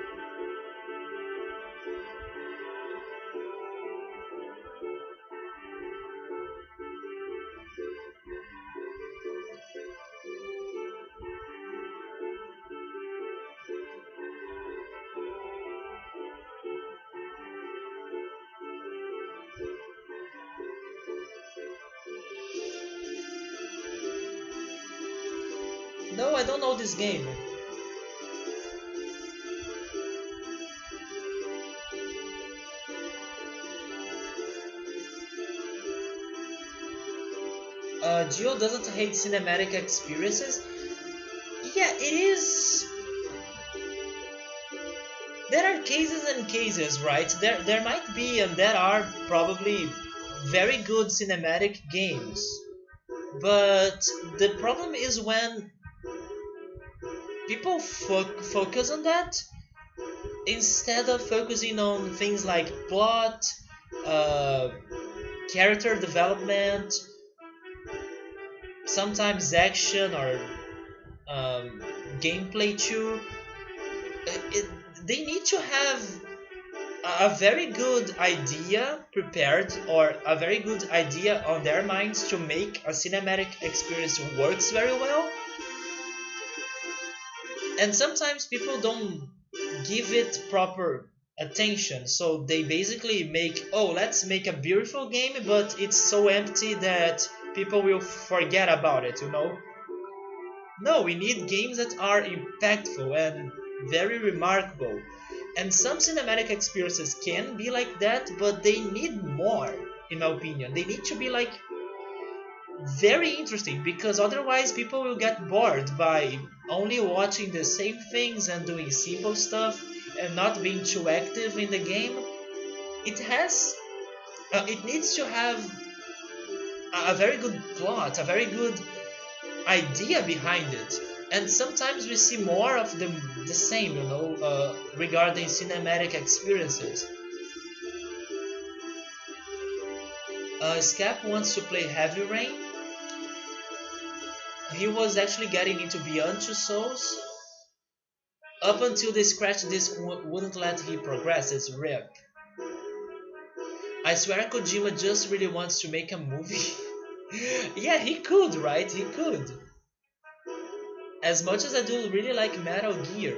No, I don't know this game. Geo doesn't hate cinematic experiences. Yeah, it is. There are cases and cases, right? There might be and there are probably very good cinematic games. But the problem is when people focus on that instead of focusing on things like plot, uh, character development, sometimes action or um, gameplay too. It, they need to have a very good idea prepared or a very good idea on their minds to make a cinematic experience works very well. And sometimes people don't give it proper attention, so they basically make, oh, let's make a beautiful game, but it's so empty that people will forget about it, you know. No, we need games that are impactful and very remarkable. And some cinematic experiences can be like that, but they need more, in my opinion. They need to be like very interesting, because otherwise people will get bored by only watching the same things and doing simple stuff and not being too active in the game. It needs to have a very good plot, a very good idea behind it. And sometimes we see more of the same, you know, regarding cinematic experiences. Scap wants to play Heavy Rain. He was actually getting into Beyond Two Souls. Up until the scratch disc wouldn't let he progress, it's RIP. I swear Kojima just really wants to make a movie. Yeah, he could, right? He could. As much as I do really like Metal Gear.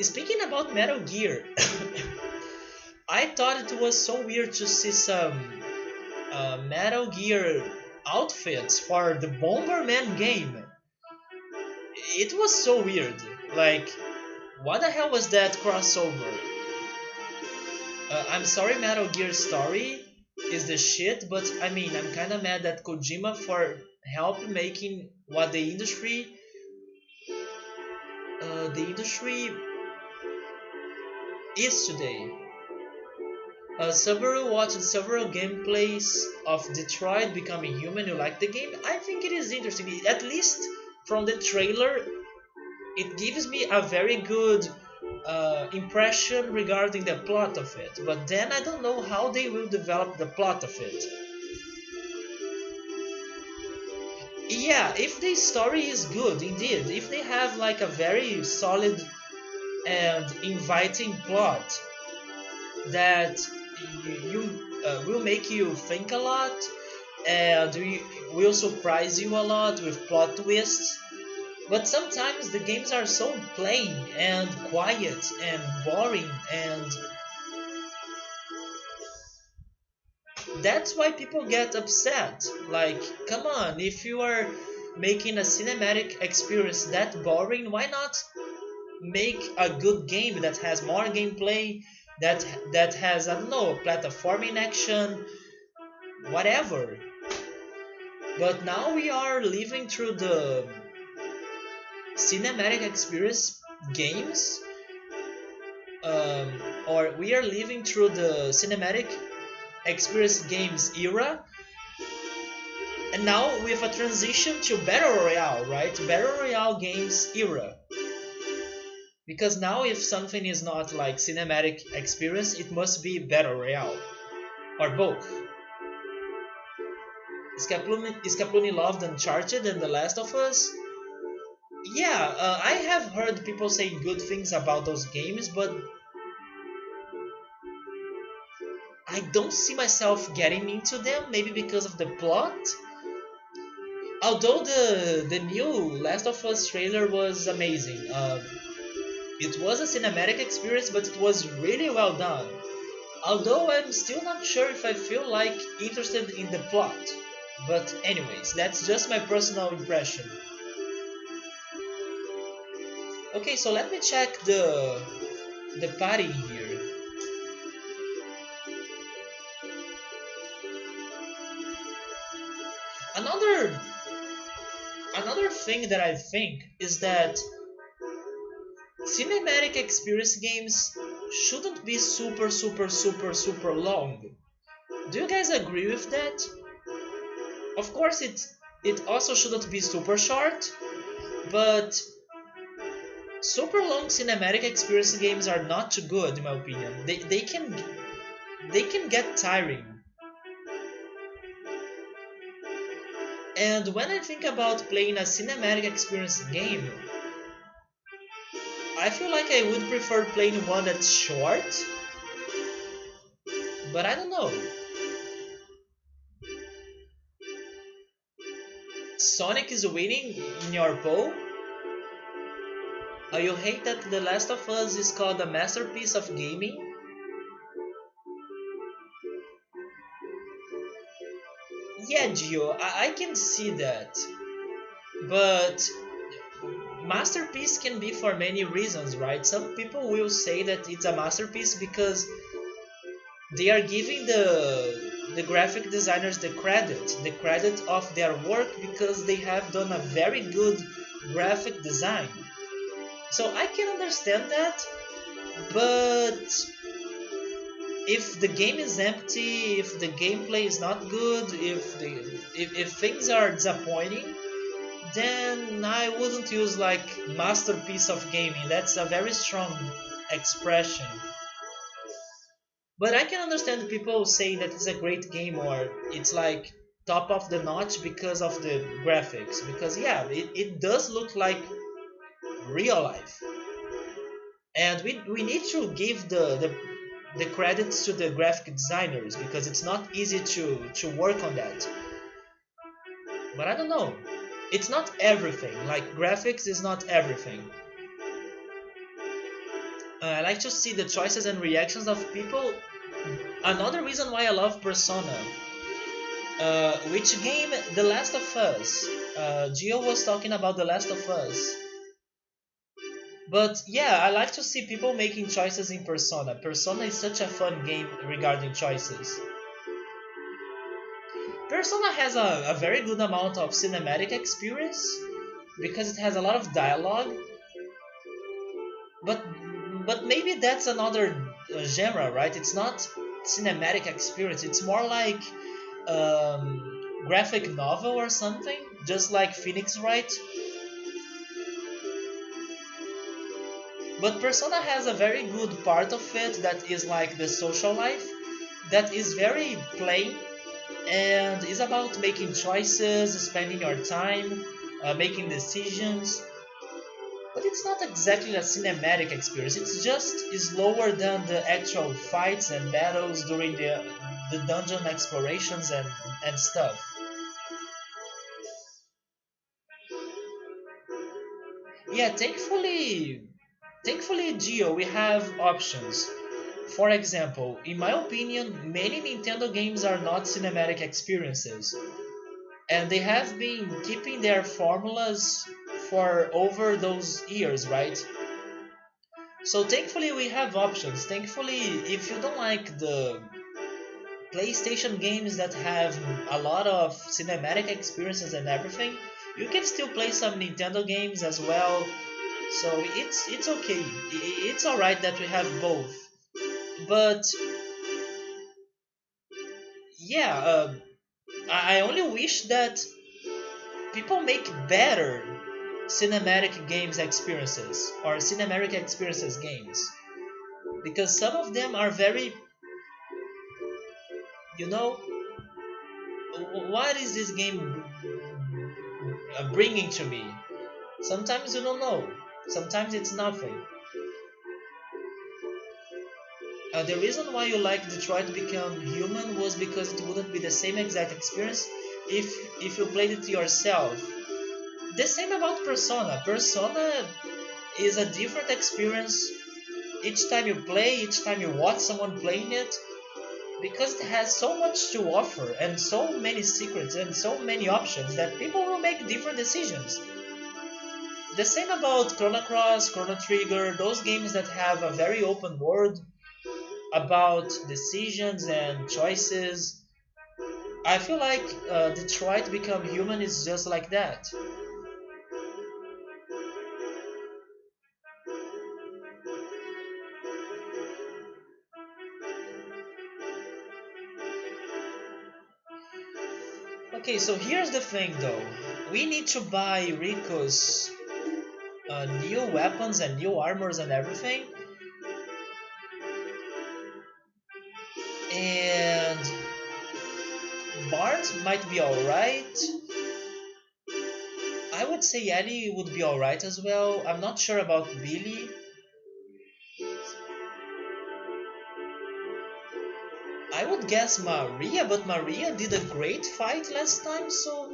Speaking about Metal Gear, I thought it was so weird to see some Metal Gear outfits for the Bomberman game. It was so weird. Like, what the hell was that crossover? I'm sorry, Metal Gear Story is the shit, but I mean, I'm kinda mad at Kojima for help making what the industry is today. Subaru watched several gameplays of Detroit Becoming Human. You like the game? I think it is interesting. At least from the trailer, it gives me a very good impression regarding the plot of it. But then I don't know how they will develop the plot of it. Yeah, if the story is good, indeed, if they have like a very solid and inviting plot that will make you think a lot and will surprise you a lot with plot twists. But sometimes the games are so plain and quiet and boring, and that's why people get upset. Like, come on, if you are making a cinematic experience that boring, why not make a good game that has more gameplay, that has, I don't know, platforming action, whatever. But now we are living through the cinematic experience games, um, or we are living through the cinematic experience games era, and now with a transition to battle royale, right? Battle royale games era. Because now if something is not like cinematic experience, it must be battle royale or both. Is Capluni loved Uncharted and The Last of Us? Yeah, I have heard people say good things about those games, but I don't see myself getting into them. Maybe because of the plot. Although the new Last of Us trailer was amazing. It was a cinematic experience, but it was really well done. Although I'm still not sure if I feel like interested in the plot. But anyways, that's just my personal impression. Okay, so let me check the party here. Another another thing that I think is that cinematic experience games shouldn't be super long. Do you guys agree with that? Of course it also shouldn't be super short, but super long cinematic experience games are not too good in my opinion. They can get tiring. And when I think about playing a cinematic experience game, I feel like I would prefer playing one that's short, but I don't know. Sonic is winning in your poll? You hate that The Last of Us is called a masterpiece of gaming? Yeah, Gio, I can see that. But masterpiece can be for many reasons, right? Some people will say that it's a masterpiece because they are giving the graphic designers the credit of their work because they have done a very good graphic design. So I can understand that, but if the game is empty, if the gameplay is not good, if things are disappointing, then I wouldn't use like masterpiece of gaming. That's a very strong expression. But I can understand people saying that it's a great game or it's like top of the notch because of the graphics. Because yeah, it does look like real life. And we need to give the credits to the graphic designers because it's not easy to work on that. But I don't know. It's not everything. Like graphics is not everything. I like to see the choices and reactions of people. Another reason why I love Persona. Which game? The Last of Us. Gio was talking about The Last of Us. But yeah, I like to see people making choices in Persona. Persona is such a fun game regarding choices. Persona has a very good amount of cinematic experience because it has a lot of dialogue. But but maybe that's another genre, right? It's not cinematic experience. It's more like graphic novel or something, just like Phoenix Wright. But Persona has a very good part of it that is like the social life, that is very plain and is about making choices, spending your time, making decisions. But it's not exactly a cinematic experience. It's just slower than the actual fights and battles during the dungeon explorations and stuff. Yeah, thankfully, Geo, we have options. For example, in my opinion, many Nintendo games are not cinematic experiences, and they have been keeping their formulas for over those years, right? So thankfully we have options. Thankfully, if you don't like the PlayStation games that have a lot of cinematic experiences and everything, you can still play some Nintendo games as well. So it's okay. It's alright that we have both. But yeah, I only wish that people make better cinematic games experiences or cinematic experiences games, because some of them are very, you know, what is this game bringing to me? Sometimes you don't know. Sometimes it's nothing. The reason why you like Detroit Become Human was because it wouldn't be the same exact experience if you played it yourself. The same about Persona. Persona is a different experience each time you play, each time you watch someone playing it, because it has so much to offer and so many secrets and so many options that people will make different decisions. The same about Chrono Cross, Chrono Trigger, those games that have a very open world about decisions and choices. I feel like Detroit Become Human is just like that. Okay, so here's the thing though. We need to buy Rico's new weapons and new armors and everything. And Bart might be alright. I would say Ellie would be alright as well. I'm not sure about Billy. I would guess Maria, but Maria did a great fight last time, so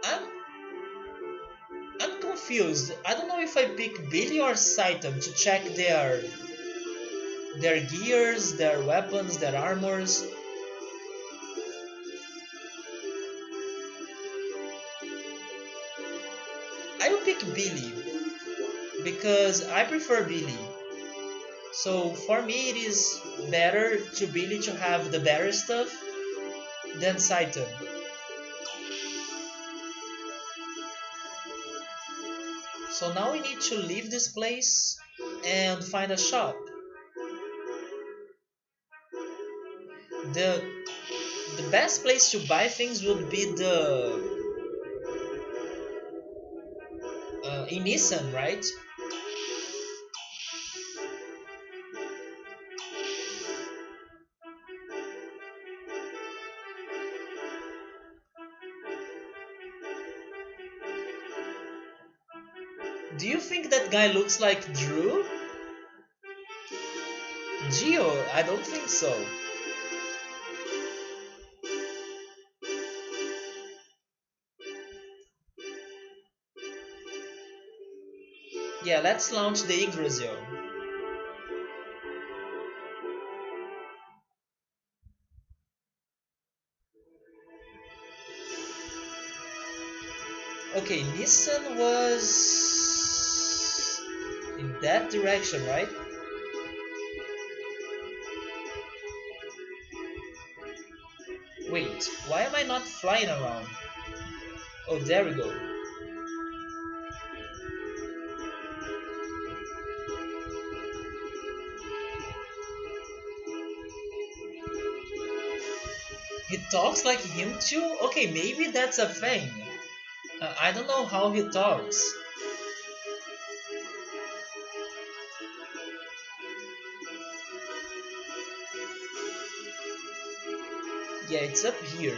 I'm I'm confused. I don't know if I pick Billy or Saitama to check their gears, their weapons, their armors. I will pick Billy because I prefer Billy. So for me, it is better to Billy to have the better stuff than Saitama. So now we need to leave this place and find a shop. The the best place to buy things would be the in Nissan, right? Do you think that guy looks like Drew? Gio? I don't think so. Yeah, let's launch the Yggdrasil. Okay, Nissan was in that direction, right? Wait, why am I not flying around? Oh, there we go. He talks like him too? Okay, maybe that's a thing. I don't know how he talks. Yeah, it's up here.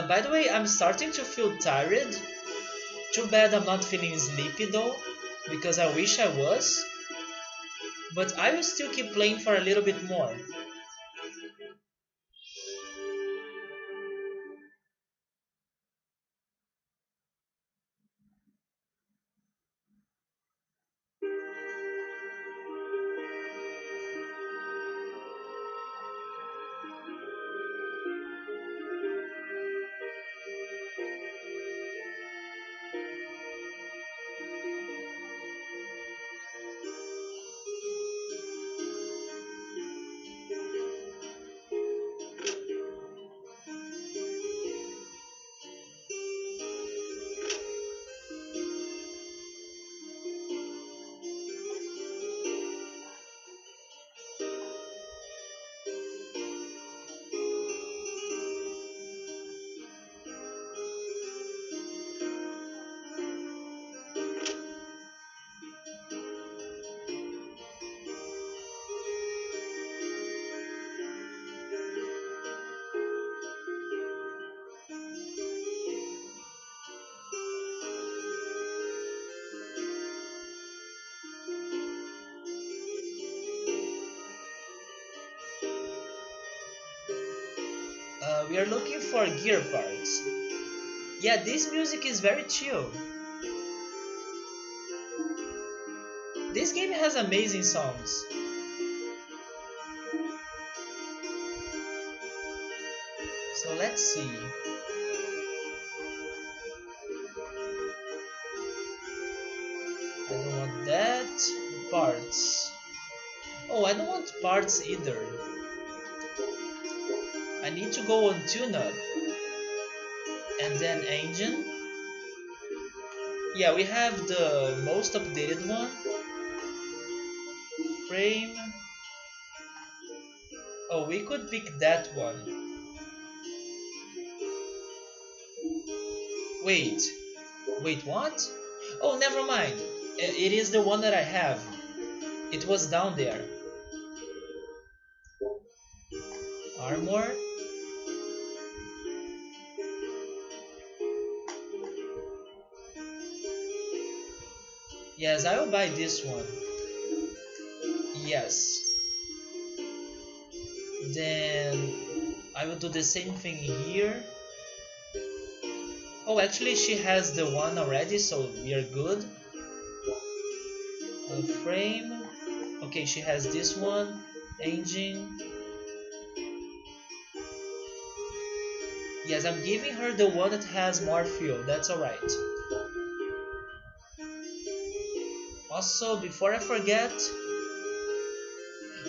By the way, I'm starting to feel tired. Too bad I'm not feeling sleepy though, because I wish I was. But I will still keep playing for a little bit more. we are looking for gear parts. Yeah, this music is very chill. This game has amazing songs. So let's see. I don't want that. Parts. Oh, I don't want parts either. I need to go on tune-up. And then engine. Yeah, we have the most updated one. Frame. Oh, we could pick that one. Wait. Wait, what? Oh, never mind. It is the one that I have. It was down there. Armor. Yes, I will buy this one. Yes. Then I will do the same thing here. Oh, actually she has the one already, so we are good. Frame. Okay, she has this one. Engine. Yes, I'm giving her the one that has more fuel. That's alright. Also, before I forget...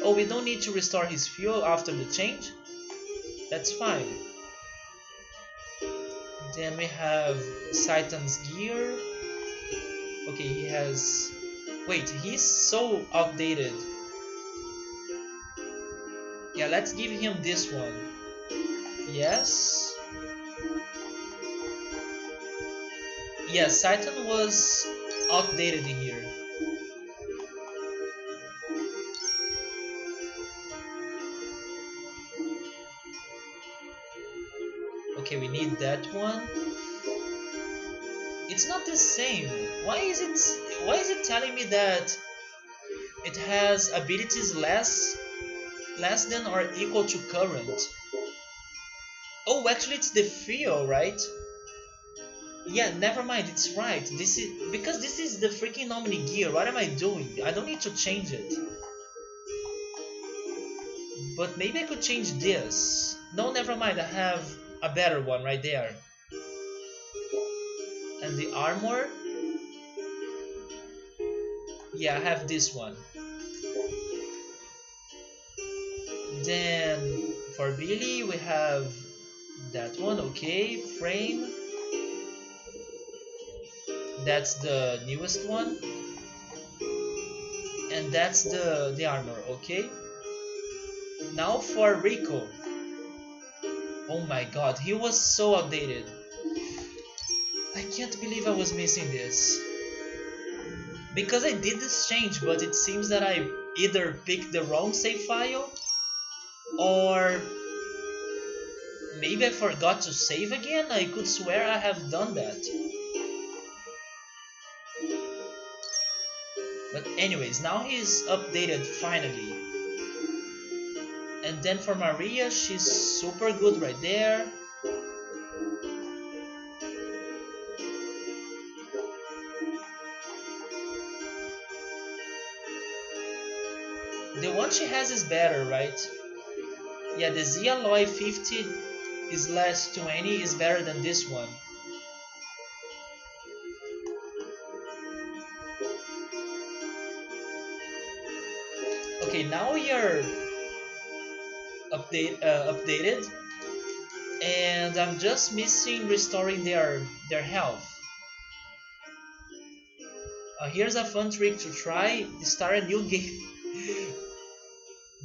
Oh, we don't need to restore his fuel after the change? That's fine. Then we have Satan's gear. Okay, he has... Wait, he's so outdated. Yeah, let's give him this one. Yes. Yes, Satan was outdated here. Okay, we need that one. It's not the same. Why is it telling me that it has abilities less than or equal to current? Oh, actually it's the fuel, right? Yeah, never mind, it's right. This is because this is the freaking Omni gear. What am I doing? I don't need to change it. But maybe I could change this. No, never mind, I have a better one right there. And the armor? Yeah, I have this one. Then for Billy we have that one, okay. Frame. That's the newest one. And that's the armor, okay. Now for Rico. Oh my god, he was so outdated. I can't believe I was missing this. Because I did this change, but it seems that I either picked the wrong save file, or maybe I forgot to save again. I could swear I have done that. But anyways, now he's updated finally. And then for Maria, she's super good right there. The one she has is better, right? Yeah, the Z Alloy 50 is less 20 is better than this one. Okay, now we are updated, and I'm just missing restoring their health. Here's a fun trick to try: start a new game.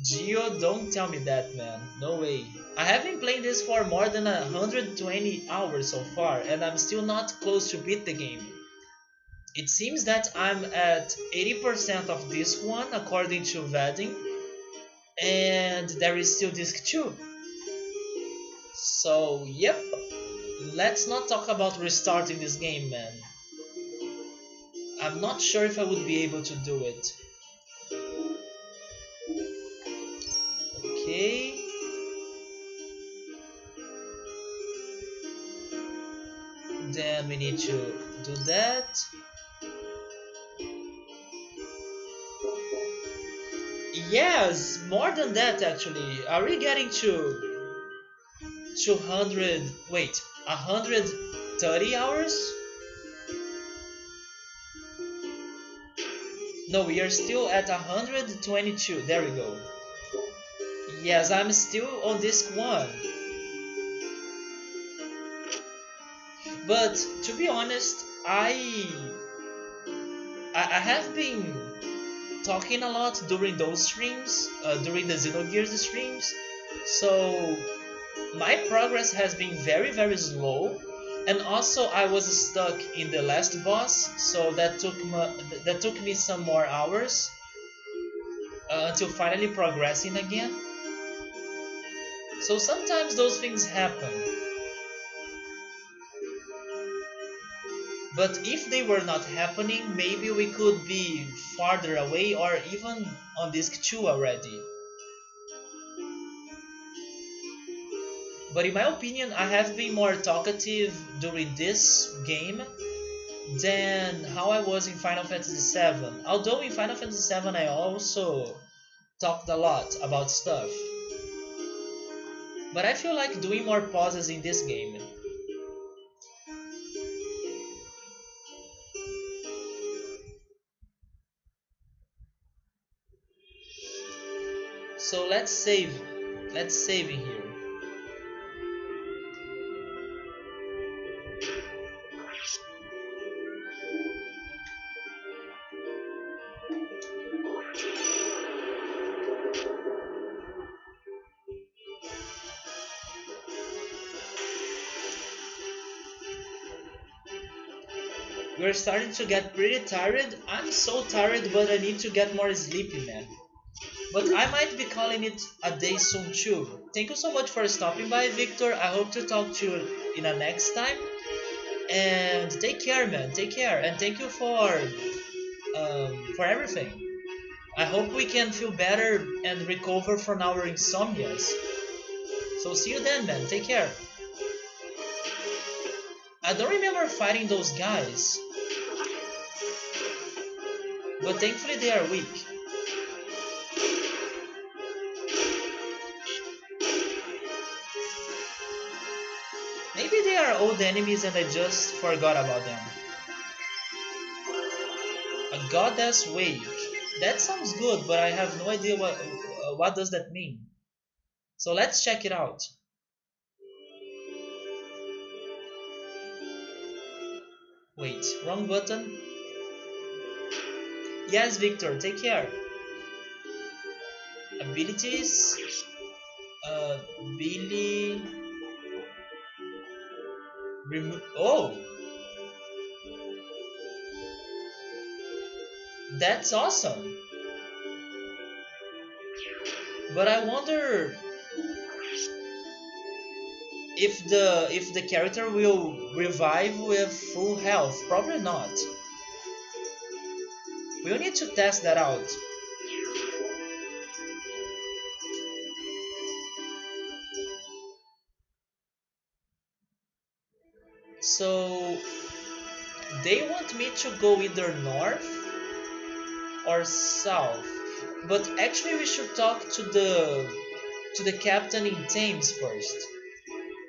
Geo, don't tell me that, man. No way. I have been playing this for more than 120 hours so far, and I'm still not close to beat the game. It seems that I'm at 80% of disc 1 according to Vadding, and there is still disc 2. So, yep. Let's not talk about restarting this game, man. I'm not sure if I would be able to do it. Okay. Then we need to do that. Yes, more than that actually. Are we getting to 200? Wait, 130 hours? No, we are still at 122. There we go. Yes, I'm still on disc 1. But to be honest, I have been talking a lot during those streams, during the Xenogears streams. So my progress has been very slow, and also I was stuck in the last boss, so that took me some more hours until finally progressing again. So sometimes those things happen. But if they were not happening, maybe we could be farther away or even on disc 2 already. But in my opinion, I have been more talkative during this game than how I was in Final Fantasy VII. Although in Final Fantasy VII I also talked a lot about stuff. But I feel like doing more pauses in this game. So let's save. Let's save in here. We're starting to get pretty tired. I'm so tired, but I need to get more sleepy, man. But I might be calling it a day soon too. Thank you so much for stopping by, Victor. I hope to talk to you in a next time. And take care, man. Take care. And thank you for everything. I hope we can feel better and recover from our insomnias. So see you then, man. Take care. I don't remember fighting those guys, but thankfully they are weak. Maybe they are old enemies and I just forgot about them. A goddess wave. That sounds good, but I have no idea what does that mean. So let's check it out. Wait, wrong button? Yes, Victor, take care. Abilities. Billy. Oh, that's awesome. But I wonder if the character will revive with full health. Probably not. We'll need to test that out. So they want me to go either north or south. But actually we should talk to the captain in Thames first.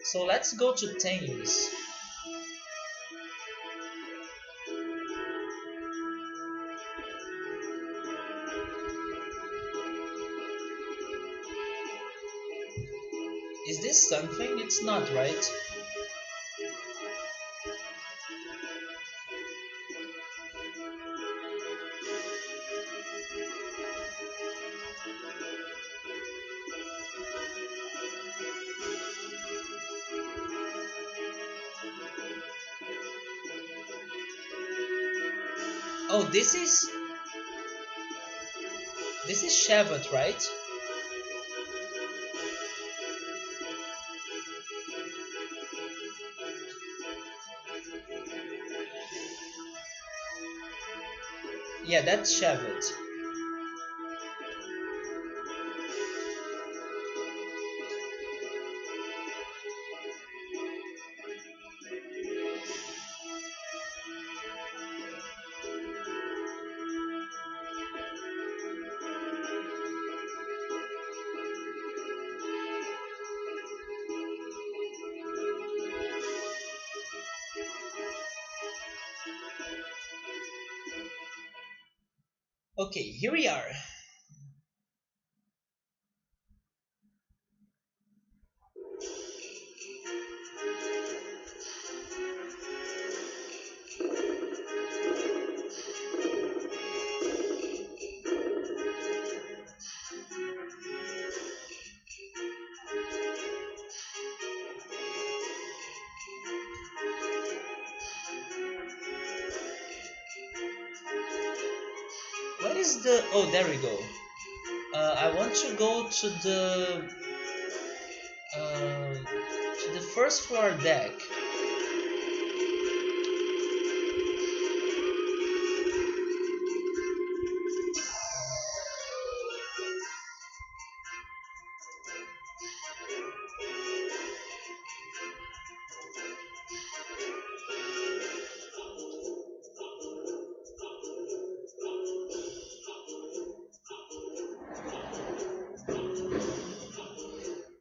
So let's go to Thames. Is this something? It's not, right? Oh, this is Shevat, right? Yeah, that's Shevat. Okay, here we are. What is the... Oh, there we go. I want to go to the first floor deck.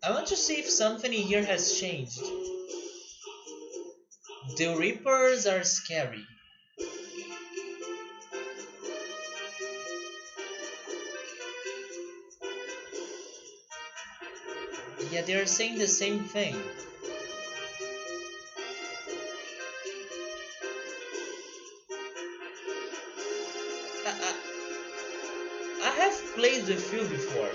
I want to see if something in here has changed. The Reapers are scary. Yeah, they are saying the same thing. I have played with you before.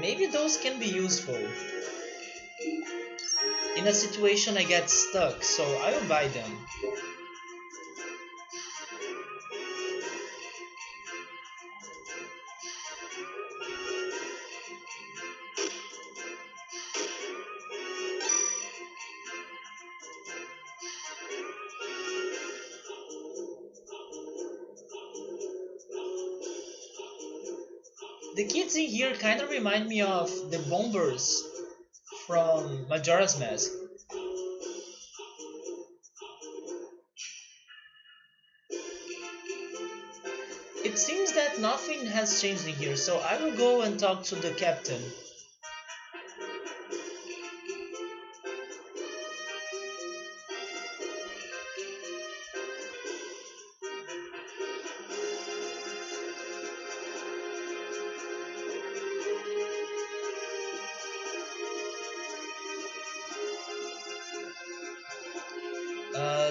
Maybe those can be useful. In a situation I get stuck, so I will buy them. The kids in here kind of remind me of the bombers from Majora's Mask. It seems that nothing has changed in here, so I will go and talk to the captain.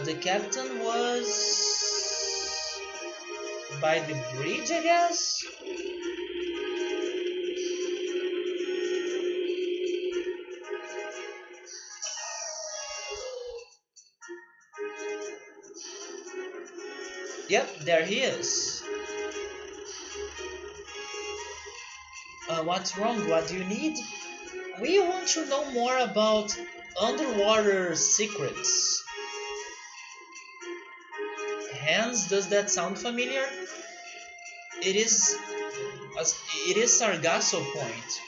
The captain was by the bridge, I guess? Yep, there he is. What's wrong? What do you need? We want to know more about underwater secrets. Hans, does that sound familiar? It is it is Sargasso Point.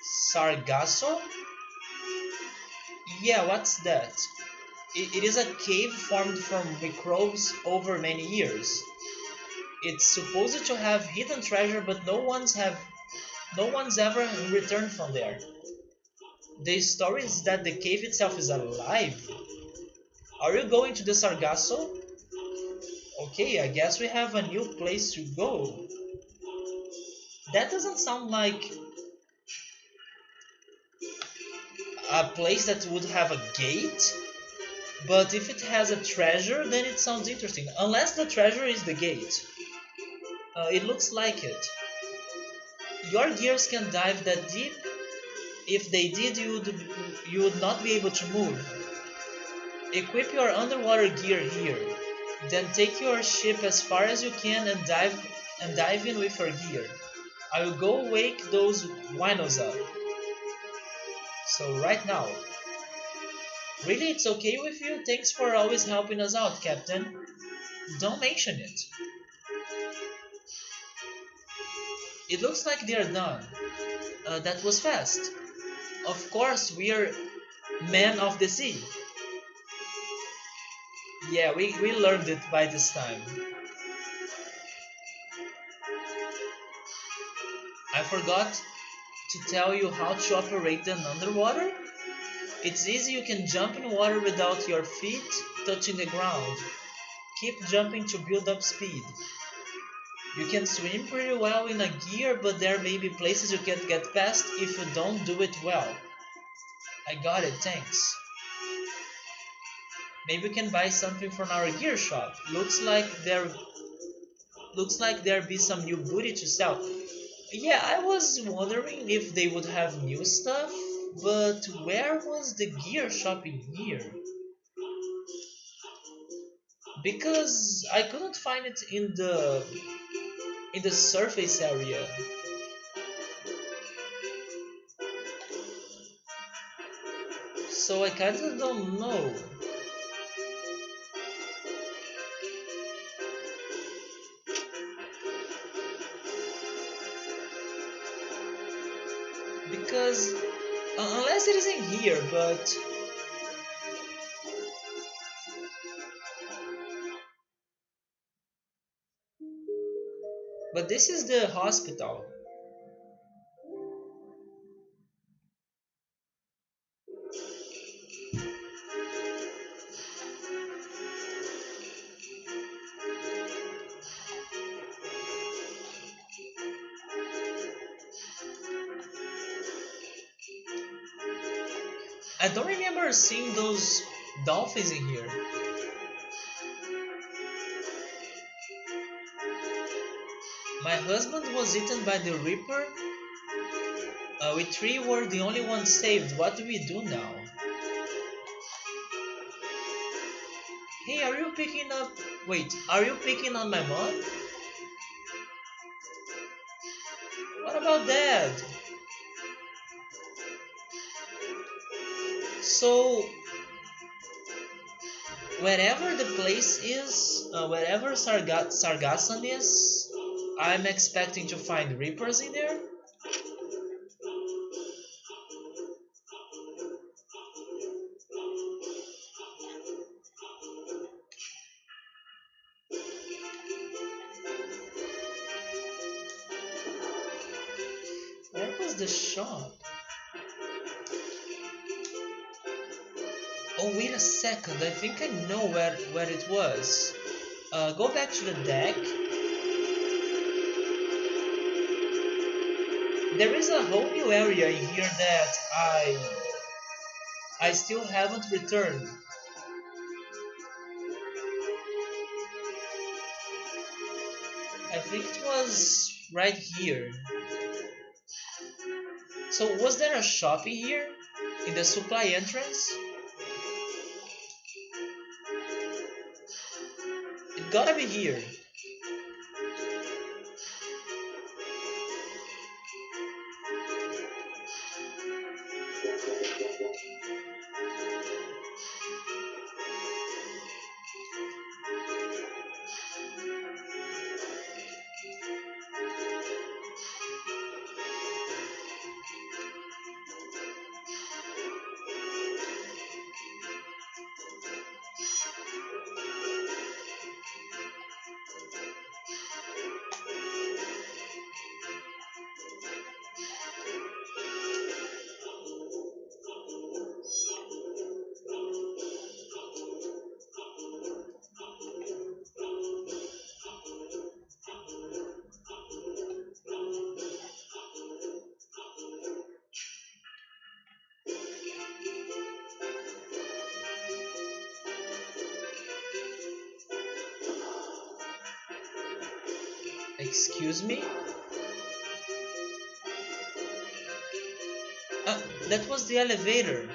Sargasso? Yeah, what's that? It is a cave formed from microbes over many years. It's supposed to have hidden treasure, but no one's ever returned from there. The story is that the cave itself is alive. Are you going to the Sargasso? Okay, I guess we have a new place to go. That doesn't sound like a place that would have a gate, but if it has a treasure, then it sounds interesting. Unless the treasure is the gate. It looks like it. Your gears can dive that deep. If they did, you would not be able to move. Equip your underwater gear here. Then take your ship as far as you can and dive in with your gear. I will go wake those winos up. So right now, really it's okay with you? Thanks for always helping us out, Captain. Don't mention it. It looks like they're done. That was fast. Of course, we're men of the sea. Yeah, we learned it by this time. I forgot to tell you how to operate them underwater. It's easy, you can jump in water without your feet touching the ground. Keep jumping to build up speed. You can swim pretty well in a gear, but there may be places you can't get past if you don't do it well. I got it, thanks. Maybe we can buy something from our gear shop. Looks like there be some new booty to sell. Yeah, I was wondering if they would have new stuff, but where was the gear shop in here? Because I couldn't find it in the surface area. So I kinda don't know. Because unless it is in here, but this is the hospital. I don't remember seeing those dolphins in here. My husband was eaten by the Reaper. We three were the only ones saved. What do we do now? Hey, are you picking up? Wait, are you picking on my mom? What about dad? So, wherever the place is, wherever Sargasson is, I'm expecting to find Reapers in there. Where was the shop? Oh, wait a second. I think I know where it was. Go back to the deck. There is a whole new area in here that I still haven't returned. I think it was right here. So was there a shop in here? In the supply entrance? It gotta be here. Excuse me? That was the elevator.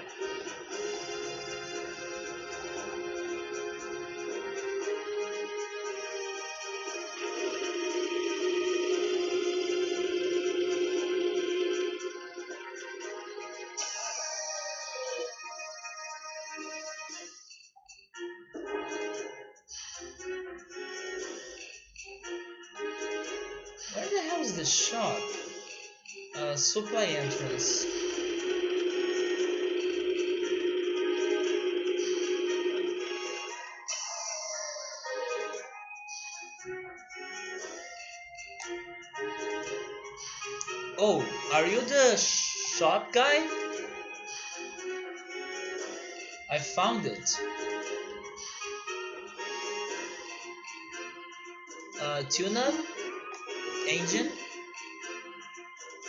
is the shop? Supply entrance. Oh, are you the shop guy? I found it. Tune-up engine.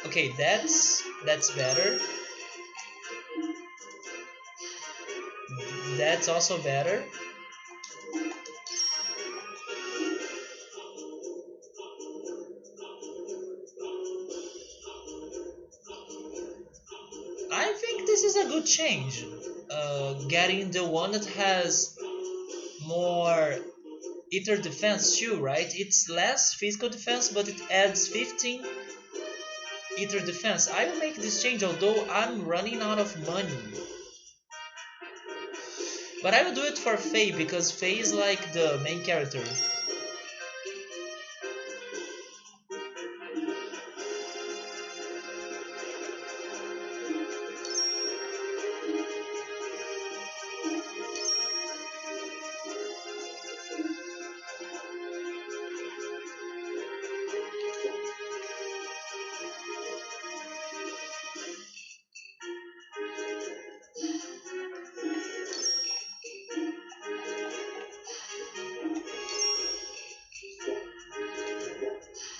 Okay, that's better. That's also better. I think this is a good change. Getting the one that has more ether defense too, right? It's less physical defense, but it adds 15 ether defense. I will make this change, although I'm running out of money. But I will do it for Faye because Faye is like the main character.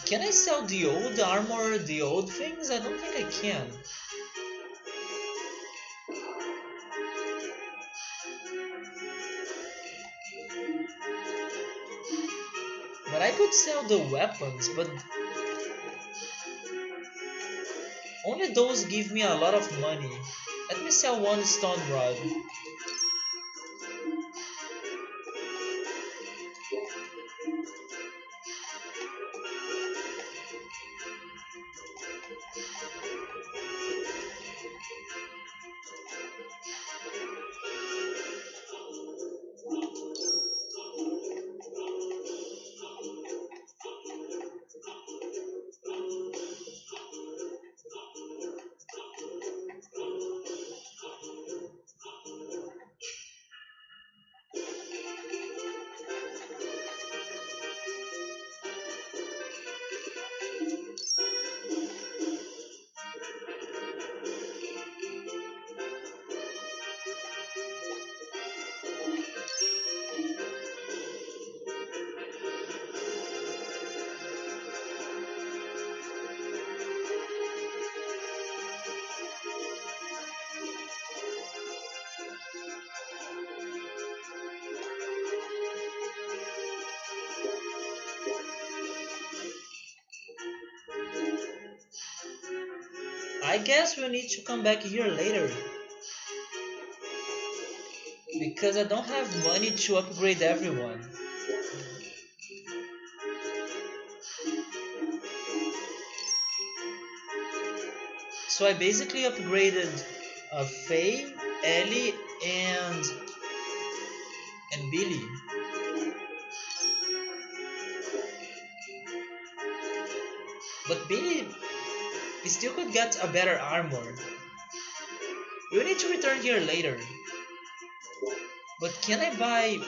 Can I sell the old armor, the old things? I don't think I can. But I could sell the weapons, but only those give me a lot of money. Let me sell one stone rod. I guess we'll need to come back here later. Because I don't have money to upgrade everyone. So I basically upgraded Faye, Ellie, and Billy. But Billy still could get a better armor. We'll need to return here later. But can I buy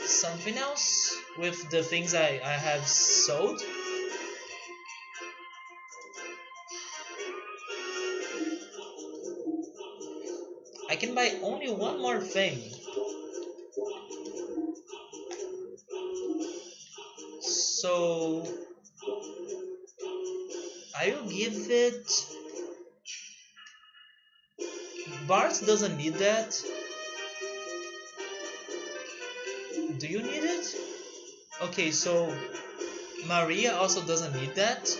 something else with the things I have sold? I can buy only one more thing. So I will give it... Bart doesn't need that. Do you need it? Okay, so Maria also doesn't need that.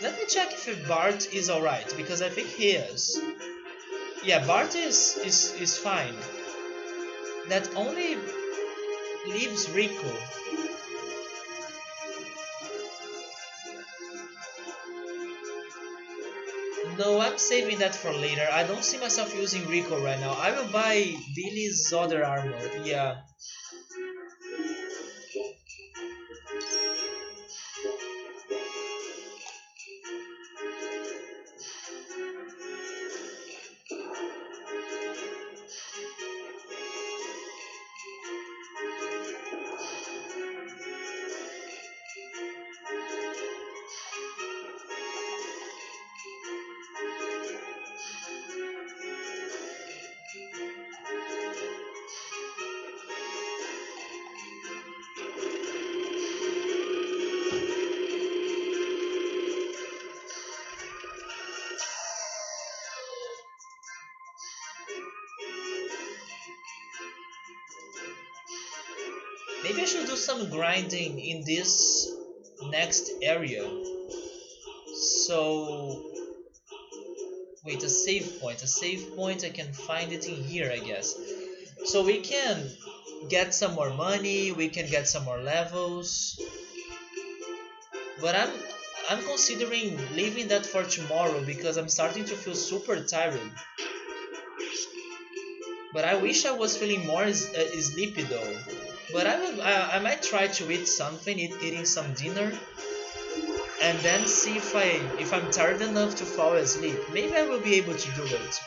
Let me check if Bart is alright, because I think he is. Yeah, Bart is fine. That only leaves Rico. No, I'm saving that for later. I don't see myself using Rico right now. I will buy Billy's other armor. Yeah. Maybe I should do some grinding in this next area. So, wait, a save point. A save point, I can find it in here, I guess. So we can get some more money, we can get some more levels. But I'm considering leaving that for tomorrow because I'm starting to feel super tired. But I wish I was feeling more sleepy though. But I might try to eat something, eating some dinner, and then see if I'm tired enough to fall asleep. Maybe I will be able to do it.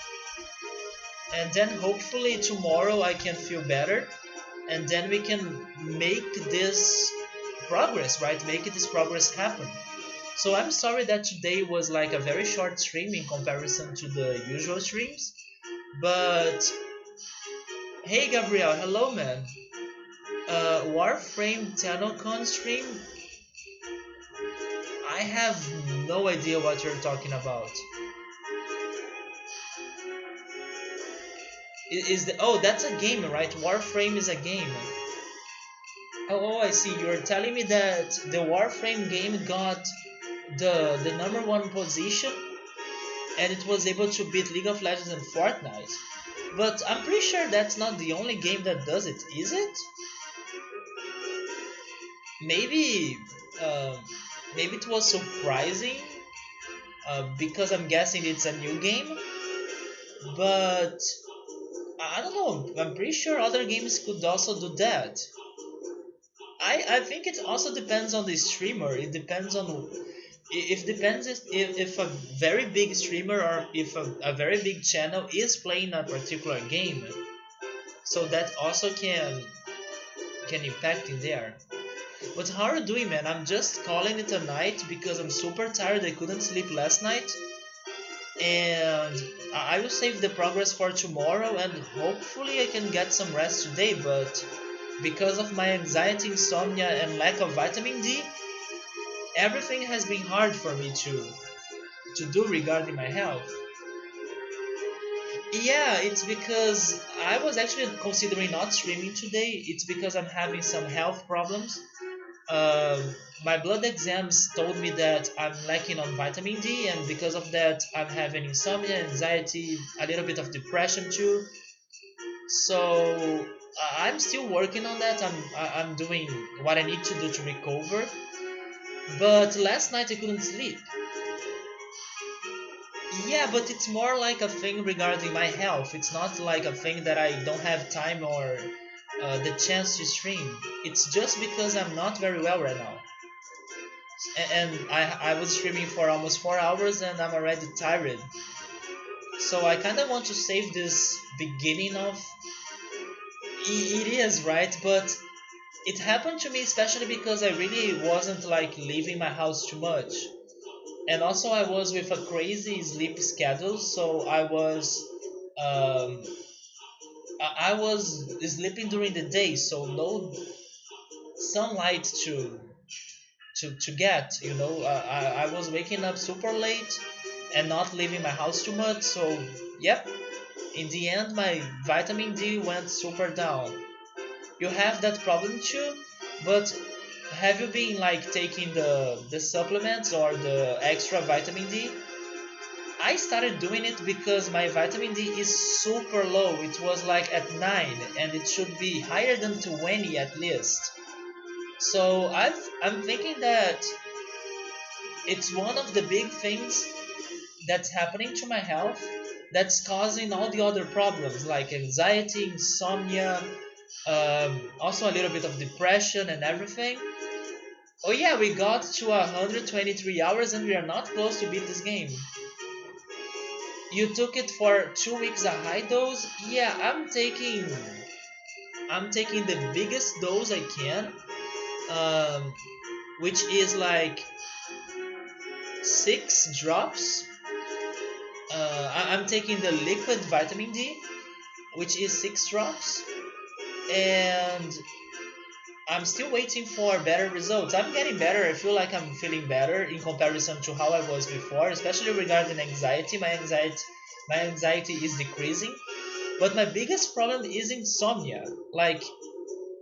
And then hopefully tomorrow I can feel better, and then we can make this progress, right? Make this progress happen. So I'm sorry that today was like a very short stream in comparison to the usual streams. But hey Gabriel, hello man. Warframe TennoCon stream? I have no idea what you're talking about. Is the oh that's a game, right? Warframe is a game. Oh, I see. You're telling me that the Warframe game got the number one position and it was able to beat League of Legends and Fortnite. But I'm pretty sure that's not the only game that does it, is it? Maybe, uh, maybe it was surprising because I'm guessing it's a new game. But I don't know. I'm pretty sure other games could also do that. I think it also depends on the streamer. It depends on if depends if a very big streamer or if a very big channel is playing a particular game, so that also can impact in there. But how are you doing, man? I'm just calling it a night because I'm super tired. I couldn't sleep last night, and I will save the progress for tomorrow, and hopefully I can get some rest today. But because of my anxiety, insomnia, and lack of vitamin D, everything has been hard for me to do regarding my health. Yeah, it's because I was actually considering not streaming today. It's because I'm having some health problems. Um, my blood exams told me that I'm lacking on vitamin D, and because of that, I'm having insomnia, anxiety, a little bit of depression too. So I'm still working on that. I'm doing what I need to do to recover. But last night I couldn't sleep. Yeah, but it's more like a thing regarding my health. It's not like a thing that I don't have time or the chance to stream. It's just because I'm not very well right now. And I was streaming for almost 4 hours and I'm already tired. So I kind of want to save this beginning of. It is, right? But it happened to me especially because I really wasn't like leaving my house too much. And also I was with a crazy sleep schedule, so um, I was sleeping during the day, so no sunlight to get. I was waking up super late and not leaving my house too much. So yep, in the end my vitamin D went super down. You have that problem too, but have you been like taking the supplements or the extra vitamin D? I started doing it because my vitamin D is super low. It was like at 9 and it should be higher than 20 at least. So I'm thinking that it's one of the big things that's happening to my health that's causing all the other problems like anxiety, insomnia, also a little bit of depression and everything. Oh yeah, we got to 123 hours and we are not close to beat this game. You took it for 2 weeks a high dose? Yeah, I'm taking the biggest dose I can, um, which is like 6 drops. I'm taking the liquid vitamin D, which is 6 drops, and I'm still waiting for better results. I'm getting better. I feel like I'm feeling better in comparison to how I was before, especially regarding anxiety. My anxiety is decreasing, but my biggest problem is insomnia. Like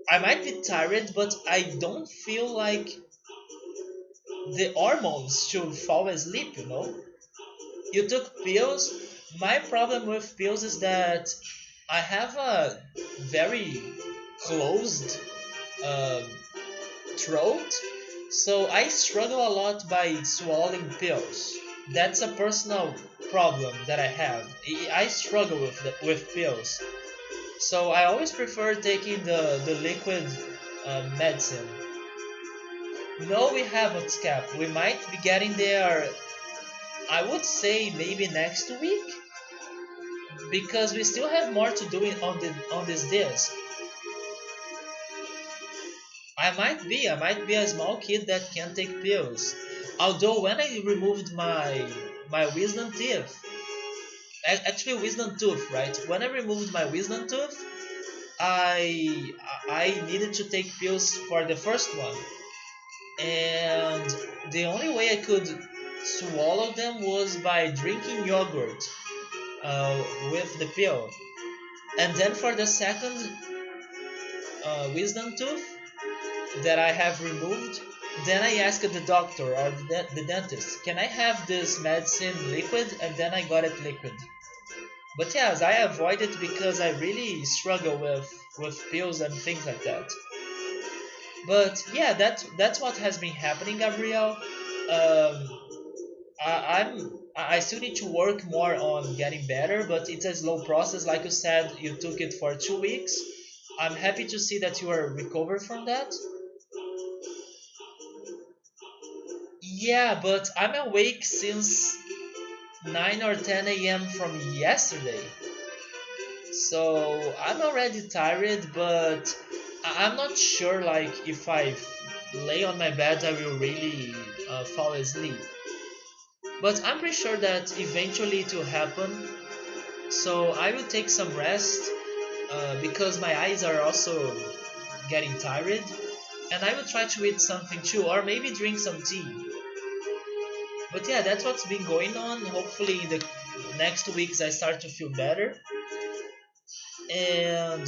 I might be tired, but I don't feel like the hormones to fall asleep, you know? You took pills. My problem with pills is that I have a very closed uh, throat, so I struggle a lot by swallowing pills. That's a personal problem that I have. I struggle with pills, so I always prefer taking the liquid medicine. No, we haven't, Cap. We might be getting there. I would say maybe next week because we still have more to do on this disc. I might be a small kid that can take pills. Although when I removed my wisdom teeth, actually wisdom tooth, right? When I removed my wisdom tooth, I I needed to take pills for the first one, and the only way I could swallow them was by drinking yogurt with the pill. And then for the second wisdom tooth that I have removed, then I asked the doctor or the dentist, can I have this medicine liquid? And then I got it liquid. But yes, I avoid it because I really struggle with pills and things like that. But yeah, that's what has been happening, Gabriel. I still need to work more on getting better, but it's a slow process. Like you said, you took it for 2 weeks. I'm happy to see that you are recovered from that. Yeah, but I'm awake since 9 or 10 a.m. from yesterday. So I'm already tired, but I'm not sure like if I lay on my bed I will really fall asleep. But I'm pretty sure that eventually it will happen. So I will take some rest because my eyes are also getting tired. And I will try to eat something too, or maybe drink some tea. But yeah, that's what's been going on. Hopefully, in the next weeks, I start to feel better, and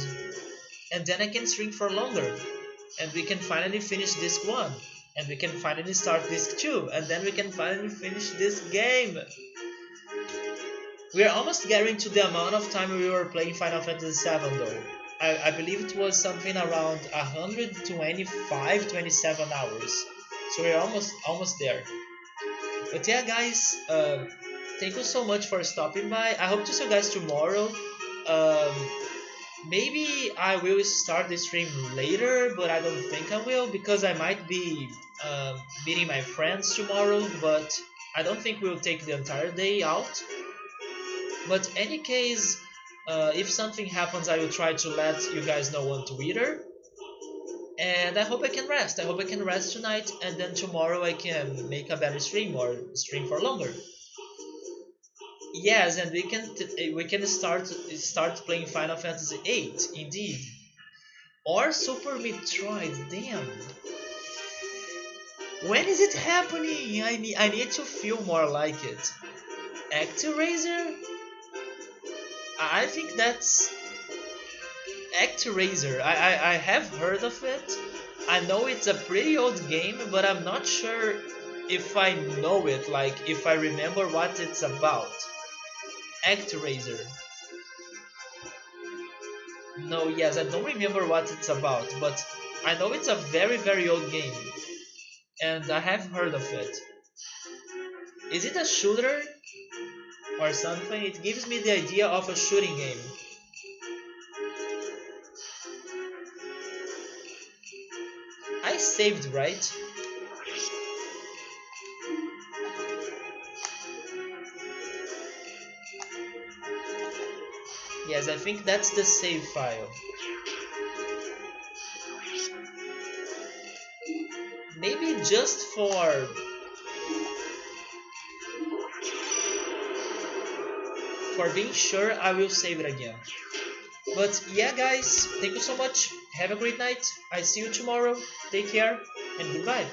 and then I can stream for longer, and we can finally finish disc one, and we can finally start disc two, and then we can finally finish this game. We are almost getting to the amount of time we were playing Final Fantasy VII, though. I believe it was something around 125, 27 hours. So we're almost there. But yeah, guys, thank you so much for stopping by. I hope to see you guys tomorrow. Um, maybe I will start the stream later, but I don't think I will because I might be meeting my friends tomorrow. But I don't think we'll take the entire day out. But any case, if something happens, I will try to let you guys know on Twitter. And I hope I can rest. I hope I can rest tonight, and then tomorrow I can make a better stream or stream for longer. Yes, and we can start playing Final Fantasy VIII, indeed, or Super Metroid. Damn, when is it happening? I need to feel more like it. Actraiser? I think that's Actraiser. I have heard of it. I know it's a pretty old game, but I'm not sure if I know it, like if I remember what it's about. Actraiser. No, yes, I don't remember what it's about, but I know it's a very, very old game, and I have heard of it. Is it a shooter or something? It gives me the idea of a shooting game. I saved, right? Yes, I think that's the save file. Maybe just for being sure, I will save it again. But yeah, guys, thank you so much. Have a great night. I see you tomorrow. Take care and goodbye.